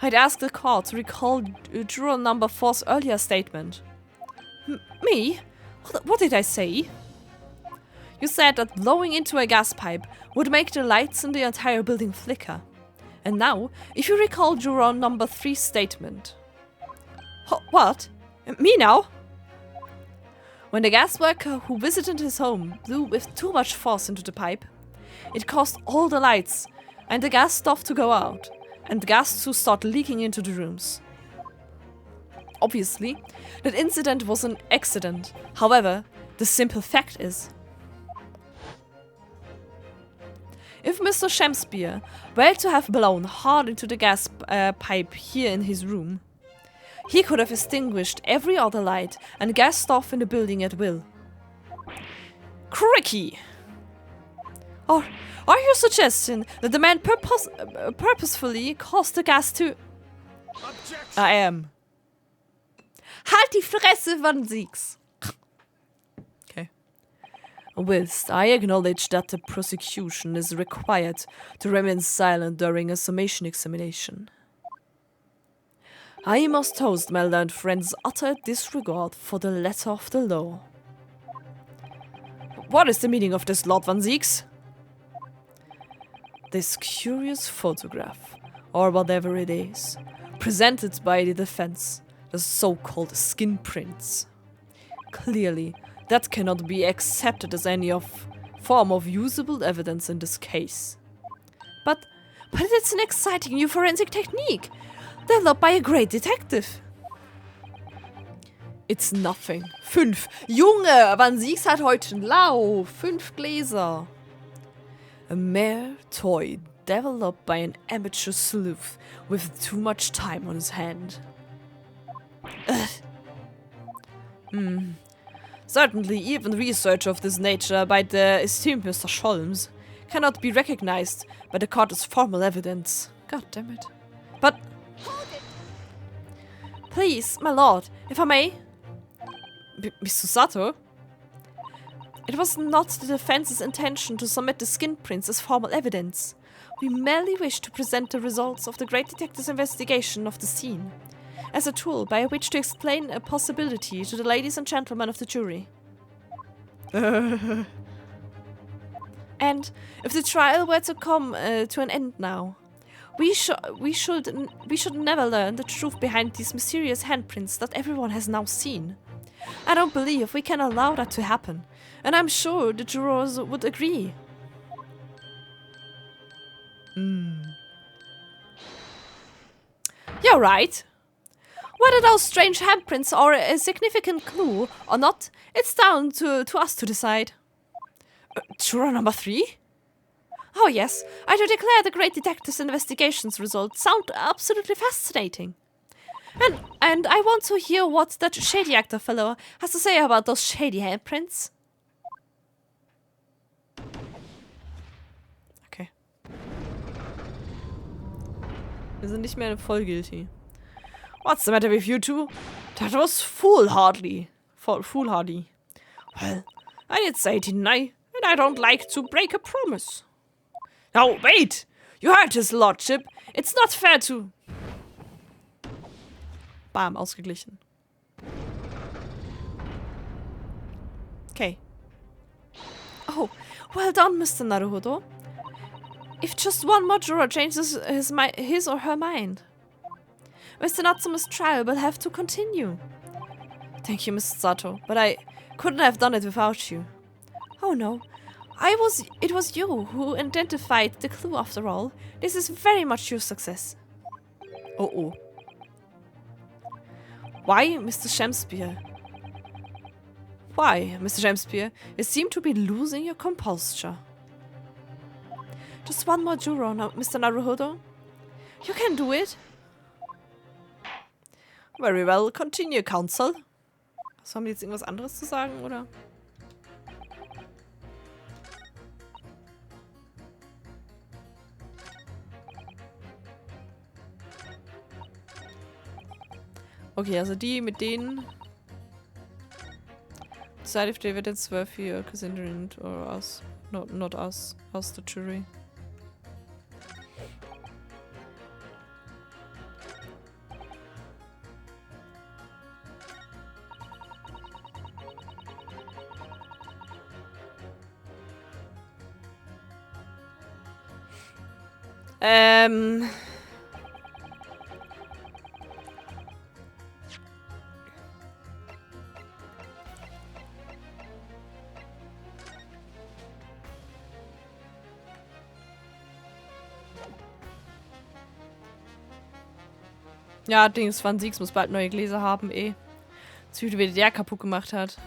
I'd ask the court to recall juror number 4's earlier statement. Me? What did I say? You said that blowing into a gas pipe would make the lights in the entire building flicker. And now, if you recall juror number 3's statement. What? Me now? When the gas worker who visited his home blew with too much force into the pipe, it caused all the lights and the gas stuff to go out, and gas to start leaking into the rooms. Obviously, that incident was an accident. However, the simple fact is, if Mr. Shakespeare were to have blown hard into the gas pipe here in his room, he could have extinguished every other light and gassed off in the building at will. Cricky! Or are you suggesting that the man purposefully caused the gas to... Objection. I am. Halt die Fresse, Van Zieks! Okay. Whilst I acknowledge that the prosecution is required to remain silent during a summation examination, I must toast my learned friend's utter disregard for the letter of the law. What is the meaning of this, Lord Van Zieks? This curious photograph, or whatever it is, presented by the defense, the so-called skin prints. Clearly, that cannot be accepted as any form of usable evidence in this case. But it's an exciting new forensic technique, developed by a great detective. It's nothing. 5. Junge, Van Zieks hat heute einen Lauf. 5 Gläser. A mere toy developed by an amateur sleuth with too much time on his hand. Certainly, even research of this nature by the esteemed Mr. Scholmes cannot be recognized by the court as formal evidence. God damn it. But... Please, my lord, if I may... Mr. Sato? It was not the defense's intention to submit the skin prints as formal evidence. We merely wish to present the results of the great detective's investigation of the scene as a tool by which to explain a possibility to the ladies and gentlemen of the jury. And if the trial were to come to an end now, we should never learn the truth behind these mysterious handprints that everyone has now seen. I don't believe we can allow that to happen, and I'm sure the jurors would agree. You're right. Whether those strange handprints are a significant clue or not, it's down to us to decide. Juror number 3? Oh yes, I do declare the great detective's investigations results sound absolutely fascinating. And I want to hear what that shady actor fellow has to say about those shady handprints. Okay. Wir sind nicht mehr voll guilty. What's the matter with you two? That was foolhardy. Foolhardy. Well, I did say, didn't I? And I don't like to break a promise. Now, wait! You heard his lordship. It's not fair to... Bam, ausgeglichen. Okay. Oh, well done, Mr. Naruhodo. If just one more juror changes his or her mind, Mr. Natsume's trial will have to continue. Thank you, Mr. Sato, but I couldn't have done it without you. Oh no, it was you who identified the clue after all. This is very much your success. Oh. Why, Mr. Shakespeare? Why, Mr. Shakespeare? You seem to be losing your composure. Just one more juror, Mr. Naruhodo. You can do it. Very well, continue, Counsel. Was, haben die jetzt irgendwas anderes zu sagen, oder? Okay, also die mit denen. Decide if the evidence were for considering or us. Not us. Us, the jury. Ja, Dings Van Siegs muss bald neue Gläser haben, eh. Jetzt wie wieder der kaputt gemacht hat.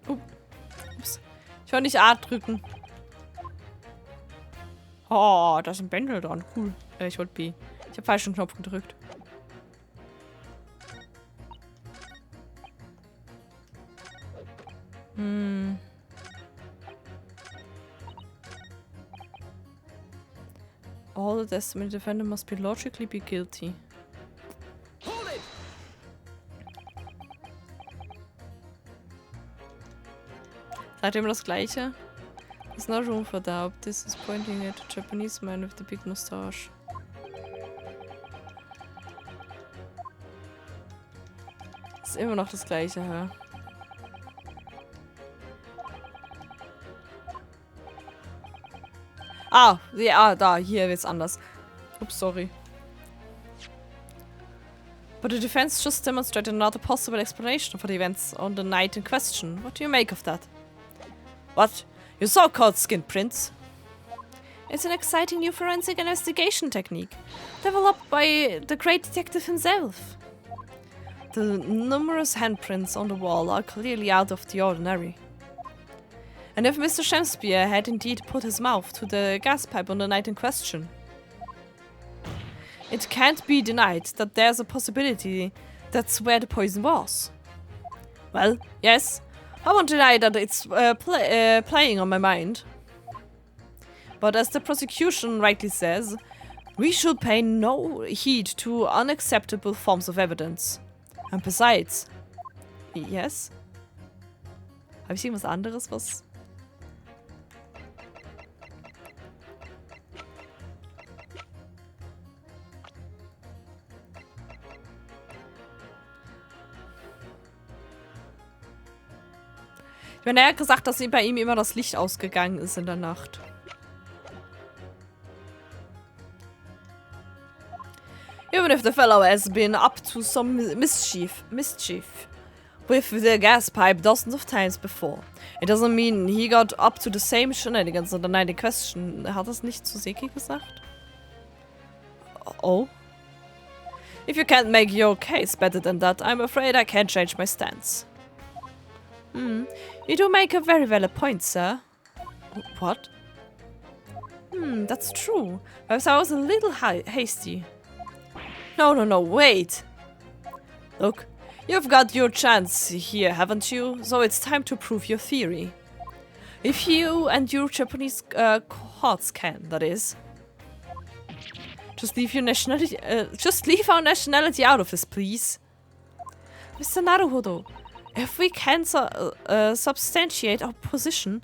Ups. Ich wollte nicht A drücken. Oh, da ist ein Bändel dran. Cool. Ich wollte B. Ich habe falschen Knopf gedrückt. All the testimony defendant must be logically be guilty. Hold it! Seid immer das Gleiche? There's no room for doubt. This is pointing at a Japanese man with the big mustache. Ist immer noch das Gleiche, hä? Ah, ja, da, hier wird's anders. Ups, sorry. But the defense just demonstrated another possible explanation for the events on the night in question. What do you make of that? What? Your so-called skin prints? It's an exciting new forensic investigation technique, developed by the great detective himself. The numerous handprints on the wall are clearly out of the ordinary. And if Mr. Shakespeare had indeed put his mouth to the gas pipe on the night in question, it can't be denied that there's a possibility that's where the poison was. Well, yes, I won't deny that it's playing on my mind. But as the prosecution rightly says, we should pay no heed to unacceptable forms of evidence. And besides... Yes? Habe ich irgendwas anderes, was... Ich meine, er hat gesagt, dass bei ihm immer das Licht ausgegangen ist in der Nacht. Even if the fellow has been up to some mischief with the gas pipe dozens of times before, it doesn't mean he got up to the same shenanigans on the night in question. Hat das nicht zu Seki gesagt? Oh? If you can't make your case better than that, I'm afraid I can't change my stance. You do make a very valid point, sir. What? That's true. Perhaps I was a little hasty. No, wait. Look, you've got your chance here, haven't you? So it's time to prove your theory. If you and your Japanese courts can, that is. Just leave our nationality out of this, please. Mr. Naruhodo, if we can substantiate our position,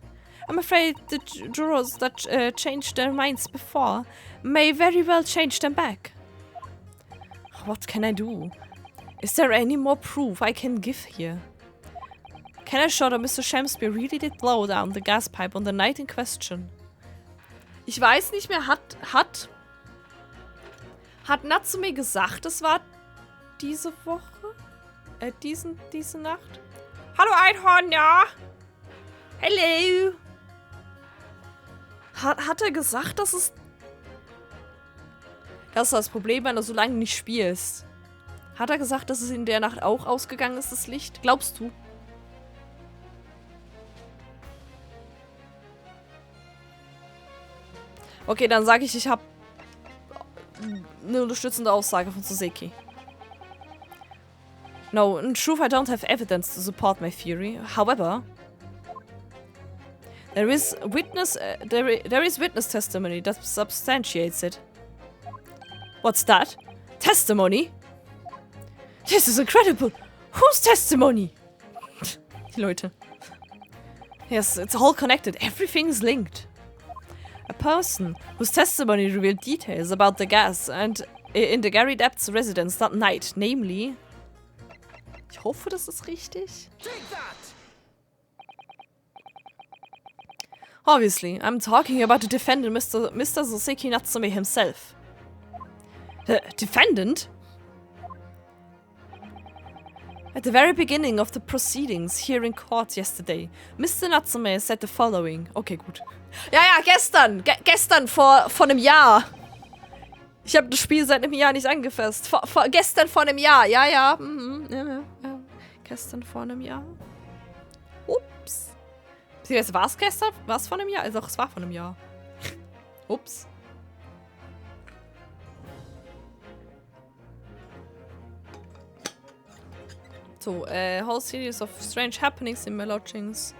I'm afraid the jurors that changed their minds before may very well change them back. What can I do? Is there any more proof I can give here? Can I show that Mr. Shakespeare really did blow down the gas pipe on the night in question? Ich weiß nicht mehr, hat Natsume gesagt, es war diese Woche? Diese Nacht? Hallo Einhorn, ja? Hello! Hat er gesagt, dass es... Das ist das Problem, wenn du so lange nicht spielst. Hat er gesagt, dass es in der Nacht auch ausgegangen ist, das Licht? Glaubst du? Okay, dann sage ich habe eine unterstützende Aussage von Soseki. No, in truth I don't have evidence to support my theory. However, there is witness testimony that substantiates it. What's that? Testimony? This is incredible! Whose testimony? Die Leute. Yes, it's all connected. Everything's linked. A person whose testimony revealed details about the gas and in the Gary Depth's residence that night, namely... Ich hoffe, das ist richtig. Obviously, I'm talking about the defendant, Mr. Soseki Natsume himself. The defendant? At the very beginning of the proceedings here in court yesterday, Mr. Natsume said the following. Okay, gut. Ja, gestern. Gestern vor einem Jahr. Ich habe das Spiel seit einem Jahr nicht angefasst. Gestern vor einem Jahr. Ja. Ja. Gestern vor einem Jahr. Ups. War es gestern? War es vor einem Jahr? Also, es war vor einem Jahr. Ups. So, whole series of strange happenings in my lodgings.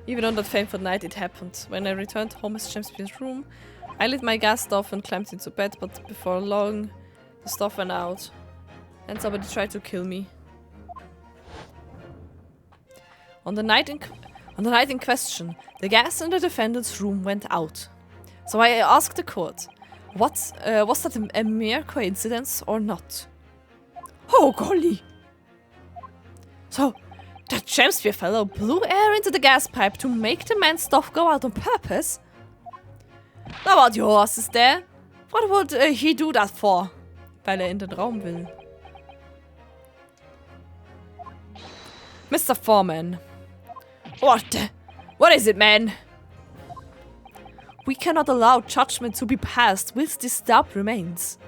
Even on that fateful night it happened. When I returned home to Shakespeare's room, I lit my gas stove and climbed into bed, but before long, the stove went out. And somebody tried to kill me. On the night in question, the gas in the defendant's room went out. So I asked the court, was that a mere coincidence or not? Oh, golly! So, that Shakespeare fellow blew air into the gas pipe to make the man's stuff go out on purpose? Now what your horse is there? What would he do that for? Weil in den Raum will. Mr. Foreman. What is it, man? We cannot allow judgment to be passed with disturbed remains.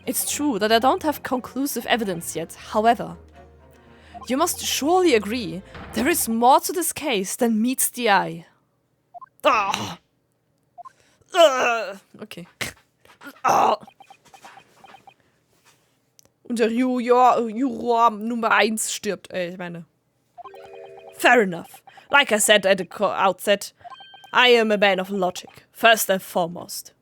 It's true that I don't have conclusive evidence yet, however. You must surely agree there is more to this case than meets the eye. Okay. Und der Juror Nummer 1 stirbt. Ich meine. Fair enough. Like I said at the outset, I am a man of logic, first and foremost.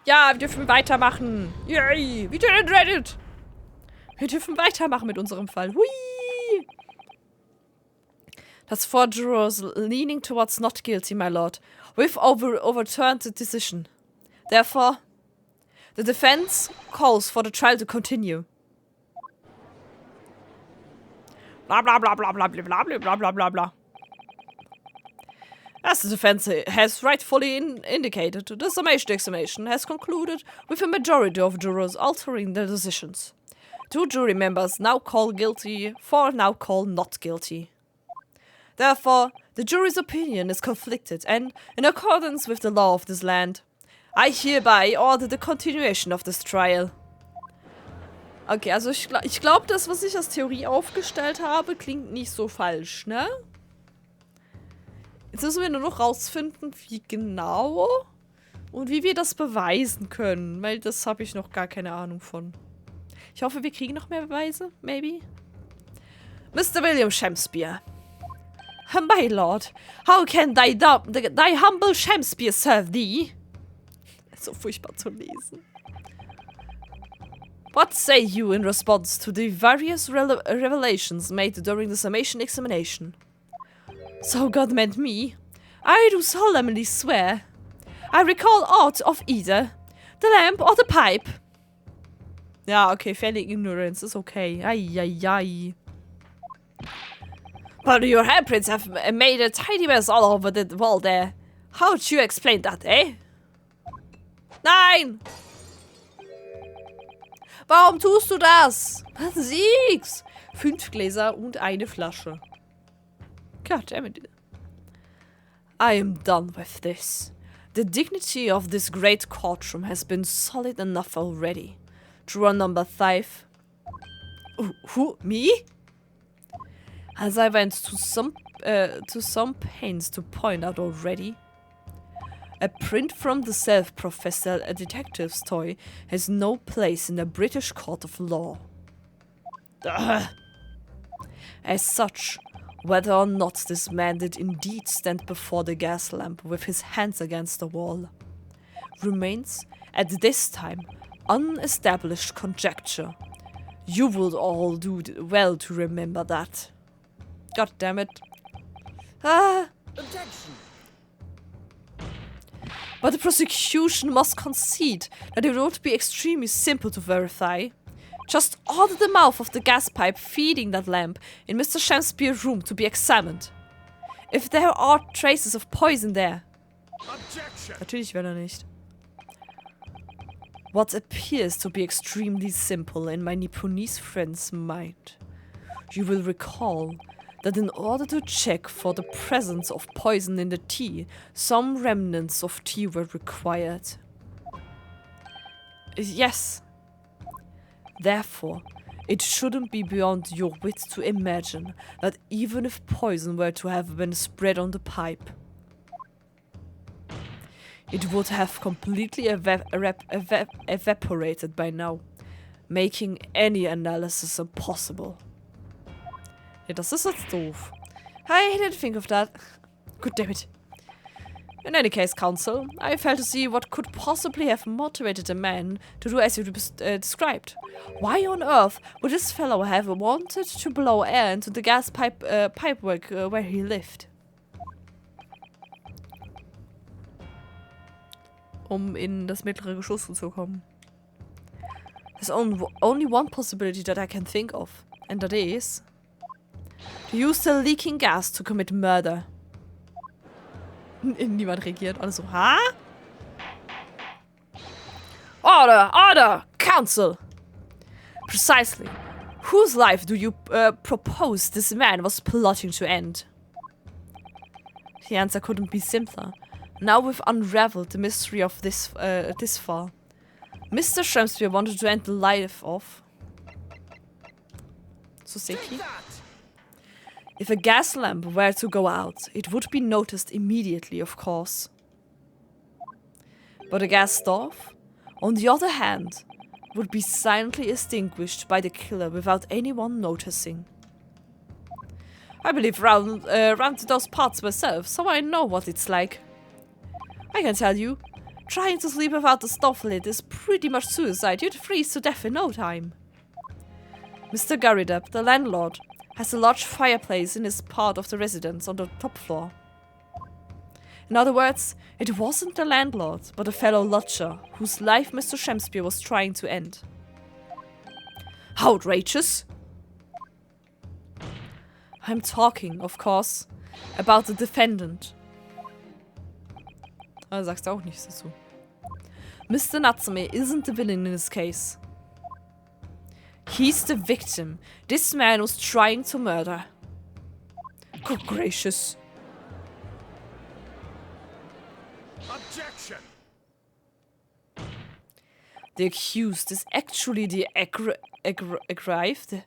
Ja, wir dürfen weitermachen. Yay, we didn't read it. Wir dürfen weitermachen mit unserem Fall. Hui! Das four jurors leaning towards not guilty, my lord. We've overturned the decision. Therefore, the defense calls for the trial to continue. Blah blah blah blah blah blah blah blah blah blah blah. As the defense has rightfully indicated, the summation examination has concluded with a majority of jurors altering their decisions. 2 jury members now call guilty, 4 now call not guilty. Therefore, the jury's opinion is conflicted and, in accordance with the law of this land, I hereby order the continuation of this trial. Okay, also ich glaube, das, was ich als Theorie aufgestellt habe, klingt nicht so falsch, ne? Jetzt müssen wir nur noch rausfinden, wie genau und wie wir das beweisen können, weil das habe ich noch gar keine Ahnung von. Ich hoffe, wir kriegen noch mehr Beweise, maybe. Mr. William Shakespeare. My lord, how can thy humble Shakespeare serve thee? So furchtbar zu lesen. What say you in response to the various revelations made during the summation examination? So God meant me. I do solemnly swear. I recall aught of either the lamp or the pipe. Ja, okay, fairly ignorance is okay. Ai. But your handprints have made a tiny mess all over the wall there. How'd you explain that, eh? Nein! Warum tust du das? Sieg's! 5 Gläser und eine Flasche. God damn it. I am done with this. The dignity of this great courtroom has been solid enough already. Juror number 5. Who? Me? As I went to some pains to point out already, a print from the self-professed detective's toy has no place in a British court of law. As such, whether or not this man did indeed stand before the gas lamp with his hands against the wall remains, at this time, unestablished conjecture. You would all do well to remember that. God damn it. Objection. But the prosecution must concede that it would be extremely simple to verify. Just order the mouth of the gas pipe feeding that lamp in Mr. Shakespeare's room to be examined. If there are traces of poison there. Objection. Natürlich wäre er nicht. What appears to be extremely simple in my Nipponese friend's mind. You will recall that in order to check for the presence of poison in the tea, some remnants of tea were required. Yes. Therefore, it shouldn't be beyond your wit to imagine that even if poison were to have been spread on the pipe, it would have completely evaporated by now, making any analysis impossible. Ja, das ist jetzt doof. I didn't think of that. God damn it. In any case, Counsel, I fail to see what could possibly have motivated a man to do as you described. Why on earth would this fellow have wanted to blow air into the gas pipework where he lived? Um in das mittlere Geschoss zu kommen. There's only one possibility that I can think of, and that is to use the leaking gas to commit murder. Niemand reagiert. Alle so, ha? Order! Order! Counsel! Precisely. Whose life do you propose this man was plotting to end? The answer couldn't be simpler. Now we've unraveled the mystery of this far. Mr. Shramspeare wanted to end the life of Soseki. If a gas lamp were to go out, it would be noticed immediately, of course. But a gas stove, on the other hand, would be silently extinguished by the killer without anyone noticing. I believe round those parts myself, so I know what it's like. I can tell you, trying to sleep without the stove lid is pretty much suicide. You'd freeze to death in no time. Mr. Garrideb, the landlord, has a large fireplace in his part of the residence on the top floor. In other words, it wasn't the landlord, but a fellow lodger whose life Mr. Shramspeare was trying to end. Outrageous! I'm talking, of course, about the defendant. Aber sagst du auch nichts dazu. Mr. Natsume isn't the villain in this case. He's the victim. This man was trying to murder. Good gracious. Objection. The accused is actually the aggrieved.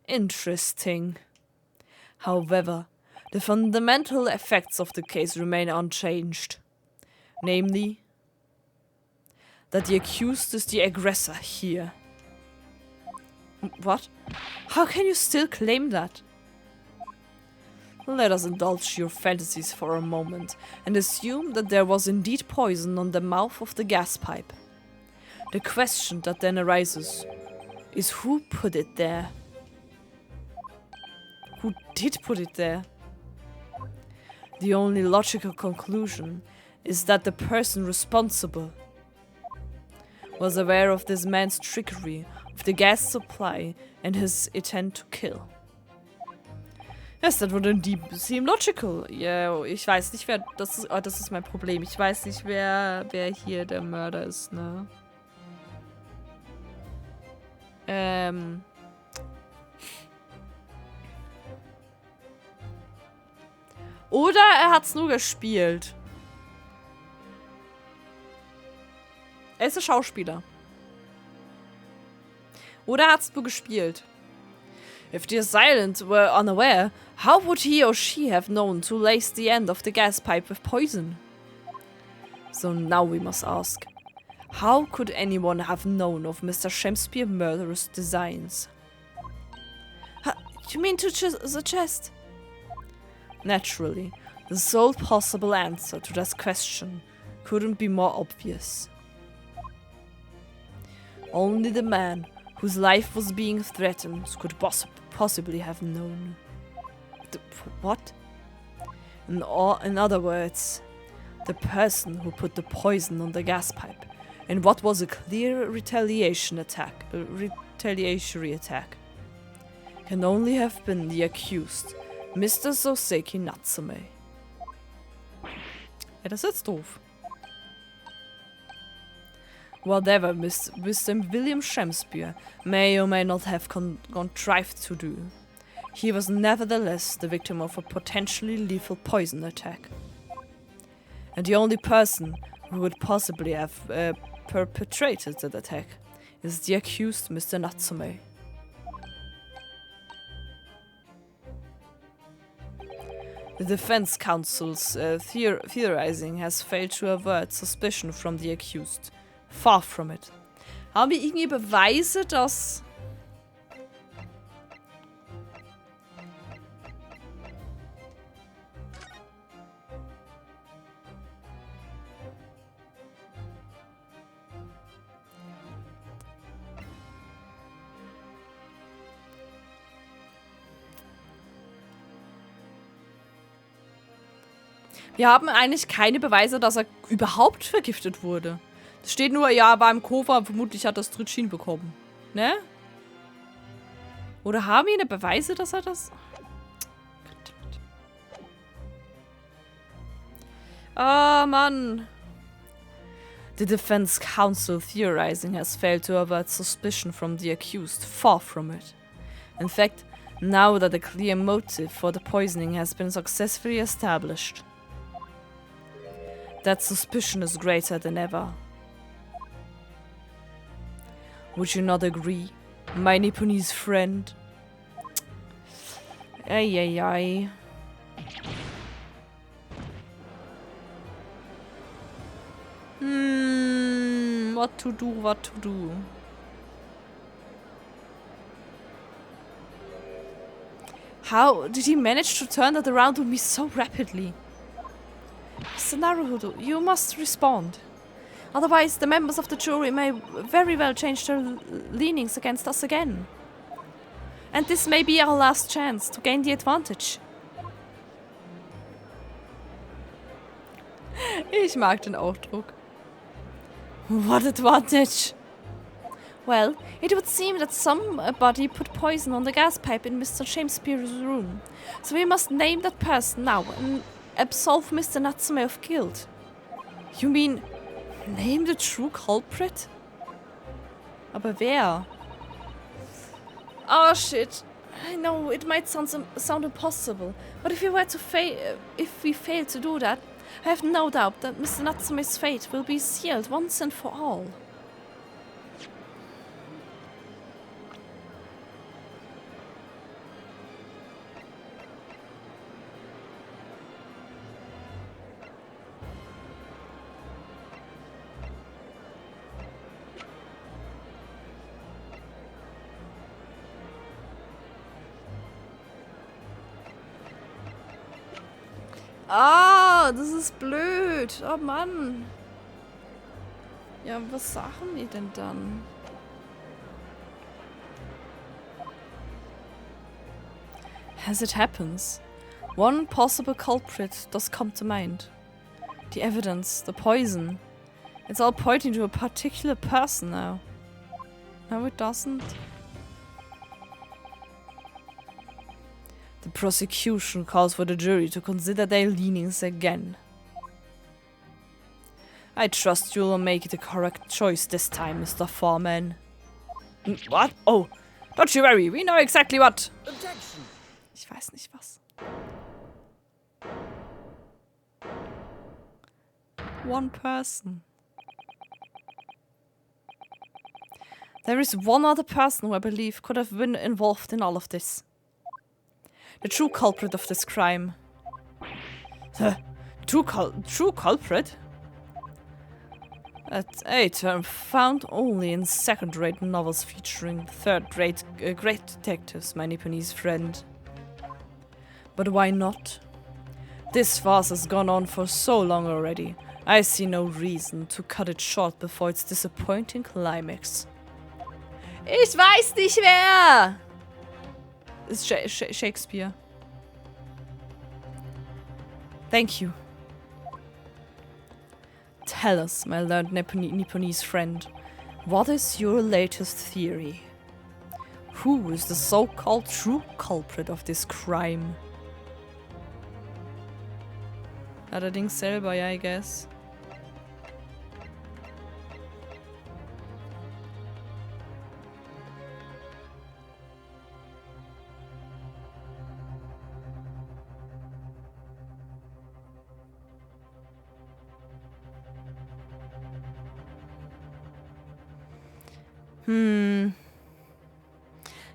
Interesting. However, the fundamental effects of the case remain unchanged. Namely, that the accused is the aggressor here. What? How can you still claim that? Let us indulge your fantasies for a moment and assume that there was indeed poison on the mouth of the gas pipe. The question that then arises is who put it there? Who did put it there? The only logical conclusion is that the person responsible was aware of this man's trickery of the gas supply and his intent to kill. Yes, that would indeed seem logical. Ja, ich weiß nicht, wer das ist. Oh, das ist mein Problem. Ich weiß nicht, wer hier der Mörder ist, ne? Oder er hat's nur gespielt. Er ist ein Schauspieler. Oder er hat's nur gespielt. If the assailant were unaware, how would he or she have known to lace the end of the gas pipe with poison? So now we must ask, how could anyone have known of Mr. Shramspeare's murderous designs? You mean to suggest? Naturally, the sole possible answer to this question couldn't be more obvious. Only the man whose life was being threatened could possibly have known. What? In other words, the person who put the poison on the gas pipe in what was a clear retaliatory attack, can only have been the accused, Mr. Soseki Natsume. Ja, das ist jetzt doof. Whatever Mr. William Shakespeare may or may not have contrived to do, he was nevertheless the victim of a potentially lethal poison attack. And the only person who would possibly have perpetrated that attack is the accused Mr. Natsume. The defense counsel's theorizing has failed to avert suspicion from the accused. Far from it. Haben wir irgendwie Beweise, dass... Wir haben eigentlich keine Beweise, dass er überhaupt vergiftet wurde. Es steht nur, ja, war im Koffer, vermutlich hat das Tritschin bekommen. Ne? Oder haben wir eine Beweise, dass er das... Ah, Mann. The defense counsel theorizing has failed to avert suspicion from the accused. Far from it. In fact, now that a clear motive for the poisoning has been successfully established, that suspicion is greater than ever. Would you not agree, my Nipponese friend? Ay, ay, ay. What to do, what to do? How did he manage to turn that around on me so rapidly? Mr. Naruhodo, you must respond. Otherwise, the members of the jury may very well change their leanings against us again. And this may be our last chance to gain the advantage. Ich mag den Ausdruck. What advantage? Well, it would seem that somebody put poison on the gas pipe in Mr. Shakespeare's room. So we must name that person now and absolve Mr. Natsume of guilt. You mean, name the true culprit? Aber wer? Oh shit. I know it might sound impossible, but if we fail to do that, I have no doubt that Mr. Natsume's fate will be sealed once and for all. Ah, das ist blöd. Oh Mann. Ja, was sagen die denn dann? As it happens, one possible culprit does come to mind. The evidence, the poison. It's all pointing to a particular person now. No, it doesn't. The prosecution calls for the jury to consider their leanings again. I trust you'll make the correct choice this time, Mr. Foreman. What? Oh, don't you worry, we know exactly what. Objection. Ich weiß nicht was. One person. There is one other person who I believe could have been involved in all of this. The true culprit of this crime. The true culprit? A term found only in second-rate novels featuring third-rate great detectives, my Nipponese friend. But why not? This farce has gone on for so long already. I see no reason to cut it short before its disappointing climax. Ich weiß nicht wer! Ist Shakespeare. Thank you. Tell us, my learned Nipponese friend, what is your latest theory? Who is the so-called true culprit of this crime? Allerdings selber, ja, I guess.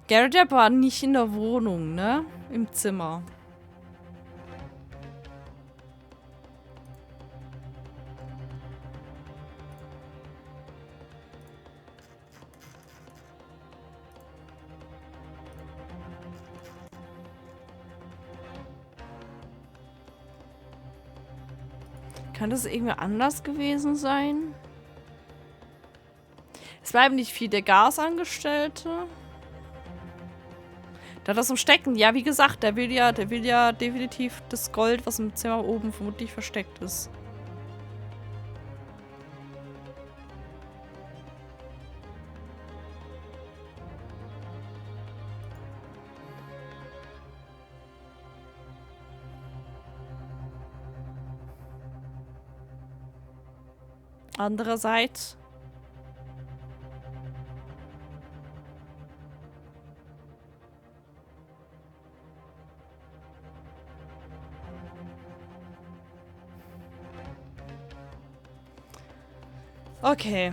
Garrett war nicht in der Wohnung, ne? Im Zimmer. Kann das irgendwie anders gewesen sein? Es bleibt nicht viel. Der Gasangestellte. Da das Stecken. Ja, wie gesagt, der will ja definitiv das Gold, was im Zimmer oben vermutlich versteckt ist. Andererseits. Okay.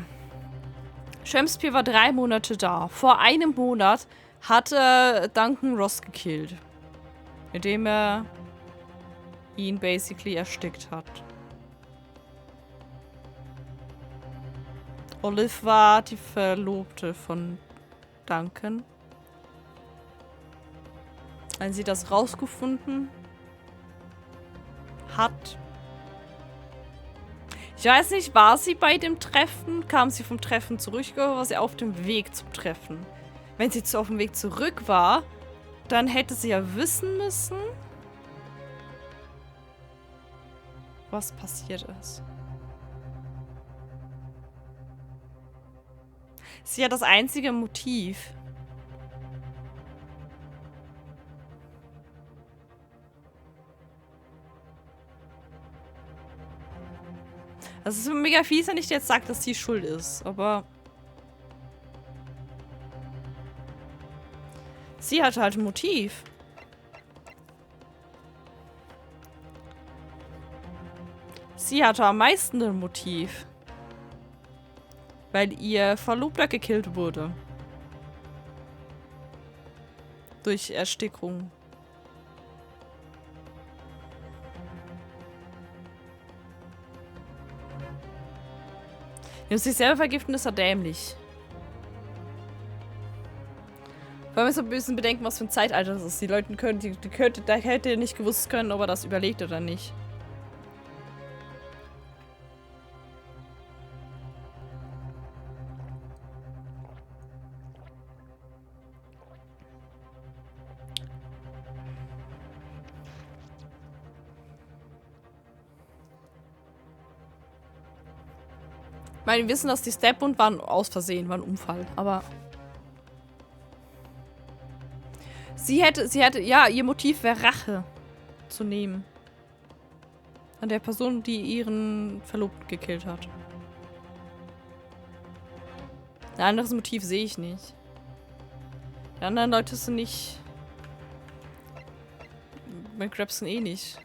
Shakespeare war 3 Monate da. Vor einem Monat hat Duncan Ross gekillt. Indem er ihn basically erstickt hat. Olive war die Verlobte von Duncan. Als sie das rausgefunden hat. Ich weiß nicht, war sie bei dem Treffen? Kam sie vom Treffen zurück oder war sie auf dem Weg zum Treffen? Wenn sie auf dem Weg zurück war, dann hätte sie ja wissen müssen, was passiert ist. Sie hat das einzige Motiv. Also es ist mega fies, wenn ich jetzt sage, dass sie schuld ist, aber sie hatte halt ein Motiv. Sie hatte am meisten ein Motiv. Weil ihr Verlobter gekillt wurde. Durch Erstickung. Sich selber vergiften ist ja dämlich. Vor allem so ein bisschen bedenken, was für ein Zeitalter das ist. Die Leute können, da hätte nicht gewusst können, ob er das überlegt oder nicht. Ich meine, wir wissen, dass die Stepbund waren aus Versehen, war ein Unfall, aber sie hätte, ja, ihr Motiv wäre Rache zu nehmen. An der Person, die ihren Verlobten gekillt hat. Ein anderes Motiv sehe ich nicht. Die anderen Leute sind nicht. McGrabson eh nicht.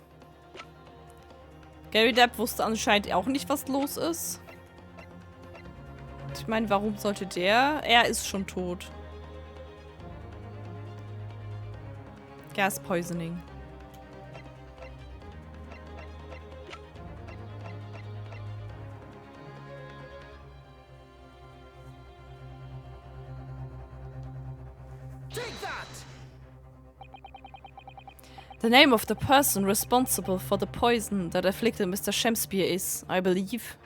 Gary Depp wusste anscheinend auch nicht, was los ist. Ich meine, warum sollte der? Er ist schon tot. Gas Poisoning. Take that! The name of the person responsible for the poison that afflicted Mr. Shakespeare is, I believe,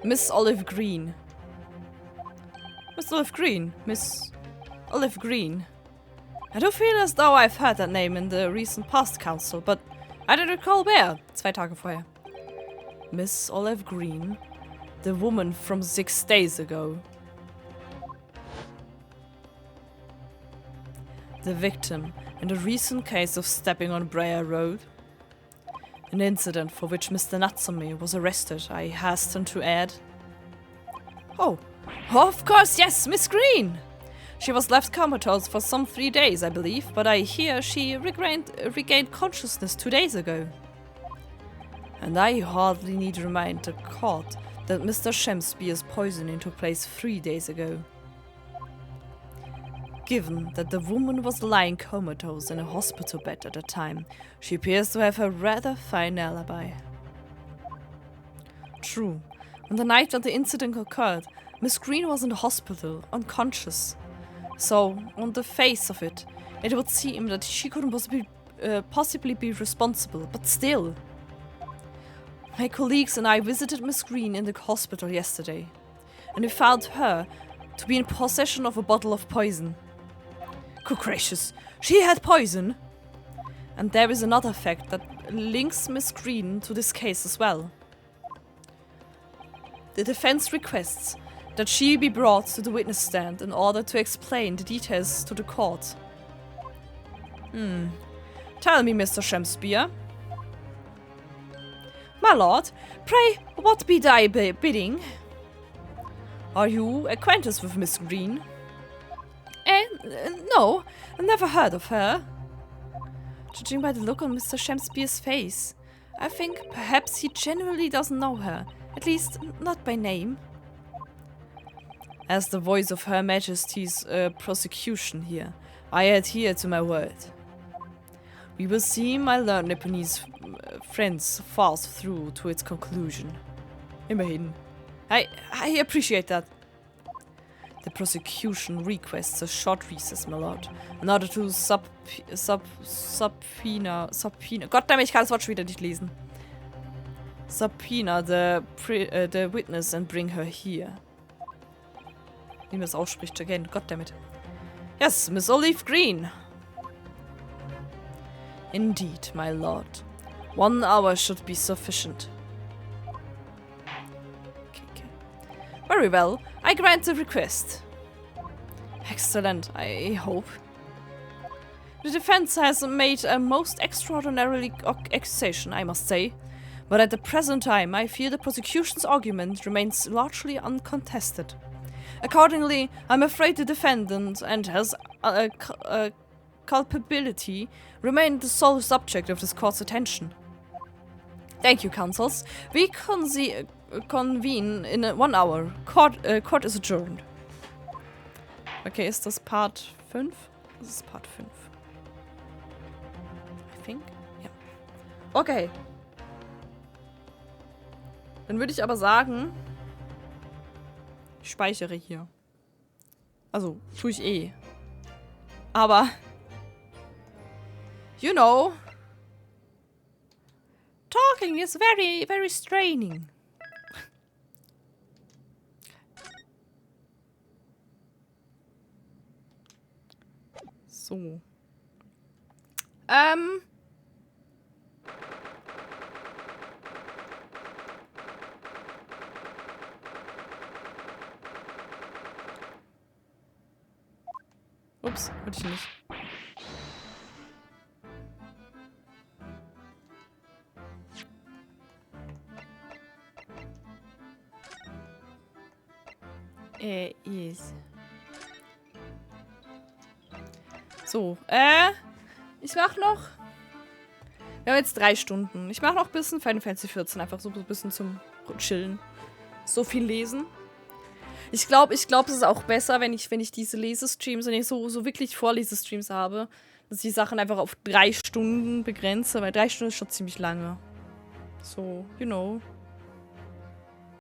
Miss Olive Green. Miss Olive Green. Miss Olive Green. I do feel as though I've heard that name in the recent past council, but I don't recall where. 2 Tage vorher. Miss Olive Green. The woman from 6 days ago. The victim in the recent case of stepping on Briar Road. An incident for which Mr. Natsume was arrested, I hasten to add. Oh, of course, yes, Miss Green! She was left comatose for some 3 days, I believe, but I hear she regained consciousness 2 days ago. And I hardly need to remind the court that Mr. Shemspeare's poisoning took place 3 days ago. Given that the woman was lying comatose in a hospital bed at the time, she appears to have a rather fine alibi. True, on the night that the incident occurred, Miss Green was in the hospital, unconscious. So, on the face of it, it would seem that she couldn't possibly be responsible, but still. My colleagues and I visited Miss Green in the hospital yesterday, and we found her to be in possession of a bottle of poison. Good gracious, she had poison! And there is another fact that links Miss Green to this case as well. The defense requests that she be brought to the witness stand in order to explain the details to the court. Tell me, Mr. Shemspeare. My lord, pray, what be thy bidding? Are you acquainted with Miss Green? No, I never heard of her. Judging by the look on Mr. Shemspeare's face, I think perhaps he genuinely doesn't know her, at least not by name. As the voice of Her Majesty's prosecution here, I adhere to my word. We will see my learned Nipponese friends fast through to its conclusion. Immerhin. I appreciate that. The prosecution requests a short recess, my lord, in order to subpoena. Goddammit, ich kann das Wort schon wieder nicht lesen. Subpoena the witness and bring her here. Wie man es ausspricht, again. Goddammit. Yes, Miss Olive Green. Indeed, my lord. 1 hour should be sufficient. Okay. Very well. I grant the request. Excellent, I hope. The defense has made a most extraordinary accusation, I must say. But at the present time, I fear the prosecution's argument remains largely uncontested. Accordingly, I'm afraid the defendant and his culpability remain the sole subject of this court's attention. Thank you, counsels. We convene in 1 hour. Court is adjourned. Okay, ist das Part 5? Das ist Part 5. I think. Ja. Okay. Dann würde ich aber sagen, ich speichere hier. Also, tue ich eh. Aber, you know, talking is very, very straining. So. Ups, wollte ich nicht. Yes. So, ich mach noch. Wir haben jetzt 3 Stunden. Ich mach noch ein bisschen Final Fantasy 14, einfach so ein bisschen zum Chillen. So viel lesen. Ich glaube, es ist auch besser, wenn ich diese Lesestreams, wenn ich so wirklich Vorlesestreams habe, dass ich die Sachen einfach auf 3 Stunden begrenze, weil 3 Stunden ist schon ziemlich lange. So, you know.